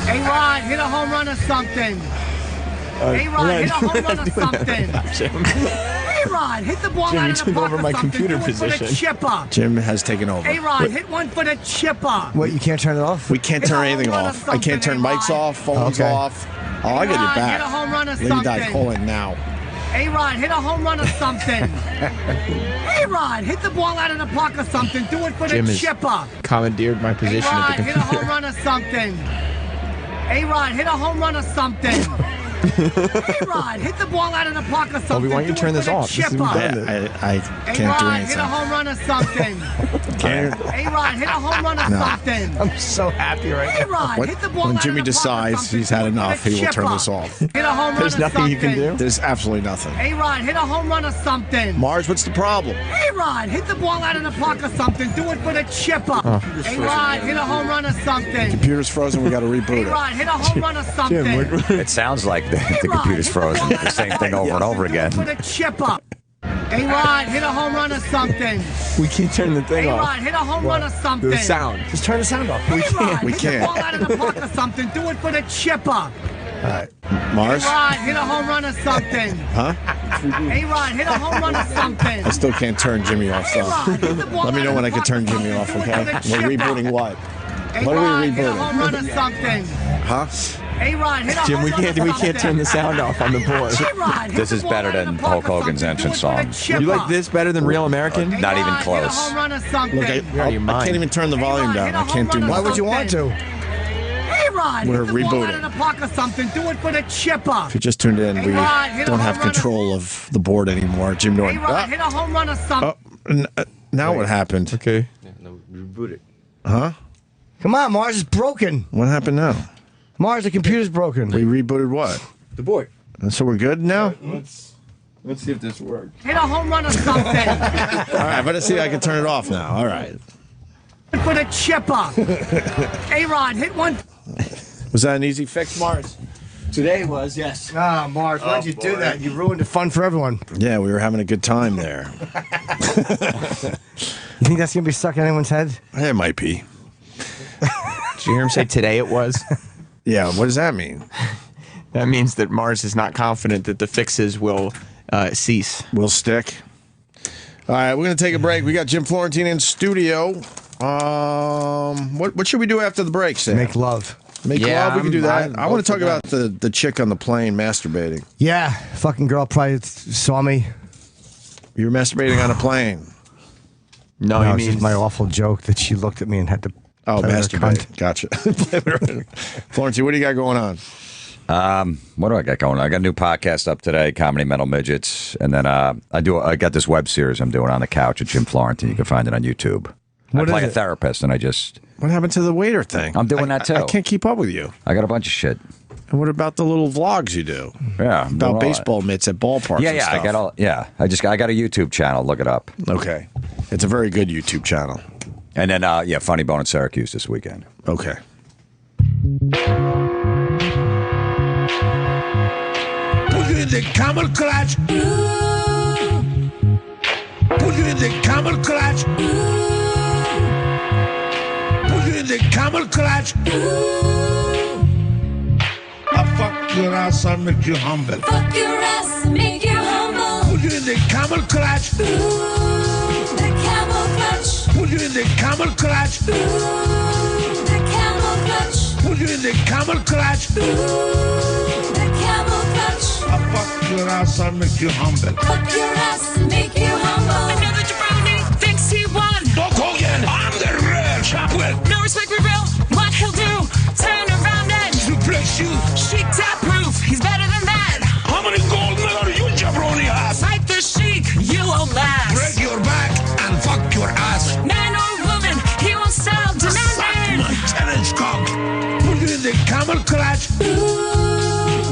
Hey, Ron, hit a home run or something. Hey, Ron, hit a home run or something. Hey, Ron, hit the ball Jim, out you of the took park over or my something. computer Do it for position. the chipper. Jim has taken over. Hey, Ron, hit one for the chipper. What, you can't turn it off? We can't turn anything off. I can't turn mics off, phones Okay. off. Oh, I got your Ron, back. hit a home run or Lady Di, something. call in now. A-Rod, hit a home run or something. A-Rod, hit the ball out of the park or something. Do it for Jim the has chipper. commandeered my position A-Rod, at the hit a computer. home run or something. A-Rod, hit a home run or something. A-Rod, hit the ball out of the park or something. Obi, why don't you Do turn it this for the off? This is chipper. I can't do A-Rod, anything. hit a home run or something. Can't. A-Rod, hit a home run or No. something. I'm so happy right now. A-Rod, When, hit the ball when out Jimmy of the park or decides something. he's had Do it for enough, the he will turn chipper. this off. Hit a home There's run or nothing you can something. do. There's absolutely nothing. A-Rod, hit a home run or something. Mars, what's the problem? A-Rod, hit the ball out of the park or something. Do it for the chipper. A-Rod, hit a home run or something. Computer's frozen. We got to reboot it. A-Rod, hit a home run or something. It sounds like the computer's frozen. The same thing over and over again. For the chipper. A-Rod, hit a home run or something. We can't turn the thing off. A-Rod, hit a home run or something. The sound. Just turn the sound off. A-Rod, We hit can't. the ball out of the park or something. Do it for the chipper. All right. Mars? A-Rod, hit a home run or something. Huh? A-Rod, hit a home run or something. I still can't turn Jimmy off, though. A-Rod, hit the ball Let me out know of when the I can park turn or Jimmy something. off, Do it okay? for the We're chipper. rebooting what? What A-Rod, are we hit a home run or rebooting? something. Huh? A-Rod, hit a Jim, home we run or can't something. turn the sound off on the board. A-Rod, hit This the is ball better out of than the park Hulk or Hogan's something. Do entrance it for the song. chipper. You like this better than Real American? Not even A-Rod, hit a close. home run or something. Look, You're out of your I mind. can't even turn the volume down. I can't do Why Why nothing. would you want to? A-Rod, We're hit the ball rebooting. out of the park or something. Do it for the chipper. If you just tuned in, we A-Rod, hit a don't have home run. control of the board anymore. Jim Norton. A-Rod, hit a home run or something. Now what happened? Okay. Reboot it. Huh? Come on, Mars is broken. What happened now? Mars, the computer's broken. We rebooted what? The board. And so we're good now? Let's see if this works. Hit a home run or something. All right, but let's see if I can turn it off now. All right. For the chipper. A-Rod, hit one. Was that an easy fix, Mars? Today was, yes. Ah, Mars, why'd you do that? You ruined the fun for everyone. Yeah, we were having a good time there. You think that's going to be stuck in anyone's head? It might be. Did you hear him say today it was? Yeah, what does that mean? That means that Mars is not confident that the fixes will cease. Will stick. All right, we're going to take a break. We got Jim Florentine in studio. What should we do after the break, Sam? Make love. Make Yeah, love? We can do that. I want to talk for about the chick on the plane masturbating. Yeah, fucking girl probably saw me. You were masturbating on a plane. No, No, he it's just means my awful joke that she looked at me and had to. Oh, play with her masturbate. cunt. Gotcha. Florentine, what do you got going on? What do I got going on? I got a new podcast up today, Comedy Metal Midgets, and then I got this web series I'm doing on the couch with Jim Florentine. You can find it on YouTube. What I play is a it? therapist, and What happened to the waiter thing? I'm doing that too. I can't keep up with you. I got a bunch of shit. And what about the little vlogs you do? Yeah, I'm doing all About that. baseball mitts at ballparks. Yeah, and yeah. stuff. I got all. Yeah, I got a YouTube channel. Look it up. Okay, it's a very good YouTube channel. And then Funny Bone in Syracuse this weekend. Okay. Put you in the camel clutch. Put you in the camel clutch. Put you in the camel clutch. I fuck your ass and make you humble. Fuck your ass and make you humble. Put you in the camel clutch. The camel clutch. Put you in the camel clutch. The camel clutch. Put you in the camel clutch. The camel clutch. I fuck your ass and make you humble. Fuck your ass and make you humble. Another jabroni thinks he won. Hulk Hogan, I'm the real champion. No respect for Bill. What he'll do? Turn around and Suplex you. Sheik tap proof. He's better than that. How many gold medals you jabroni have? Fight the Sheik. You won't last. Break your back and fuck your ass. Man or woman, he won't stop Suck demanding. my 10-inch cock. Put you in the camel clutch.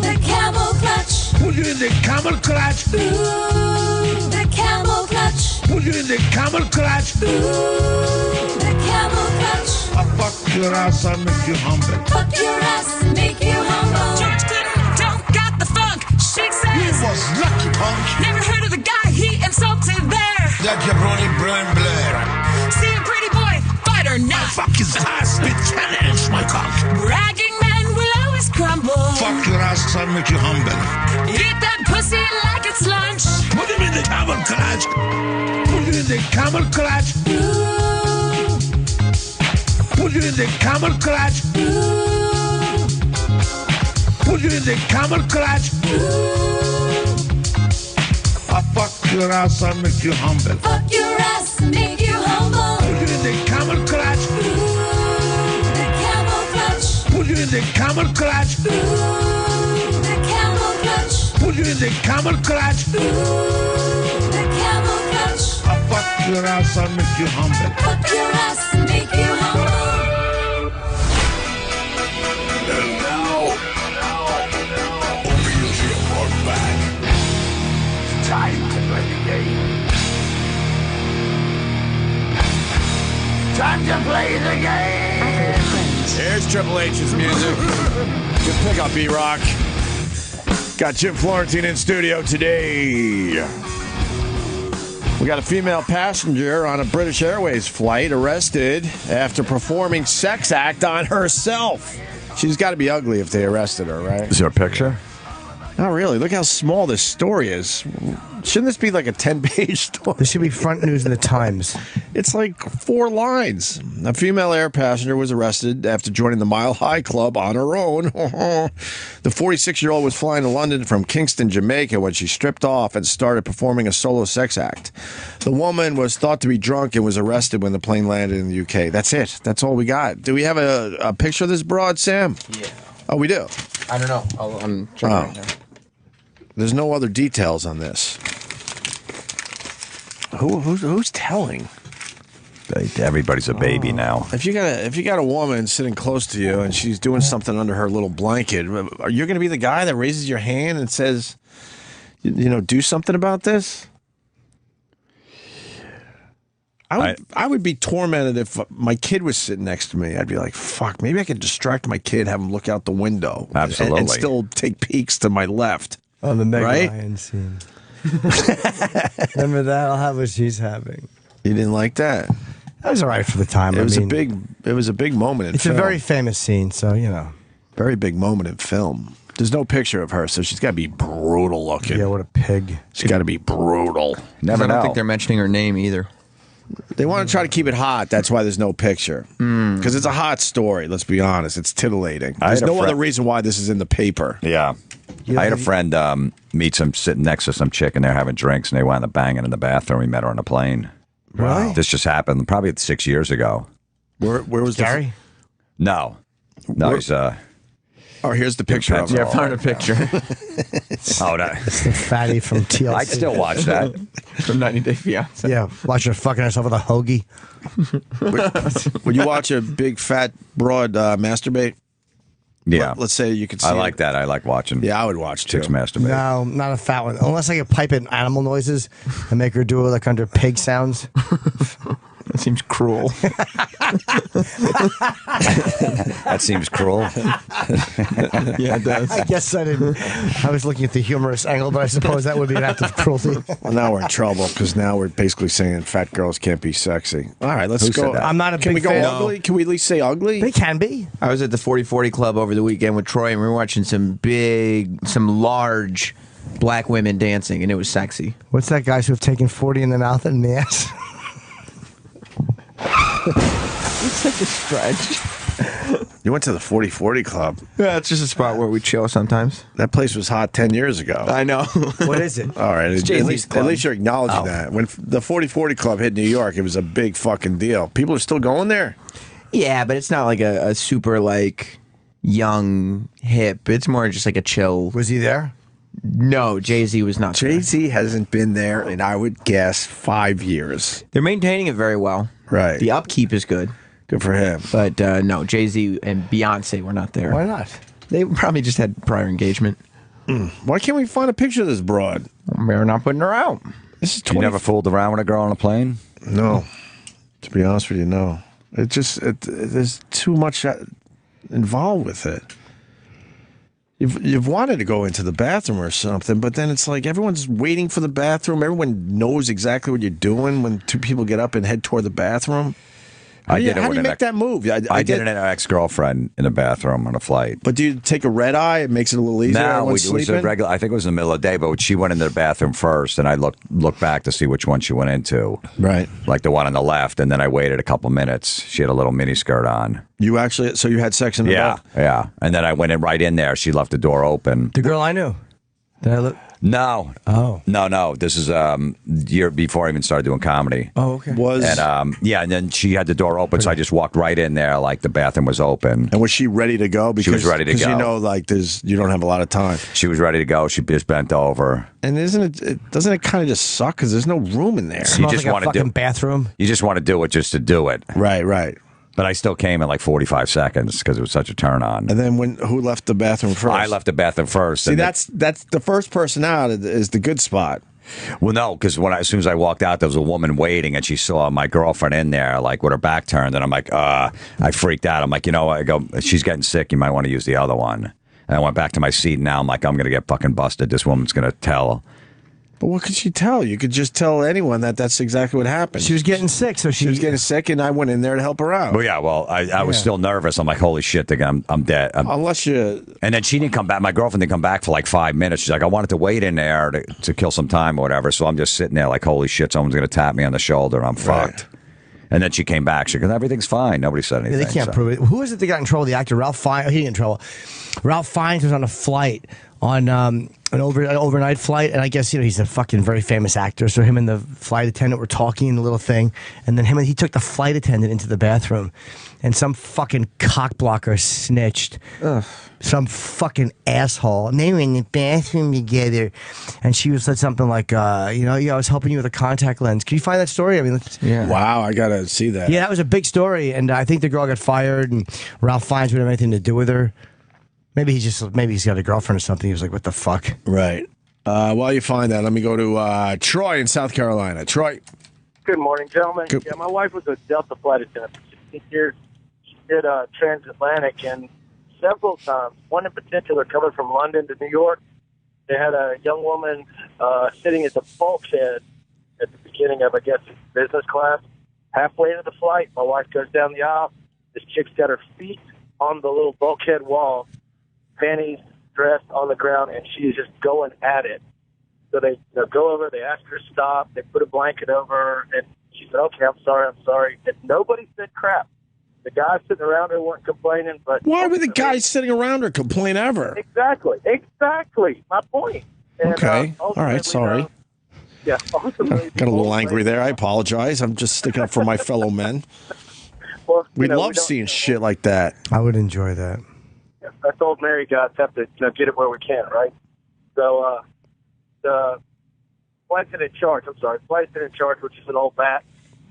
The camel clutch. Put you in the camel clutch. The camel clutch. Put you in the camel clutch. The camel clutch. I fuck your ass and make you humble. Fuck your ass and make you humble. George Clinton don't got the funk. Sheik You says. was lucky, punk. Never heard of the guy he insulted there. That jabroni Brian Blair. See a pretty boy, fight or I not. fuck his ass with 10-inch my cock. Bragging men will always crumble. Fuck your ass and make you humble. Eat that pussy like it's lunch. Put him in the camel clutch. Put you in the camel clutch. Put you in the camel clutch. Put you in the camel clutch. your ass and make you humble. Fuck your ass and make you humble. Put you in the camel clutch. The camel clutch. Put you in the camel clutch. The camel clutch. Put you in the camel clutch. The camel clutch. I fuck your ass and make you humble. Fuck your ass and make you humble. And now, Opie and Jim are back. It's time to play the game. Time to play the game. Here's Triple H's music. Good pickup, B-Rock. Got Jim Florentine in studio today. We got a female passenger on a British Airways flight arrested after performing sex act on herself. She's got to be ugly if they arrested her, right? Is there a picture? Not really. Look how small this story is. Shouldn't this be like a 10-page story? This should be front news in the Times. It's like 4 lines. A female air passenger was arrested after joining the Mile High Club on her own. The 46-year-old was flying to London from Kingston, Jamaica when she stripped off and started performing a solo sex act. The woman was thought to be drunk and was arrested when the plane landed in the UK. That's it. That's all we got. Do we have a picture of this broad, Sam? Yeah. Oh, we do? I don't know. I'm checking right now. There's no other details on this. Who's telling? Everybody's a baby now. If you got a woman sitting close to you and she's doing something under her little blanket, are you going to be the guy that raises your hand and says, do something about this? I would be tormented if my kid was sitting next to me. I'd be like, fuck, maybe I could distract my kid, have him look out the window. Absolutely. And still take peeks to my left. On the Meg Right? Ryan scene. Remember that? I'll have what she's having. You didn't like that? That was all right for the time. It was a big moment in It's film. a very famous scene, so, Very big moment in film. There's no picture of her, so she's got to be brutal looking. Yeah, what a pig. She's got to be brutal. Never I don't know. think they're mentioning her name either. They want to try to keep it hot. That's why there's no picture. Because it's a hot story, let's be honest. It's titillating. There's no other reason why this is in the paper. Yeah. I had a friend meet some sitting next to some chick and they're having drinks and they wound up banging in the bathroom. We met her on a plane. Really? This just happened probably 6 years ago. Where was Gary? No, he's Oh, here's the picture of her. Yeah, I found a picture. Oh, no. It's the fatty from TLC. I'd still watch that. From 90 Day Fiance. Yeah, watch her fucking herself with a hoagie. Would you watch a big fat broad masturbate? Yeah. Let's say you could see I like that. I like watching. Yeah, I would watch too. chicks masturbate. No, not a fat one. Unless I could pipe in animal noises and make her do it like under pig sounds. That seems cruel. That seems cruel. Yeah, it does. I guess I didn't. I was looking at the humorous angle, but I suppose that would be an act of cruelty. Well, now we're in trouble because now we're basically saying fat girls can't be sexy. All right, let's Who go. said that? I'm not a Can we big go fan. ugly? Can we at least say ugly? They can be. I was at the 40/40 Club over the weekend with Troy, and we were watching some large black women dancing, and it was sexy. What's that, guys who have taken 40 in the mouth and in the ass? It's such a stretch. You went to the 40/40 Club. Yeah, it's just a spot where we chill sometimes. That place was hot 10 years ago. I know. What is it? All right, at Jay-Z's club. least you're acknowledging that. When the 40/40 Club hit New York, it was a big fucking deal. People are still going there? Yeah, but it's not like a super like young hip. It's more just like a chill. Was he there? No, Jay-Z was not. Jay-Z hasn't been there in, I would guess, 5 years. They're maintaining it very well. Right. The upkeep is good. Good for him. But no, Jay-Z and Beyonce were not there. Why not? They probably just had prior engagement. Why can't we find a picture of this broad? We're not putting her out. This is You never fooled around with a girl on a plane? No. To be honest with you, no. There's too much involved with it. You've wanted to go into the bathroom or something, but then it's like everyone's waiting for the bathroom. Everyone knows exactly what you're doing when two people get up and head toward the bathroom. How do you make that move? I did it in an ex-girlfriend in the bathroom on a flight. But do you take a red eye? It makes it a little easier. No, Everyone's it was a sleeping? regular. I think it was in the middle of the day, but she went into the bathroom first, and I looked back to see which one she went into. Right, like the one on the left, and then I waited a couple minutes. She had a little mini skirt on. You actually, so you had sex in the bath? Yeah, and then I went in right in there. She left the door open. The girl I knew. Did I look? No. Oh. No. This is year before I even started doing comedy. Oh, okay. And then she had the door open, so I just walked right in there, like the bathroom was open. And was she ready to go? Because, she was ready to go. Because you know, like you don't have a lot of time. She was ready to go. She just bent over. And doesn't it kind of just suck because there's no room in there? You just want to do bathroom. You just want to do it just to do it. Right. But I still came in like 45 seconds because it was such a turn on. And then who left the bathroom first? I left the bathroom first. See, that's the first person out is the good spot. Well, no, because as soon as I walked out, there was a woman waiting, and she saw my girlfriend in there, like with her back turned, and I'm like, I freaked out. I'm like, you know what? I go, she's getting sick. You might want to use the other one. And I went back to my seat. And now I'm like, I'm gonna get fucking busted. This woman's gonna tell. But what could she tell? You could just tell anyone that's exactly what happened. She was getting sick, so she was getting sick, and I went in there to help her out. Well, yeah. Well, I was still nervous. I'm like, holy shit, I'm dead. Unless you. And then she didn't come back. My girlfriend didn't come back for like 5 minutes. She's like, I wanted to wait in there to kill some time or whatever. So I'm just sitting there like, holy shit, someone's gonna tap me on the shoulder. I'm fucked. And then she came back. She goes, everything's fine. Nobody said anything. Yeah, they can't prove it. Who is it that got in trouble? The actor Ralph Fiennes. He got in trouble. Ralph Fiennes was on a flight on an overnight flight, and I guess he's a fucking very famous actor. So him and the flight attendant were talking in the little thing, and then he took the flight attendant into the bathroom, and some fucking cockblocker snitched. Ugh. Some fucking asshole. And they were in the bathroom together, and she said something like, I was helping you with a contact lens. Can you find that story? I mean, Wow, I gotta see that. Yeah, that was a big story, and I think the girl got fired, and Ralph Fiennes wouldn't have anything to do with her. Maybe he's got a girlfriend or something. He was like, what the fuck? Right. While you find that, let me go to Troy in South Carolina. Troy. Good morning, gentlemen. Yeah, my wife was a Delta flight attendant for 16 years. She did transatlantic, and several times, one in particular coming from London to New York, they had a young woman sitting at the bulkhead at the beginning of, I guess, business class. Halfway into the flight, my wife goes down the aisle. This chick's got her feet on the little bulkhead wall, panties, dress on the ground, and she's just going at it. So they go over, they ask her to stop, they put a blanket over her, and she said, okay, I'm sorry. And nobody said crap. The guys sitting around her weren't complaining, but... Why would the guys sitting around her complain ever? Exactly. My point. And, okay. All right, sorry. Yeah, ultimately... Got a little angry there. I apologize. I'm just sticking up for my fellow men. Well, we love seeing shit like that. I would enjoy that. Us old married guys have to get it where we can, right? So the flight attendant in charge, which is an old bat,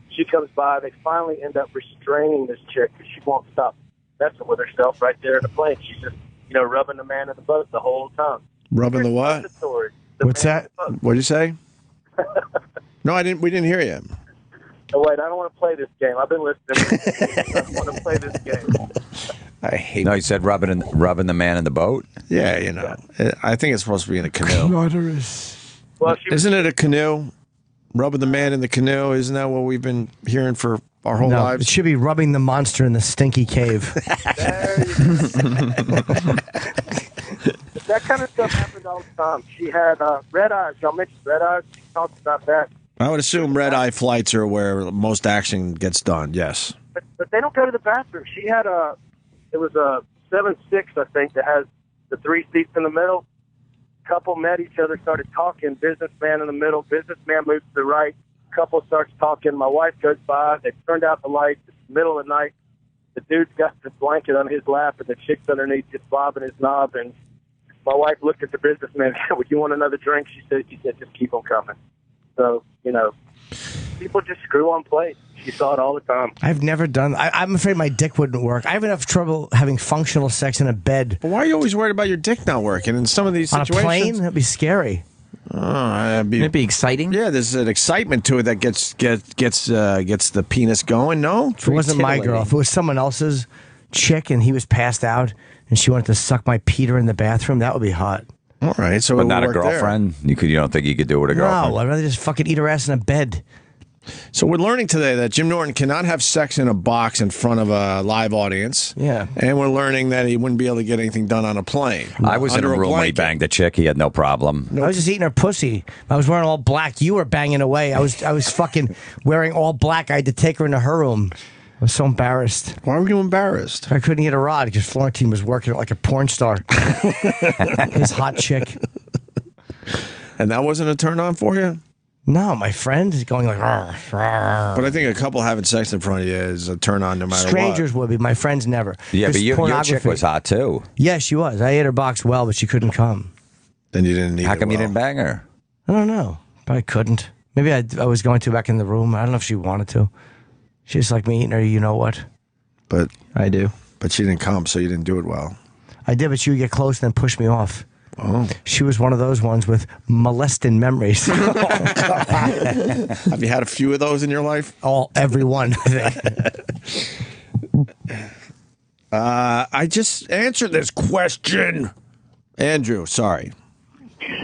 she comes by. They finally end up restraining this chick because she won't stop messing with herself right there in the plane. She's just, rubbing the man in the boat the whole time. Rubbing the what? What's that? What'd you say? No, we didn't hear you. Oh, wait, I don't want to play this game. I've been listening. I don't want to play this game. I hate. No, you said rubbing the man in the boat. Yeah, I think it's supposed to be in a canoe. Well, isn't it a canoe? Rubbing the man in the canoe. Isn't that what we've been hearing for our whole lives? It should be rubbing the monster in the stinky cave. That kind of stuff happened all the time. She had red eyes. Y'all mentioned red eyes. She talked about that. I would assume red-eye flights are where most action gets done, yes. But they don't go to the bathroom. She had it was a 7-6, I think, that has the 3 seats in the middle. Couple met each other, started talking. Businessman in the middle. Businessman moves to the right. Couple starts talking. My wife goes by. They turned out the lights. It's the middle of the night. The dude's got the blanket on his lap, and the chick's underneath just bobbing his knob. And my wife looked at the businessman. Would you want another drink? She said, just keep them coming. So, people just screw on plates. You saw it all the time. I've never done. I'm afraid my dick wouldn't work. I have enough trouble having functional sex in a bed. But why are you always worried about your dick not working in some of these situations? On a plane? That'd be scary. It'd be exciting. Yeah, there's an excitement to it that gets the penis going. No, if it wasn't my girl, if it was someone else's chick and he was passed out and she wanted to suck my Peter in the bathroom, that would be hot. All right, so but not a girlfriend. There. You don't think you could do it with a girlfriend? No, I'd rather just fucking eat her ass in a bed. So we're learning today that Jim Norton cannot have sex in a box in front of a live audience. Yeah. And we're learning that he wouldn't be able to get anything done on a plane. I was in a room when he banged a chick. He had no problem. I was just eating her pussy. I was wearing all black. You were banging away. I was fucking wearing all black. I had to take her into her room. I was so embarrassed. Why were you embarrassed? I couldn't get a rod because Florentine was working like a porn star. His hot chick. And that wasn't a turn on for you? No, my friend is going like. But I think a couple having sex in front of you is a turn on no matter Strangers would be. My friends never. Yeah, but There's your chick pornography. was hot too. Yeah, she was. I ate her box well, but she couldn't come. what. Then you didn't need How it come you well. didn't bang her? I don't know. Probably couldn't. Maybe I was going to back in the room. I don't know if she wanted to. She's like me eating her. You know what? But I do. But she didn't come, so you didn't do it well. I did, but she would get close and then push me off. Oh. She was one of those ones with molesting memories. Have you had a few of those in your life? Every one, I think. I just answered this question. Andrew, sorry.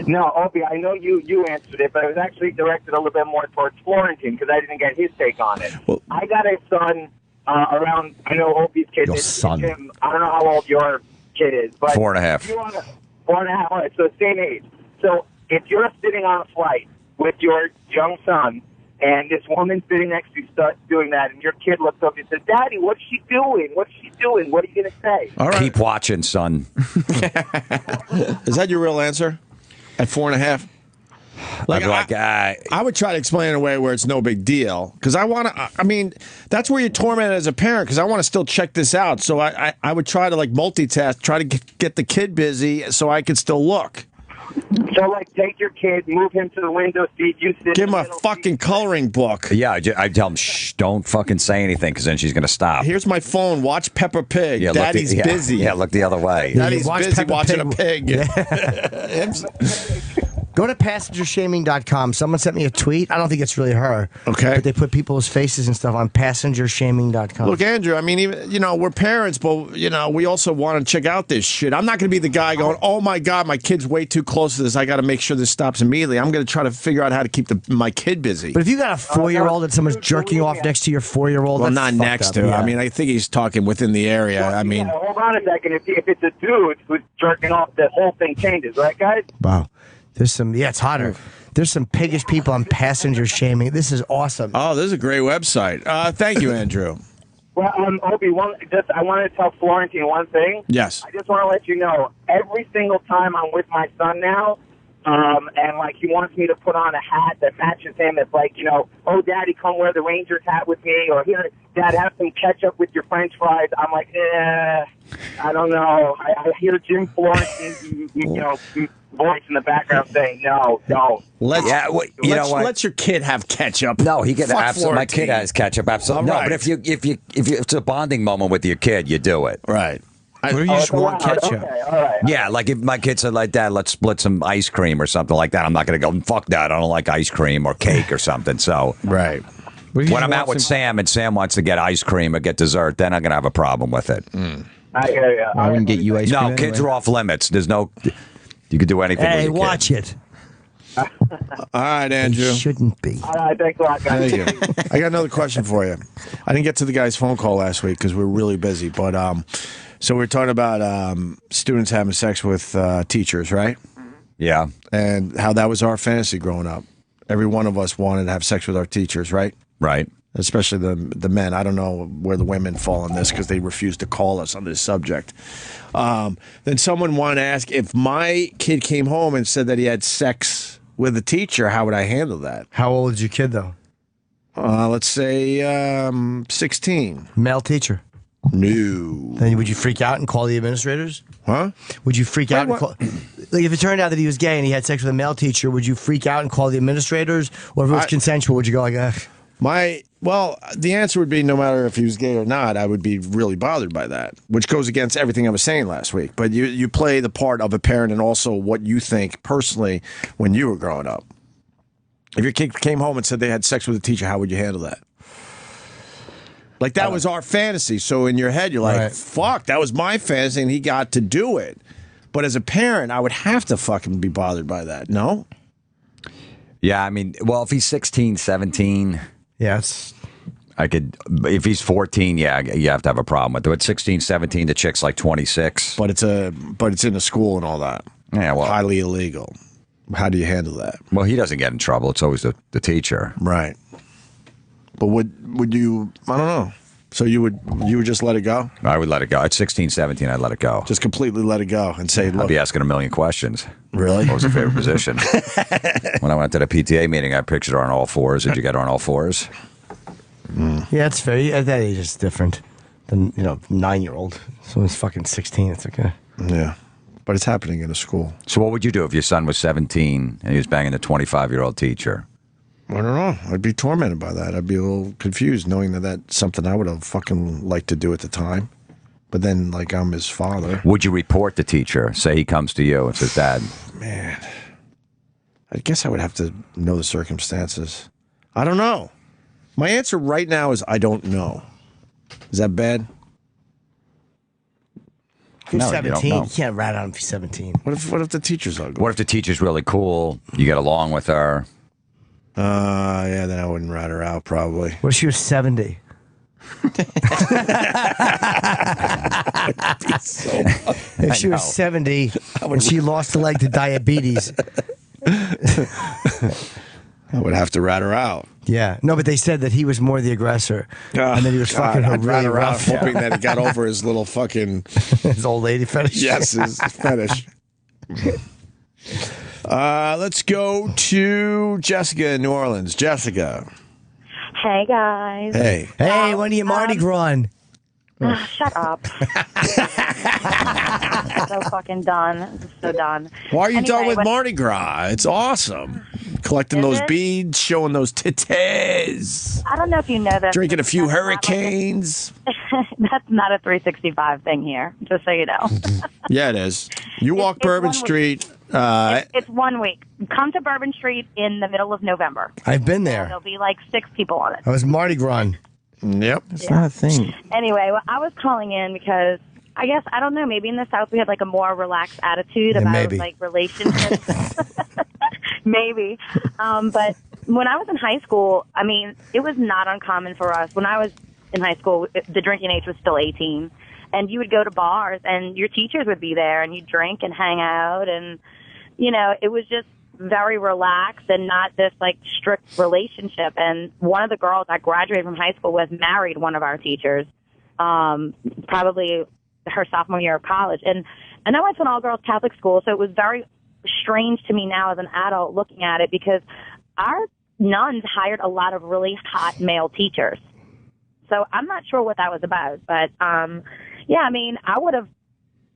No, Opie, I know you answered it, but it was actually directed a little bit more towards Florentine because I didn't get his take on it. Well, I got a son around, I know Opie's kid. Your son. Jim, I don't know how old your kid is, but 4.5. if you want to, 4.5, all right, so same age. So if you're sitting on a flight with your young son and this woman sitting next to you starts doing that and your kid looks up and says, Daddy, what's she doing? What's she doing? What are you going to say? All right. Keep watching, son. Is that your real answer? At 4.5? I would try to explain it in a way where it's no big deal. Because I want to, I mean, that's where you're tormented as a parent because I want to still check this out. So I would try to like multitask, try to get the kid busy so I can still look. So, like, take your kid, move him to the window seat, you sit Give in him the a middle fucking coloring book. Yeah, I tell him, shh, don't fucking say anything because then she's going to stop. Here's my phone. Watch Peppa Pig. Yeah, Daddy's busy. Yeah, look the other way. Daddy's Watch busy Peppa watching Pig. a pig. Go to passengershaming.com. Someone sent me a tweet. I don't think it's really her. Okay. But they put people's faces and stuff on passengershaming.com. Look, Andrew, I mean, even, we're parents, but, we also want to check out this shit. I'm not going to be the guy going, oh, my God, my kid's way too close to this. I got to make sure this stops immediately. I'm going to try to figure out how to keep my kid busy. But if you got a 4-year-old and someone's jerking off next to your 4-year-old, Well, that's not fucked next up. to. Yeah. I mean, I think he's talking within the area. I mean, Yeah, hold on a second. If it's a dude who's jerking off, the whole thing changes, right, guys? Wow. There's some, it's hotter. There's some piggish people on passenger shaming. This is awesome. oh, this is a great website. Thank you, Andrew. Well, Opie, I wanted to tell Florentine one thing. Yes. I just want to let you know, every single time I'm with my son now, and like he wants me to put on a hat that matches him. It's like, oh, Daddy, come wear the Rangers hat with me, or here, Dad, have some ketchup with your French fries. I'm like, I don't know. I hear Jim Florentine's, voice in the background saying, no, don't. Let's Let your kid have ketchup. No, he can Fuck absolutely. My Florentine. kid has ketchup. Absolutely. All No, right. but if it's a bonding moment with your kid, you do it. Right. What if you just want ketchup? Okay, all right. Yeah, like if my kid said, like, Dad, let's split some ice cream or something like that, I'm not going to go, fuck that, I don't like ice cream or cake or something. So, Right. when I'm out with Sam and Sam wants to get ice cream or get dessert, then I'm going to have a problem with it. I hear you. I wouldn't get you ice cream. No, kids are off limits. There's no, you can do anything with Hey, your watch kid. it. All right, Andrew. It shouldn't be. All right, thanks a lot, guys. Thank you. I got another question for you. I didn't get to the guy's phone call last week because we were really busy. But so we were talking about students having sex with teachers, right? Yeah. And how that was our fantasy growing up. Every one of us wanted to have sex with our teachers, right? Right. Especially the men. I don't know where the women fall on this because they refuse to call us on this subject. Then someone wanted to ask if my kid came home and said that he had sex with a teacher, how would I handle that? How old is your kid, though? Let's say 16. Male teacher. No. Then would you freak out and call the administrators? Huh? Would you freak out and call... Like, if it turned out that he was gay and he had sex with a male teacher, would you freak out and call the administrators? Or if it was consensual, would you go like, ugh? Well, the answer would be no matter if he was gay or not, I would be really bothered by that, which goes against everything I was saying last week. But you play the part of a parent and also what you think personally when you were growing up. If your kid came home and said they had sex with a teacher, how would you handle that? Like, that was our fantasy. So in your head, you're like, Right. fuck, that was my fantasy and he got to do it. But as a parent, I would have to fucking be bothered by that. No? Yeah, I mean, well, if he's 16, 17... Yes. I could, if he's 14, yeah, you have to have a problem with it. At 16, 17, the chick's like 26. But it's in a school and all that. Yeah, well, highly illegal. How do you handle that? Well, he doesn't get in trouble. It's always the teacher. Right. But would you, I don't know. So you would just let it go? I would let it go. At 16, 17, I'd let it go. Just completely let it go and say, look. I'd be asking a million questions. Really? What was your favorite position? When I went to the PTA meeting, I pictured her on all fours. Did you get her on all fours? Yeah, it's fair. At that age, it's different than 9-year-old. So he's fucking 16. It's okay. Yeah, but it's happening in a school. So what would you do if your son was 17 and he was banging a 25-year-old teacher? I don't know. I'd be tormented by that. I'd be a little confused knowing that that's something I would have fucking liked to do at the time. But then, like, I'm his father. Would you report the teacher? Say he comes to you and says, Dad. Man, I guess I would have to know the circumstances. I don't know. My answer right now is I don't know. Is that bad? If you're No, you 17, don't know. you can't rat on him if you're 17. What if the teacher's ugly? What if the teacher's really cool? You get along with her. Yeah, then I wouldn't rat her out probably. What if she was 70? If she was 70 and she lost a leg to diabetes. I would have to rat her out. Yeah. No, but they said that he was more the aggressor. And then he was fucking her I'd rat really her out, rough. hoping that he got over his little fucking... his old lady fetish. Yes, his fetish. Let's go to Jessica in New Orleans. Jessica. Hey, guys. Hey. Hey, when are you Mardi Gras? Shut up. I'm so fucking done. I'm so done. Why are you done with what- Mardi Gras? It's awesome. Collecting Is those it? beads, showing those titties, I don't know if you know that. drinking a few hurricanes. That's not a 365 thing here, just so you know. Yeah, it is. You walk it's Bourbon 1 week. Street. It's 1 week. Come to Bourbon Street in the middle of November. I've been there. There'll be like 6 people on it. I was Mardi Gras. Yep. It's not a thing. Anyway, well, I was calling in because I guess, I don't know, maybe in the South we had like a more relaxed attitude about maybe. like relationships. Maybe. But when I was in high school, I mean, it was not uncommon for us. When I was in high school, the drinking age was still 18. And you would go to bars and your teachers would be there and you'd drink and hang out. And, it was just very relaxed and not this like strict relationship. And one of the girls that graduated from high school was married one of our teachers, probably her sophomore year of college. And I went to an all-girls Catholic school, so it was very strange to me now as an adult looking at it because our nuns hired a lot of really hot male teachers. So I'm not sure what that was about, but yeah, I mean, I would have,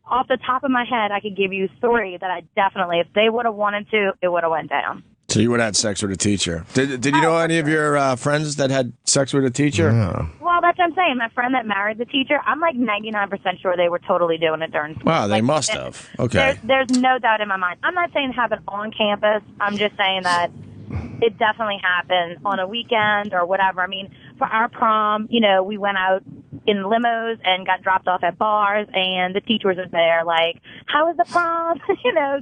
off the top of my head, I could give you 3 that I definitely, if they would have wanted to, it would have went down. So you would have had sex with a teacher. Did you know any of your friends that had sex with a teacher? Well, that's what I'm saying. My friend that married the teacher, I'm like 99% sure they were totally doing it during school. Wow, they Like, must have. Okay. There's no doubt in my mind. I'm not saying have it on campus. I'm just saying that it definitely happened on a weekend or whatever. I mean, for our prom, we went out in limos and got dropped off at bars, and the teachers were there like, how was the prom?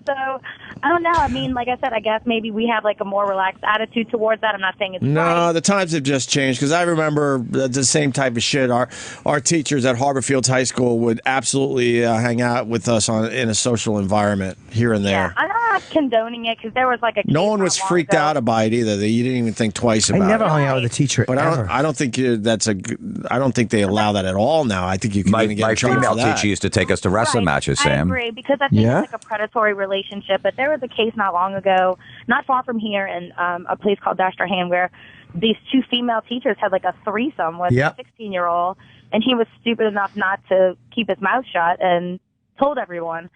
So I don't know. I mean, like I said, I guess maybe we have like a more relaxed attitude towards that. I'm not saying it's No, right. the times have just changed because I remember the same type of shit. Our teachers at Harbor Fields High School would absolutely hang out with us in a social environment here and there. I'm not condoning it because there was like a No case one not was long freaked ago. out about it either. You didn't even think twice I about it. never hung out with a teacher But ever. I don't think I don't think they allow that at all now. I think you can even get My in trouble female for that. teacher used to take us to wrestling matches, I Sam. agree because I think Yeah? it's like a predatory relationship. But there was a case not long ago, not far from here, in a place called Dastardhan, where these 2 female teachers had like a threesome with Yep. a 16-year-old, and he was stupid enough not to keep his mouth shut and told everyone.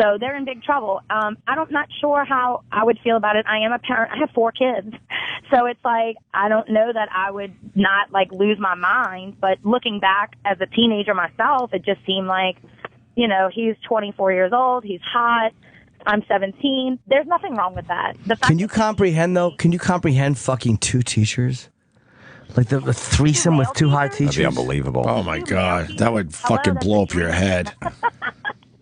So they're in big trouble. I'm not sure how I would feel about it. I am a parent. I have 4 kids. So it's like, I don't know that I would not like lose my mind. But looking back as a teenager myself, it just seemed like, he's 24 years old. He's hot. I'm 17. There's nothing wrong with that. The fact Can you comprehend, though? Can you comprehend fucking 2 teachers? Like the threesome with 2 hot teachers? That'd be unbelievable. Oh my God, that would fucking blow up your head.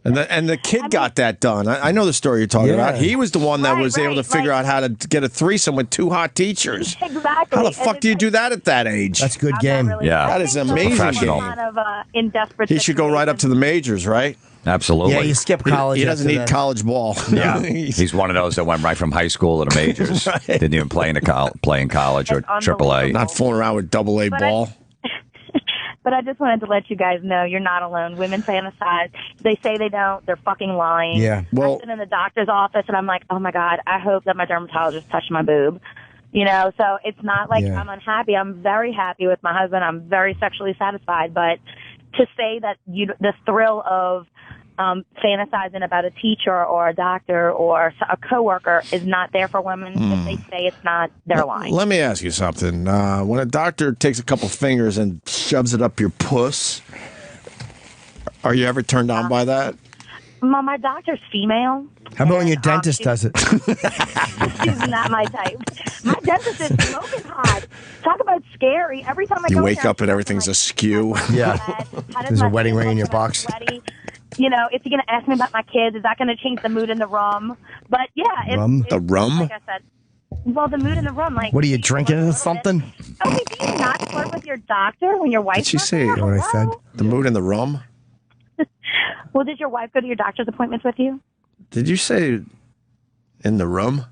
And the kid got that done. I know the story you're talking about. He was the one that was able to figure out how to get a threesome with 2 hot teachers. Exactly. How the fuck do you do that at that age? That's a good game. Yeah. That is amazing. Professional. kind of in desperate He should go right up to the majors, right? Absolutely. Yeah, you skip college. He doesn't after need that. college ball. Yeah, he's one of those that went right from high school to the majors. Didn't even play in college or AAA. Not fooling around with AA But ball. But I just wanted to let you guys know you're not alone. Women fantasize. They say they don't. They're fucking lying. Yeah, well- I've been in the doctor's office, and I'm like, oh, my God, I hope that my dermatologist touched my boob. You know, so it's not like I'm unhappy. I'm very happy with my husband. I'm very sexually satisfied. But to say that the thrill of fantasizing about a teacher or a doctor or a coworker is not there for women, if they say it's not, they're lying. Let me ask you something. When a doctor takes a couple fingers and shoves it up your puss, are you ever turned on by that? My doctor's female. How about when your dentist does it? She's not my type. My dentist is smoking hot. Talk about scary. Every time I You go wake in there, up and everything's askew. Yeah. how does There's a my wedding face ring in look your when I'm box. sweaty? You know, is he going to ask me about my kids? Is that going to change the mood in the room? But yeah, it's The rum? like I said. Well, the mood in the room, like. What are you drinking or something? Okay, do you not flirt with your doctor when your wife? Did she say what I said? The mood in the rum? Well, did your wife go to your doctor's appointments with you? Did you say in the room?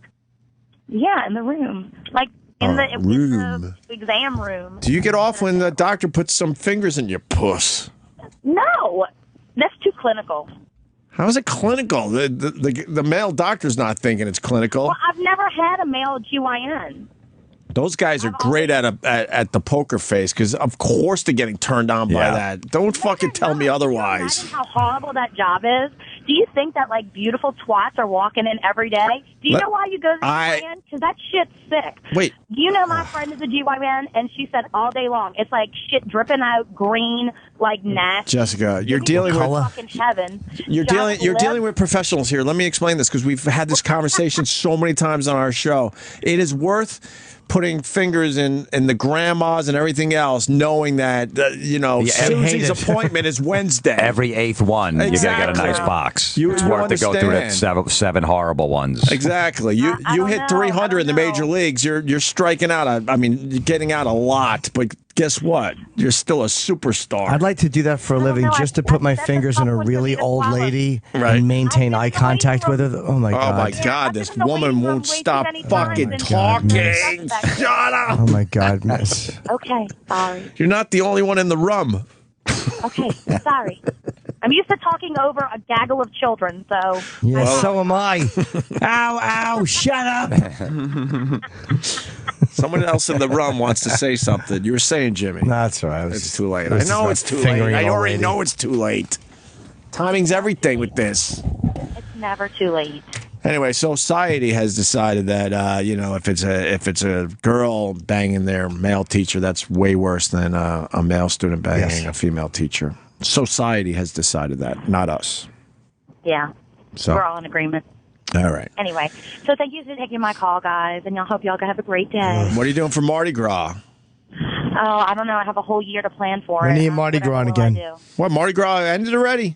Yeah, in the room, like in the exam room. Do you get off when the doctor puts some fingers in your puss? No, that's too clinical. How is it clinical? The male doctor's not thinking it's clinical. Well, I've never had a male GYN. Those guys are great at the poker face because, of course, they're getting turned on by that. Don't fucking tell me otherwise. Imagine how horrible that job is. Do you think that like beautiful twats are walking in every day? Do you know why you go to the GYN? Because that shit's sick. Wait. Do you know my friend is a GYN, and she said all day long it's like shit dripping out, green, like nasty. Jessica, you're dealing with fucking heaven. You're dealing with professionals here. Let me explain this because we've had this conversation so many times on our show. It is worth putting fingers in the grandmas and everything else, knowing that Susie's appointment is Wednesday. Every eighth one, you're gonna get a nice box. It's worth to go through the seven horrible ones. Exactly. You hit 300 in the major leagues. You're striking out. You're getting out a lot, but guess what? You're still a superstar. I'd like to do that for a living, just to put my fingers in a really old lady and maintain eye contact with her. Oh my god! Oh my god! This woman won't stop fucking talking. Shut up! Oh my god, miss. Okay, sorry. You're not the only one in the rum. Okay, sorry. I'm used to talking over a gaggle of children, so. Yeah, so am I. Ow, shut up. Someone else in the rum wants to say something. You were saying, Jimmy. That's right. It's too late. I know it's too late. I already know it's too late. Timing's everything with this. It's never too late. Anyway, society has decided that if it's a girl banging their male teacher, that's way worse than a male student banging a female teacher. Society has decided that, not us. Yeah. So we're all in agreement. All right. Anyway, so thank you for taking my call, guys, and I hope y'all have a great day. What are you doing for Mardi Gras? Oh, I don't know. I have a whole year to plan for it. We need Mardi Gras again. What, Mardi Gras ended already?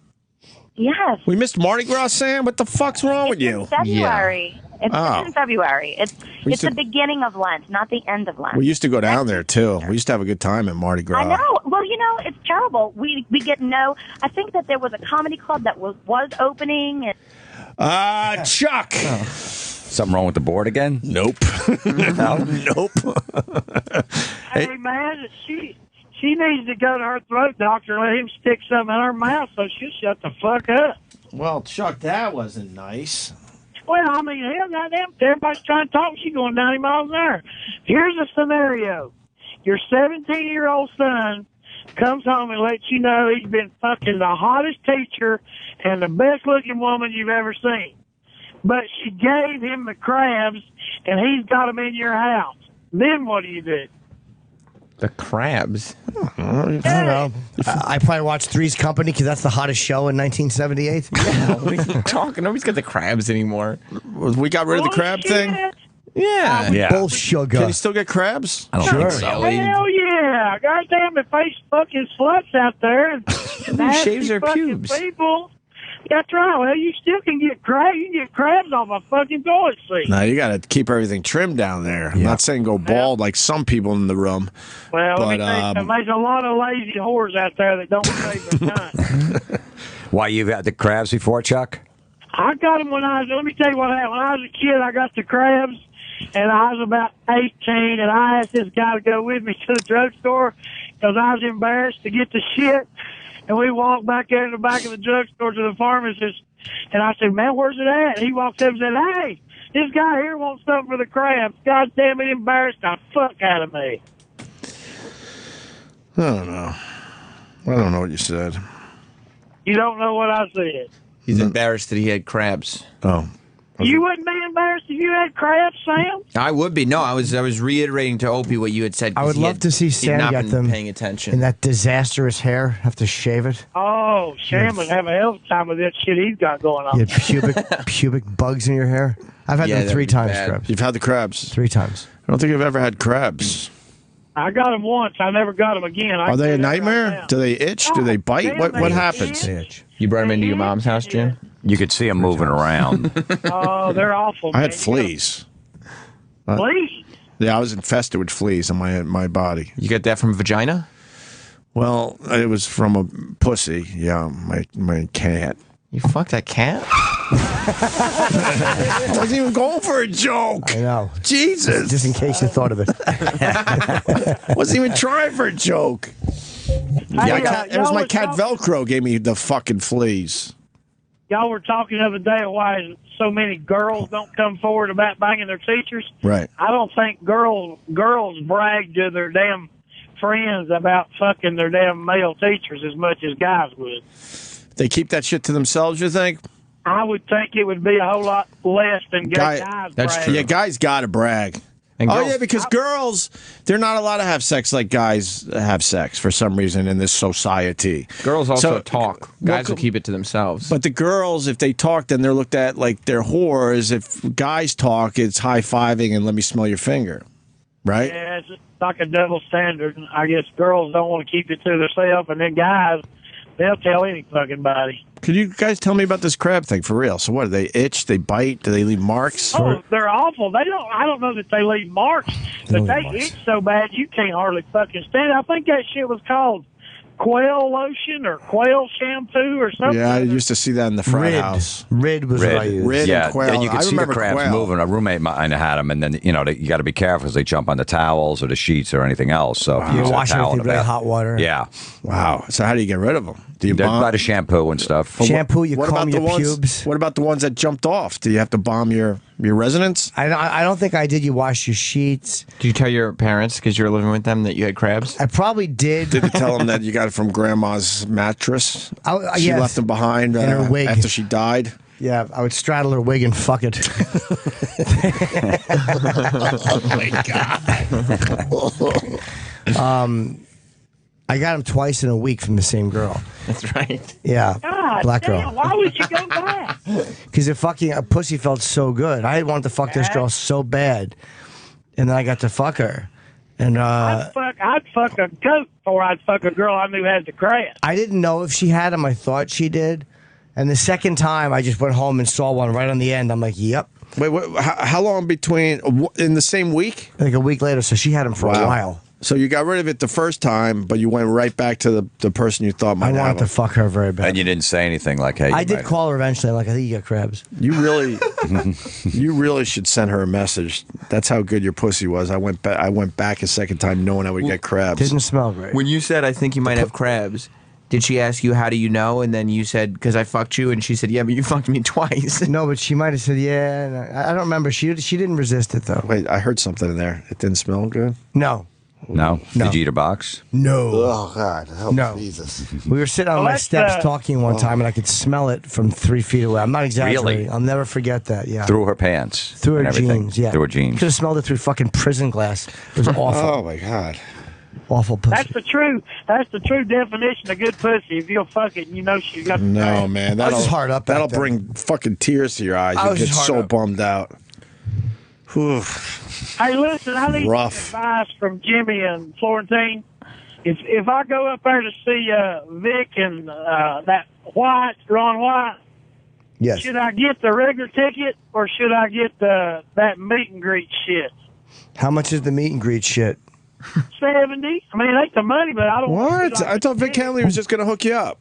Yes. We missed Mardi Gras, Sam? What the fuck's wrong with you? February. It's in February. It's the beginning of Lent, not the end of Lent. We used to go down there, too. We used to have a good time at Mardi Gras. I know. Well, it's terrible. We get no. I think that there was a comedy club that was opening. And Chuck. Something wrong with the board again? Nope. Nope. Hey, man, she needs to go to her throat doctor and let him stick something in her mouth so she'll shut the fuck up. Well, Chuck, that wasn't nice. Well, I mean, hell, goddamn, everybody's trying to talk. She's going 90 miles an hour. Here's a scenario. Your 17-year-old son comes home and lets you know he's been fucking the hottest teacher and the best-looking woman you've ever seen. But she gave him the crabs, and he's got them in your house. Then what do you do? The crabs. I don't know. I probably watched Three's Company because that's the hottest show in 1978. Yeah, what are you talking? Nobody's got the crabs anymore. We got rid of the crab thing? Yeah. Bullshit. Can you still get crabs? I don't think so. Hell yeah. Goddamn, if they fucking sluts out there. Who shaves their pubes? People. That's right. Well, you still can get crabs. You can get crabs off a fucking toilet seat. No, you got to keep everything trimmed down there. I'm not saying go bald like some people in the room. Well, but, let me tell you something. There's a lot of lazy whores out there that don't save their time. Why, you've had the crabs before, Chuck? I got them let me tell you what happened. When I was a kid, I got the crabs, and I was about 18, and I asked this guy to go with me to the drugstore because I was embarrassed to get the shit. And we walked back out in the back of the drugstore to the pharmacist, and I said, man, where's it at? And he walked up and said, hey, this guy here wants something for the crabs. God damn it, embarrassed the fuck out of me. I don't know. I don't know what you said. You don't know what I said. He's embarrassed that he had crabs. Oh. You wouldn't be embarrassed if you had crabs, Sam? I would be. No, I was reiterating to Opie what you had said. 'cause I would he love had- to see he'd Sam not get been them paying attention. in that disastrous hair. Have to shave it. Oh, Sam would have a hell of a time with that shit he's got going on. You had pubic bugs in your hair. I've had Yeah, them that'd 3 be times, bad. crabs. You've had the crabs? 3 times. I don't think I've ever had crabs. I got them once. I never got them again. Are they a nightmare? Do they itch? Do they bite? What happens? You brought him into your mom's house, Jim? You could see them moving around. Oh, they're awful. I had man. fleas. Fleas? Yeah, I was infested with fleas on my body. You got that from vagina? Well, it was from a pussy. Yeah, my cat. You fucked that cat? I wasn't even going for a joke. I know. Jesus. Just in case you thought of it. Wasn't even trying for a joke. Hey, It was y'all my was cat talking- Velcro gave me the fucking fleas. Y'all were talking the other day why so many girls don't come forward about banging their teachers. Right. I don't think girls brag to their damn friends about fucking their damn male teachers as much as guys would. They keep that shit to themselves, you think? I would think it would be a whole lot less than guys That's brag. true. Yeah, guys got to brag. And Oh, girls- yeah, because girls, they're not allowed to have sex like guys have sex for some reason in this society. Girls also So- talk. Guys will keep it to themselves. But the girls, if they talk, then they're looked at like they're whores. If guys talk, it's high-fiving and let me smell your finger. Right? Yeah, it's like a double standard. I guess girls don't want to keep it to themselves, and then guys, they'll tell any fucking body. Could you guys tell me about this crab thing for real? So what, do they itch? They bite? Do they leave marks? Oh, they're awful. They don't. I don't know that they leave marks, but they itch so bad you can't hardly fucking stand it. I think that shit was called quail lotion or quail shampoo or something. Yeah, I used to see that in the frat Rid. house. Rid was what I used. Rid Yeah, and quail. and you can I see the remember crabs quail. moving. A roommate of mine had them, and then you got to be careful because they jump on the towels or the sheets or anything else. So if You use a wash towel everything in with a bath- hot water. Yeah, Wow. So how do you get rid of them? Do you they bomb? buy the shampoo and stuff. Shampoo, you What comb about the your ones? pubes. What about the ones that jumped off? Do you have to bomb your residence? I don't think I did. You wash your sheets. Did you tell your parents, because you were living with them, that you had crabs? I probably did. Did you tell them that you got it from Grandma's mattress? She yes. left them behind In her wig. after she died. Yeah, I would straddle her wig and fuck it. Oh my god. I got him twice in a week from the same girl. That's right. Yeah, God black damn, girl. why would you go back? Because the fucking pussy felt so good. I wanted to fuck this girl so bad, and then I got to fuck her. And I'd fuck a goat before I'd fuck a girl I knew had the crab. I didn't know if she had them. I thought she did. And the second time, I just went home and saw one right on the end. I'm like, yep. Wait, how long between in the same week? Like a week later, so she had them for a while. So you got rid of it the first time, but you went right back to the person you thought might I have wanted to them. fuck her very bad. And you didn't say anything like, "Hey." I you did might- call her eventually. I'm like, I think you got crabs. You really, you really should send her a message. That's how good your pussy was. I went back a second time knowing I would get crabs. Didn't smell great. When you said, I think you might have crabs, did she ask you, how do you know? And then you said, because I fucked you. And she said, yeah, but you fucked me twice. No, but she might have said, yeah. And I don't remember. She didn't resist it, though. Wait, I heard something in there. It didn't smell good? No. No. No. Did you eat a box? No. Oh, God. Help, No. Jesus. We were sitting on my steps talking one time, and I could smell it from 3 feet away. I'm not exaggerating. Really? I'll never forget that. Yeah. Through her pants. Through her and everything. jeans. Yeah. Through her jeans. Could have smelled it through fucking prison glass. It was awful. Oh, my God. Awful pussy. That's the true definition of good pussy. If you'll fuck it, you know she's got the No, crab. man. I was just hard up back That'll then. bring fucking tears to your eyes. I You was get just hard so up. bummed out. Whew. Hey, listen, I need Rough. some advice from Jimmy and Florentine. If I go up there to see Vic and that Ron White, Yes. should I get the regular ticket or should I get that meet and greet shit? How much is the meet and greet shit? 70. I mean, it ain't the money, but I don't. What? I thought Vic Henley was just going to hook you up.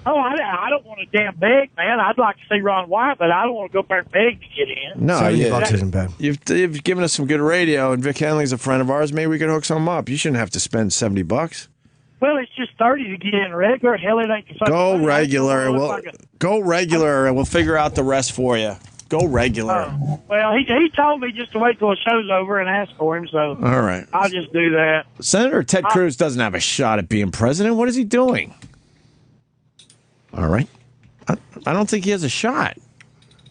Oh, I don't want to damn beg, man. I'd like to see Ron White, but I don't want to go up there and beg to get in. No, $70 isn't bad. You've given us some good radio, and Vic Henley's a friend of ours. Maybe we could hook something up. You shouldn't have to spend $70. Well, it's just 30 to get in regular. Hell, it ain't the fucking Go money. regular. Go regular, and we'll figure out the rest for you. Go regular. Well, he told me just to wait till the show's over and ask for him, so All right. I'll just do that. Senator Ted Cruz doesn't have a shot at being president. What is he doing? All right. I don't think he has a shot.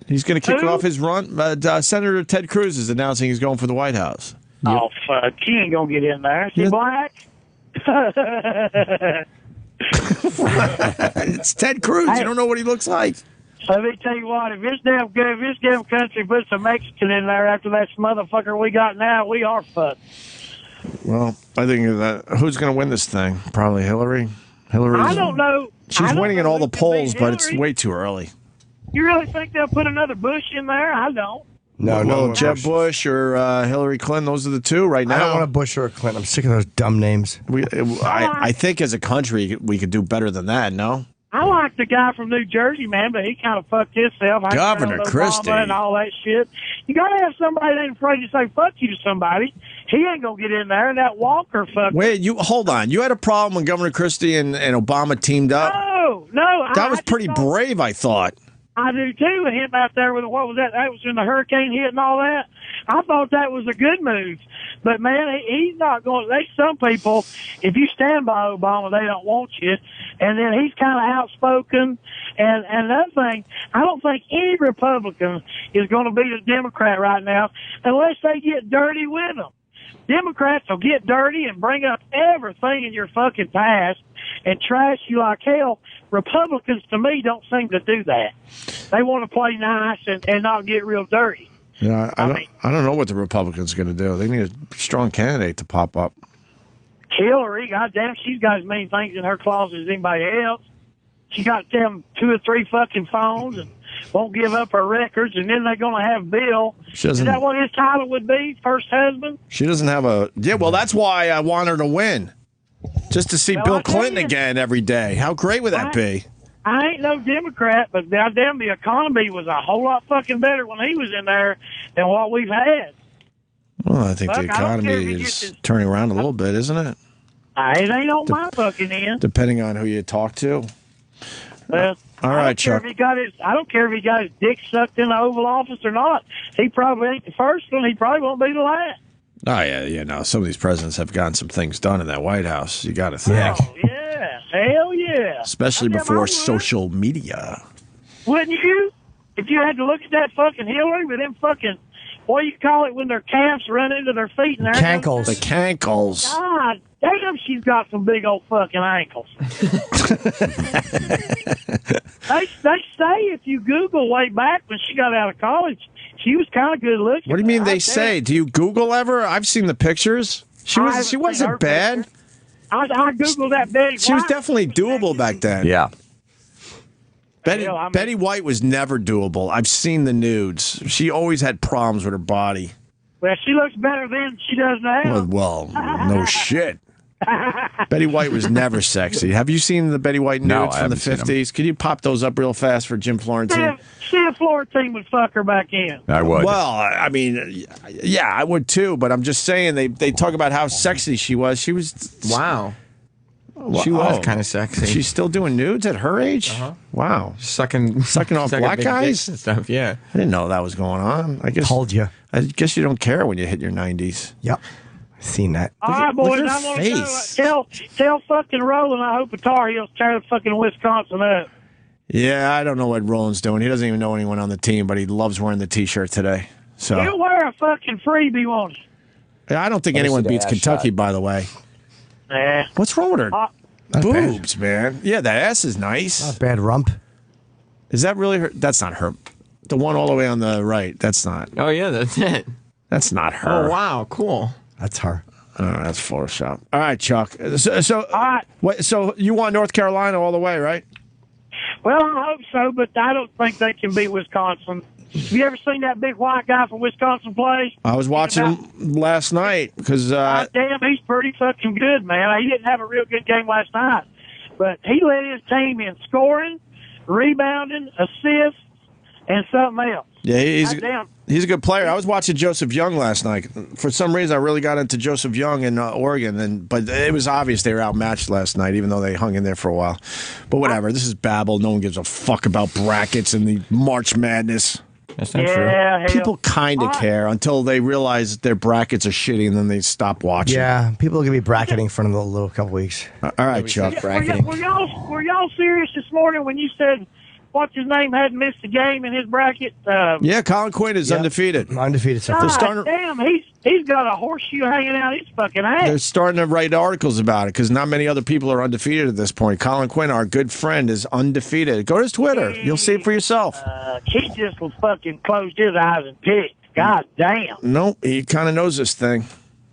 He's going to kick Who? off his run. Senator Ted Cruz is announcing he's going for the White House. Oh, fuck. He ain't going to get in there. Is he black? It's Ted Cruz. You don't know what he looks like. Let me tell you what, if this damn country puts a Mexican in there after that motherfucker we got now, we are fucked. Well, I think that who's going to win this thing? Probably Hillary. I don't know. She's winning in all the polls, but it's way too early. You really think they'll put another Bush in there? I don't. No, Jeb Bush or Hillary Clinton. Those are the two right now. I don't want a Bush or a Clinton. I'm sick of those dumb names. I think as a country we could do better than that. No. I like the guy from New Jersey, man, but he kind of fucked himself. Governor Christie. And all that shit. You got to have somebody that ain't afraid to say fuck you to somebody. He ain't going to get in there, and that Walker fucker. Wait, hold on. You had a problem when Governor Christie and Obama teamed up? No. That was pretty brave, I thought. I do, too, with him out there with, what was that? That was when the hurricane hit and all that. I thought that was a good move. But, man, he's not going to. Some people, if you stand by Obama, they don't want you. And then he's kind of outspoken. And another thing, I don't think any Republican is going to beat a Democrat right now unless they get dirty with them. Democrats will get dirty and bring up everything in your fucking past and trash you like hell. Republicans, to me, don't seem to do that. They want to play nice and not get real dirty. Yeah, I don't know what the Republicans are going to do. They need a strong candidate to pop up. Hillary, goddamn, she's got as many things in her closet as anybody else. She got them 2 or 3 fucking phones and won't give up her records, and then they're going to have Bill. Is that what his title would be, first husband? She doesn't have a... Yeah, well, that's why I want her to win. Just to see Bill Clinton again every day. How great would that be? I ain't no Democrat, but goddamn, the economy was a whole lot fucking better when he was in there than what we've had. Well, I think the economy is turning around a little bit, isn't it? It ain't on my fucking end. Depending on who you talk to. Well, all right, Chuck. I don't care if he got his dick sucked in the Oval Office or not. He probably ain't the first one. He probably won't be the last. Oh, yeah. No, some of these presidents have gotten some things done in that White House. You got to think. Oh, yeah. Hell yeah. Especially before social media. Wouldn't you? If you had to look at that fucking Hillary with them fucking, what do you call it when their calves run into their feet and everything? Cankles. The cankles. God damn, she's got some big old fucking ankles. They say if you Google way back when she got out of college, she was kind of good looking. What do you mean they say? Do you Google ever? I've seen the pictures. She wasn't bad. I Googled that Betty White. She was definitely doable back then. Yeah. Betty White was never doable. I've seen the nudes. She always had problems with her body. Well, she looks better than she does now. Well, no shit. Betty White was never sexy. Have you seen the Betty White nudes from the 50s? Can you pop those up real fast for Jim Florentine? See if Florentine would fuck her back in. I would. Well, I mean, yeah, I would too, but I'm just saying they talk about how sexy she was. She was... Wow. She was kind of sexy. She's still doing nudes at her age? Wow. Sucking off black guys? And stuff, yeah. I didn't know that was going on. I guess Told you. I guess you don't care when you hit your 90s. Yep. Seen that. All right, boys, I want to tell fucking Roland I hope a Tar Heels tear the fucking Wisconsin up. Yeah, I don't know what Roland's doing. He doesn't even know anyone on the team, but he loves wearing the T-shirt today. So He'll wear a fucking freebie, won't he? I don't think anyone beats Kentucky, by the way. Nah. What's wrong with her? Not boobs, man. Yeah, that ass is nice. Not bad rump. Is that really her? That's not her. The one all the way on the right. That's not. Oh, yeah, that's it. That's not her. Oh, wow, cool. That's her. Oh, that's Photoshop. All right, Chuck. So you want North Carolina all the way, right? Well, I hope so, but I don't think they can beat Wisconsin. Have you ever seen that big white guy from Wisconsin play? I was watching him last night because... damn, he's pretty fucking good, man. He didn't have a real good game last night. but he led his team in scoring, rebounding, assists, and something else. Yeah, Goddamn. he's a good player. I was watching Joseph Young last night. For some reason, I really got into Joseph Young in Oregon, but it was obvious they were outmatched last night, even though they hung in there for a while. But whatever, this is babble. No one gives a fuck about brackets and the March Madness. That's not Yeah, true. People kind of care until they realize their brackets are shitty, and then they stop watching. Yeah, people are gonna be bracketing for another little couple weeks. All right, Chuck. Were y'all serious this morning when you said what's his name hadn't missed a game in his bracket? Yeah, Colin Quinn is undefeated. Undefeated. So God damn, he's got a horseshoe hanging out his fucking ass. They're starting to write articles about it because not many other people are undefeated at this point. Colin Quinn, our good friend, is undefeated. Go to his Twitter. You'll see it for yourself. He just was fucking closed his eyes and picked. God damn. No, he kind of knows this thing.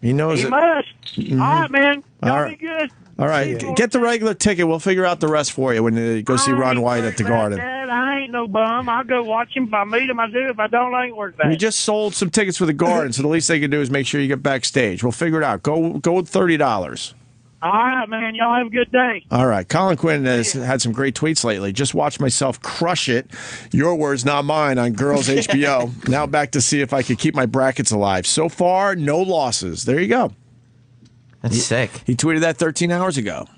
He knows He it. must. Mhm. All right, man. Y'all All right. be good. All right, get the regular ticket. We'll figure out the rest for you when you go see Ron White at the Garden. Dad, I ain't no bum. I'll go watch him. If I meet him, I do. If I don't, I ain't worth that. We just sold some tickets for the Garden, so the least they can do is make sure you get backstage. We'll figure it out. Go with $30. All right, man. Y'all have a good day. All right. Colin Quinn has had some great tweets lately. Just watched myself crush it. Your words, not mine, on Girls HBO. Now back to see if I could keep my brackets alive. So far, no losses. There you go. That's sick. He tweeted that 13 hours ago.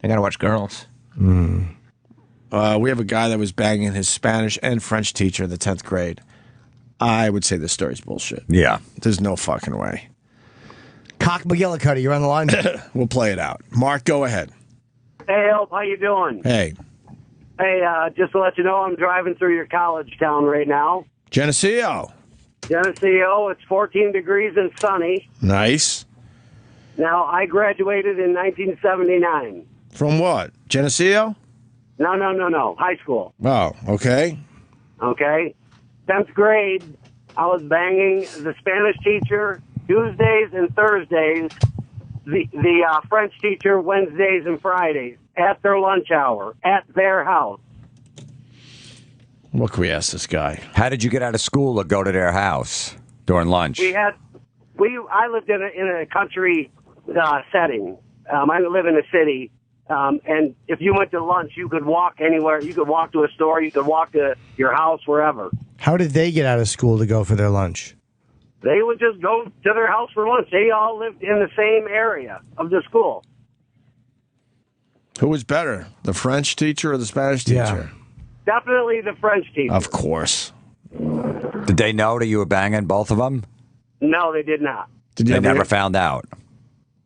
I gotta watch Girls. We have a guy that was banging his Spanish and French teacher in the 10th grade. I would say this story's bullshit. Yeah. There's no fucking way. Cock McGillicuddy, you're on the line. We'll play it out. Mark, go ahead. Hey, Elf, how you doing? Hey. Hey, just to let you know, I'm driving through your college town right now. Geneseo. Geneseo, it's 14 degrees and sunny. Nice. Now, I graduated in 1979. From what? Geneseo? No. High school. Oh, okay. Okay? 10th grade, I was banging the Spanish teacher Tuesdays and Thursdays, the French teacher Wednesdays and Fridays, at their lunch hour, at their house. What can we ask this guy? How did you get out of school to go to their house during lunch? I lived in a country setting. I live in a city, and if you went to lunch, you could walk anywhere. You could walk to a store. You could walk to your house, wherever. How did they get out of school to go for their lunch? They would just go to their house for lunch. They all lived in the same area of the school. Who was better, the French teacher or the Spanish teacher? Definitely the French teacher. Of course. Did they know that you were banging both of them? No, they did not. They never found out.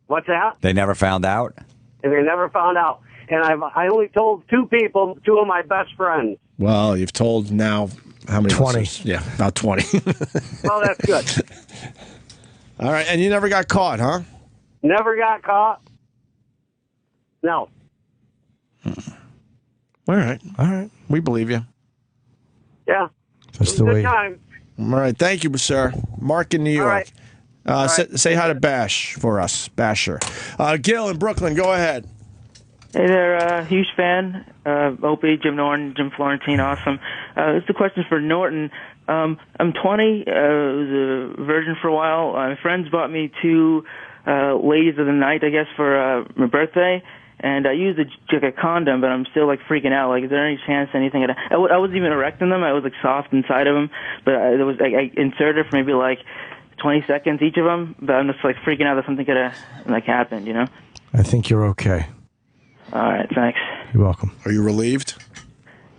What's that? They never found out? And they never found out. And I only told two people, two of my best friends. Well, you've told now how many? 20. listeners? Yeah, about 20. Well, that's good. All right, and you never got caught, huh? Never got caught. No. All right. We believe you. Yeah. That's the way. Good time. All right, thank you, sir. Mark in New York. Say hi to Bash for us, Basher. Gil in Brooklyn, go ahead. Hey there, huge fan. Opie, Jim Norton, Jim Florentine, awesome. This is a question for Norton. I'm 20, was a virgin for a while. My friends bought me two ladies of the night, I guess, for my birthday. And I used a condom, but I'm still like freaking out. Like, is there any chance anything? I wasn't even erecting them. I was like soft inside of them, but I inserted for maybe like 20 seconds each of them. But I'm just like freaking out that something could have like happened, you know? I think you're okay. All right, thanks. You're welcome. Are you relieved?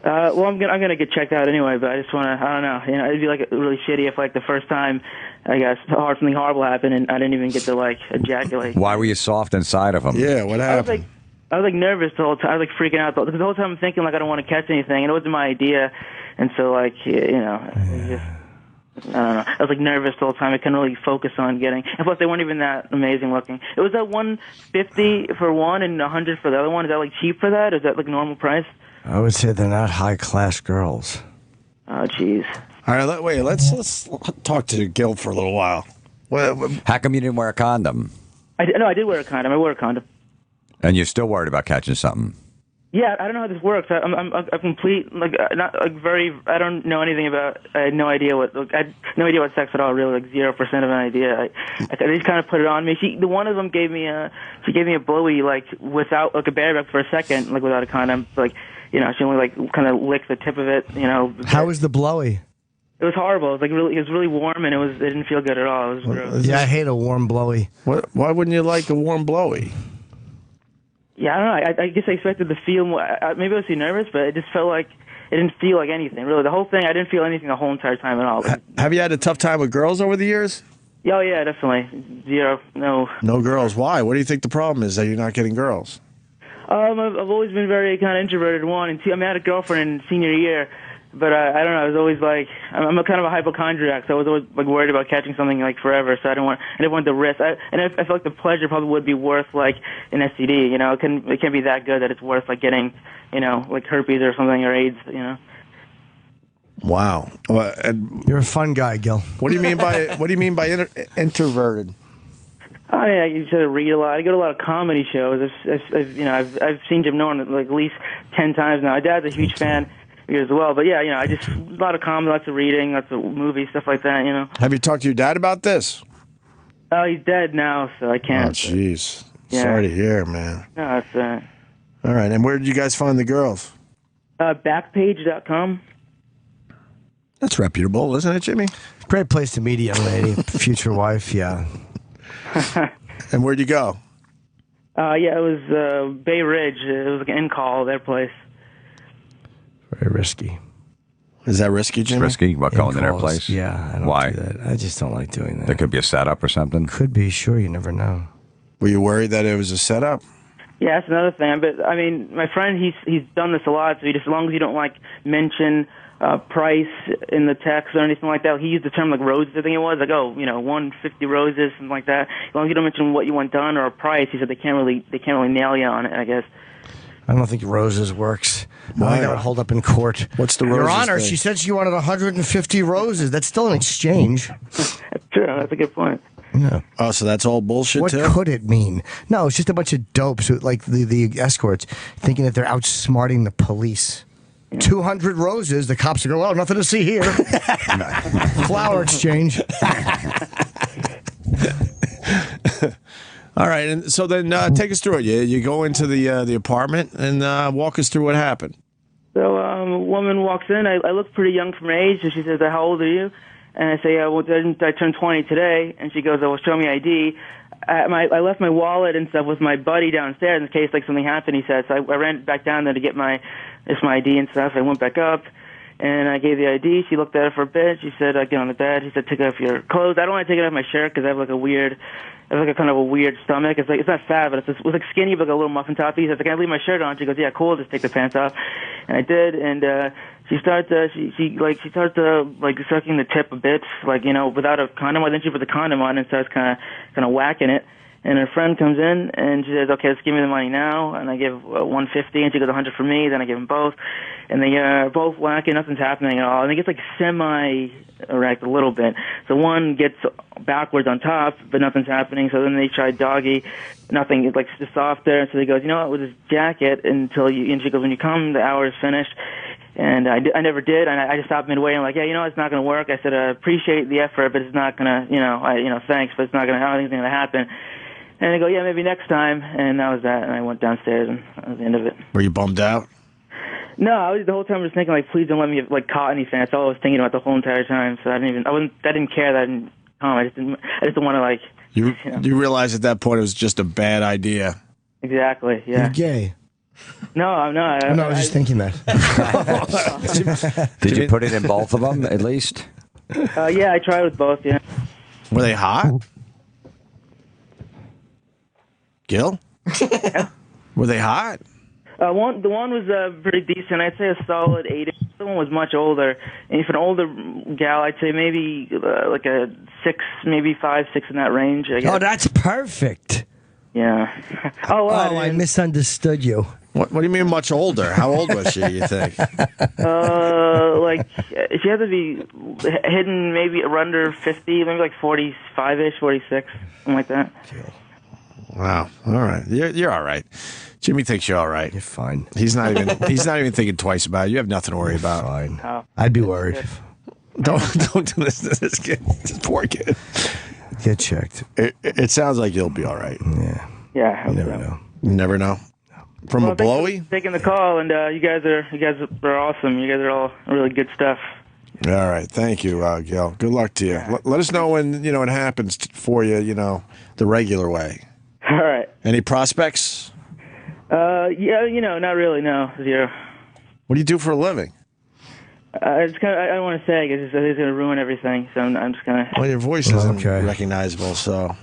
Well, I'm gonna get checked out anyway, but I just wanna, I don't know, it'd be like really shitty if like the first time, I guess, something horrible happened and I didn't even get to like ejaculate. Why were you soft inside of them? Yeah, what happened? I was like nervous the whole time. I was like freaking out the whole time. I'm thinking like I don't want to catch anything, and it wasn't my idea. And so like it just, I don't know. I was like nervous the whole time. I couldn't really focus on getting. And plus, they weren't even that amazing looking. It was at $150 for one and $100 for the other one. Is that like cheap for that? Is that like normal price? I would say they're not high class girls. Oh, jeez. All right, wait. Let's talk to Gil for a little while. How come you didn't wear a condom? I did wear a condom. I wore a condom. And you're still worried about catching something? Yeah, I don't know how this works. I'm a complete not very. I don't know anything about. I had no idea what. I had no idea what sex at all. Really, 0% of an idea. They just kind of put it on me. The one of them gave me a. She gave me a blowy without a bareback for a second, without a condom. She only kind of licked the tip of it. How was the blowy? It was horrible. It was really warm, and it didn't feel good at all. It was gross. Yeah, I hate a warm blowy. Why wouldn't you like a warm blowy? Yeah, I don't know. I guess I expected to feel more. Maybe I was too nervous, but it just felt like it didn't feel like anything. Really, the whole thing, I didn't feel anything the whole entire time at all. Have you had a tough time with girls over the years? Oh, yeah, definitely. Zero. No. No girls. Why? What do you think the problem is that you're not getting girls? I've always been very kind of introverted, one. And two, I had a girlfriend in senior year, but I don't know. I was always I'm a kind of a hypochondriac, so I was always worried about catching something forever. So I didn't want the risk. I feel like the pleasure probably would be worth an STD. It can't be that good that it's worth getting, herpes or something or AIDS. Wow. You're a fun guy, Gil. What do you mean by introverted? Oh yeah, you should read a lot. I go to a lot of comedy shows. I've seen Jim Norton at least 10 times now. My dad's a huge fan as well. But yeah, I just a lot of comedy, lots of reading, lots of movies, stuff like that. Have you talked to your dad about this? Oh, he's dead now, so I can't. Oh, jeez. Yeah. Sorry to hear, man. No, it's All right, and where did you guys find the girls? Backpage.com. That's reputable, isn't it, Jimmy? Great place to meet a young lady, future wife. Yeah. And where'd you go? Yeah, it was Bay Ridge. It was an in-call, their place. Very risky. Is that risky, Jimmy? It's risky, what, going to their place? Yeah, I don't Why? do that. I just don't like doing that. There could be a setup or something? Could be, sure, you never know. Were you worried that it was a setup? Yeah, that's another thing. But I mean, my friend, he's done this a lot. So as long as you don't mention price in the text or anything like that, he used the term roses. I think it was 150 roses, something like that. As long as you don't mention what you want done or a price, he said they can't really nail you on it, I guess. I don't think roses works. I got to hold up in court. What's the Your roses Honor, thing? she said she wanted 150 roses. That's still an exchange. That's true. That's a good point. Yeah. Oh, so that's all bullshit, What too? could it mean? No, it's just a bunch of dopes, the escorts, thinking that they're outsmarting the police. 200 roses. The cops are going, well, nothing to see here. Flower exchange. All right, and so then take us through it. You go into the apartment and walk us through what happened. So a woman walks in. I look pretty young for my age, and she says, "How old are you?" And I say, "Well, I turned 20 today." And she goes, "Oh, well, show me ID." I left my wallet and stuff with my buddy downstairs in case something happened. He said, so I ran back down there to get my ID and stuff. I went back up. And I gave the ID. She looked at it for a bit. She said, "Get on the bed." He said, "Take off your clothes." I don't want to take it off my shirt because I have a kind of a weird stomach. It's not fat, but it's skinny, but a little muffin top. He said, "Can I leave my shirt on?" She goes, "Yeah, cool. Just take the pants off." And I did. And she started sucking the tip a bit, without a condom on. Then she put the condom on and starts kind of whacking it. And her friend comes in, and she says, "Okay, let's give me the money now." And I give 150, and she goes 100 for me. Then I give them both, and they are both whacking. Nothing's happening at all. And it gets semi-erect a little bit. So one gets backwards on top, but nothing's happening. So then they try doggy. Nothing. It's just softer. And so they goes, "You know what? With this jacket until you." And she goes, "When you come, the hour is finished." And I never did, and I just stopped midway. I'm like, "Yeah, it's not going to work." I said, "I appreciate the effort, but it's not going to, thanks, but it's not going to. I don't think it's going to happen." And they go, "Yeah, maybe next time." And that was that. And I went downstairs, and that was the end of it. Were you bummed out? No, I was the whole time just thinking, please don't let me get caught anything. That's all I was thinking about the whole entire time. So I didn't care that I didn't come. I just didn't want to You realize at that point it was just a bad idea. Exactly. Yeah. You're gay. No, I'm not. I was just thinking that. Did you put it in both of them at least? Yeah, I tried with both. Yeah. Were they hot? Gil? Were they hot? The one was pretty decent. I'd say a solid 8. The one was much older. And if an older gal, I'd say maybe a 6, maybe 5, 6 in that range. I guess. Oh, that's perfect. Yeah. I misunderstood you. What do you mean much older? How old was she, you think? She had to be hidden maybe under 50, maybe 45-ish, 46, something like that. Wow. All right. You're all right. Jimmy thinks you're all right. You're fine. He's not even thinking twice about it. You have nothing to worry about. Fine. Oh. I'd be worried. Don't do this to this kid. This poor kid. Get checked. It sounds like you'll be all right. Yeah. Yeah, I hope You never so. know. You never know. From Well, a blowy? thanks for taking the call, and you guys are awesome. You guys are all really good stuff. All right. Thank you, Gil. Good luck to you. Let us know when it happens for you. The regular way. All right. Any prospects? Yeah, not really. No, zero. What do you do for a living? It's kind of, I don't want to say because it's going to ruin everything. So I'm just going to. Well, your voice isn't recognizable, so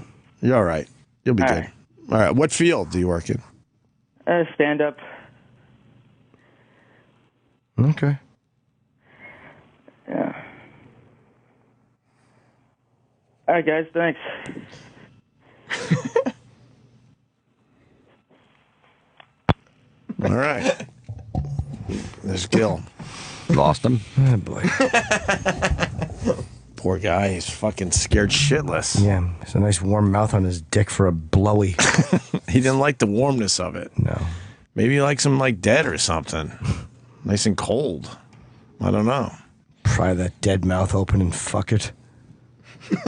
you're all right. You'll be All good. right. All right. What field do you work in? Stand up. Okay. Yeah. All right, guys. Thanks. All right. There's Gil. Lost him. Oh, boy. Poor guy. He's fucking scared shitless. Yeah. There's a nice warm mouth on his dick for a blowy. He didn't like the warmness of it. No. Maybe he likes him dead or something. Nice and cold. I don't know. Pry that dead mouth open and fuck it. Wow,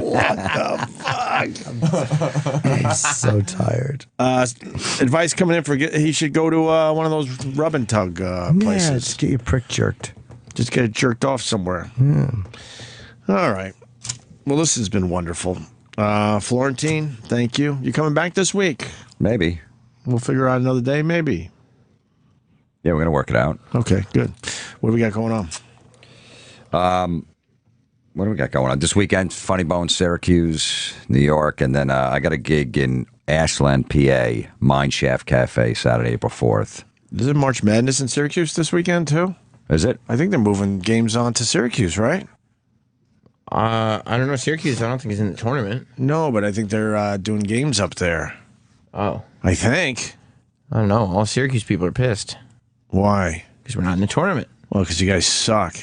what the fuck? I'm so tired. Advice coming in for he should go to one of those rub and tug places. Yeah, just get your prick jerked. Just get it jerked off somewhere. Yeah. All right. Well, this has been wonderful. Florentine, thank you. You coming back this week? Maybe. We'll figure out another day, maybe. Yeah, we're going to work it out. Okay, good. What do we got going on? What do we got going on? This weekend, Funny Bone, Syracuse, New York, and then I got a gig in Ashland, PA, Mine Shaft Cafe, Saturday, April 4th. Is it March Madness in Syracuse this weekend, too? Is it? I think they're moving games on to Syracuse, right? I don't know. Syracuse, I don't think is in the tournament. No, but I think they're doing games up there. Oh. I think. I don't know. All Syracuse people are pissed. Why? Because we're not in the tournament. Well, because you guys suck.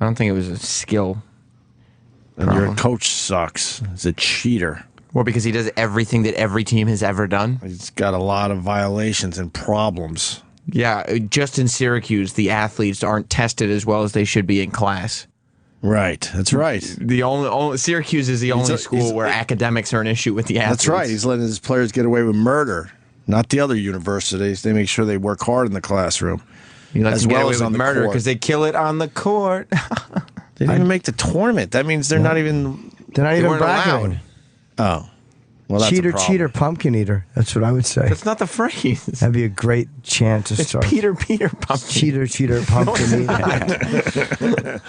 I don't think it was a skill. And your coach sucks. He's a cheater. Well, because he does everything that every team has ever done. He's got a lot of violations and problems. Yeah, just in Syracuse, the athletes aren't tested as well as they should be in class. Right, that's right. The only Syracuse is the only school where academics are an issue with the athletes. That's right. He's letting his players get away with murder. Not the other universities. They make sure they work hard in the classroom. He lets as them get well away as with on the murder court. because they kill it on the court. They didn't even make the tournament. That means they're not even. They're not even weren't bracketing. Oh, well, that's Cheater, a problem. cheater, pumpkin eater. That's what I would say. That's not the phrase. That'd be a great chant to It's start. Peter pumpkin. Cheater, cheater, pumpkin eater.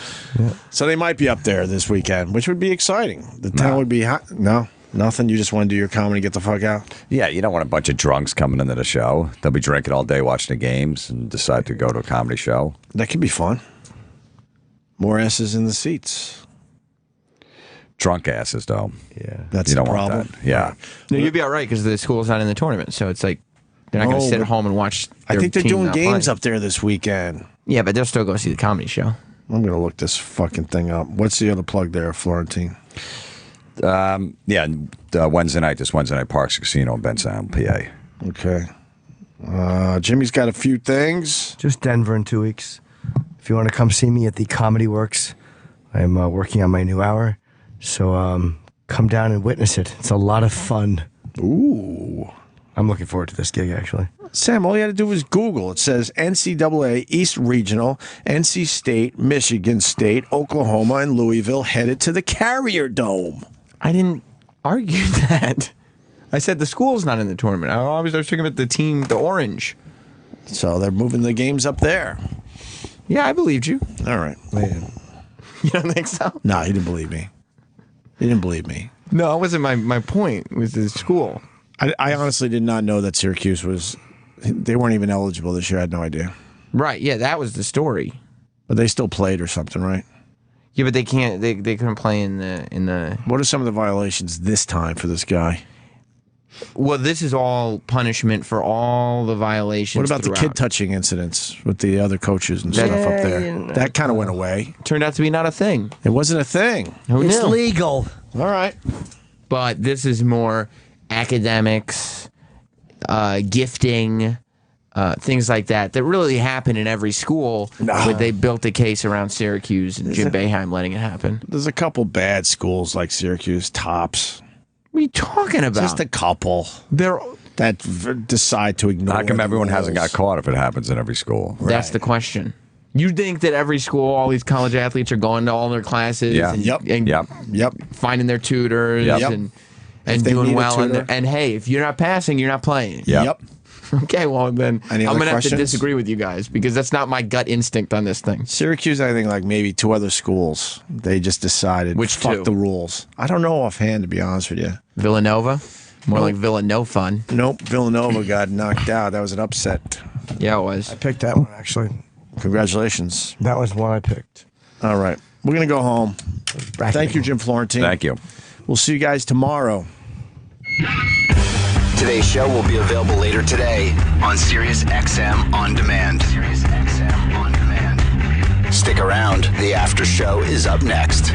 So they might be up there this weekend, which would be exciting. The town would be hot. No, nothing. You just want to do your comedy, get the fuck out. Yeah, you don't want a bunch of drunks coming into the show. They'll be drinking all day watching the games and decide to go to a comedy show. That could be fun. More asses in the seats. Drunk asses, though. Yeah. That's you the don't want problem. that. Yeah. No, you'd be all right because the school's not in the tournament, so it's like they're not going No, to sit but at home and watch. I think they're team doing not games play. up there this weekend. Yeah, but they'll still go see the comedy show. I'm going to look this fucking thing up. What's the other plug there, Florentine? Yeah, Wednesday night, this Wednesday night, Parks Casino in Benson, PA. Okay. Jimmy's got a few things. Just Denver in 2 weeks. If you want to come see me at the Comedy Works, I'm working on my new hour. So come down and witness it. It's a lot of fun. Ooh. I'm looking forward to this gig, actually. Sam, all you had to do was Google. It says NCAA East Regional, NC State, Michigan State, Oklahoma, and Louisville headed to the Carrier Dome. I didn't argue that. I said the school's not in the tournament. I was talking about the team, the Orange. So they're moving the games up there. Yeah, I believed you. All right. You don't think so? No, he didn't believe me. He didn't believe me. No, it wasn't my point. It was the school. I honestly did not know that Syracuse was. They weren't even eligible this year. I had no idea. Right, yeah, that was the story. But they still played or something, right? Yeah, but they can't. They couldn't play in the. What are some of the violations this time for this guy? Well, this is all punishment for all the violations. What about the throughout. kid touching incidents with the other coaches and stuff up there? That kind of went away. Turned out to be not a thing. It wasn't a thing. Who It's knew? legal. All right. but this is more academics, gifting, things like that really happen in every school. But they built a case around Syracuse and Jim Boeheim letting it happen. There's a couple bad schools like Syracuse, Tops. What are you talking about? Just a couple. That decide to ignore. How come everyone hasn't got caught if it happens in every school? That's the question. You think that every school, all these college athletes are going to all their classes and finding their tutors and doing well. And hey, if you're not passing, you're not playing. Yep. Okay, well then Any I'm other going to have to questions? disagree with you guys because that's not my gut instinct on this thing. Syracuse, I think, like maybe 2 other schools, they just decided, Which fuck 2? the rules. I don't know offhand, to be honest with you. Villanova? More like Villanova fun. Nope, Villanova got knocked out. That was an upset. Yeah, it was. I picked that one, actually. Congratulations. That was one I picked. All right. We're going to go home. Thank you, Jim Florentine. Thank you. We'll see you guys tomorrow. Today's show will be available later today on Sirius XM On Demand. Stick around. The after show is up next.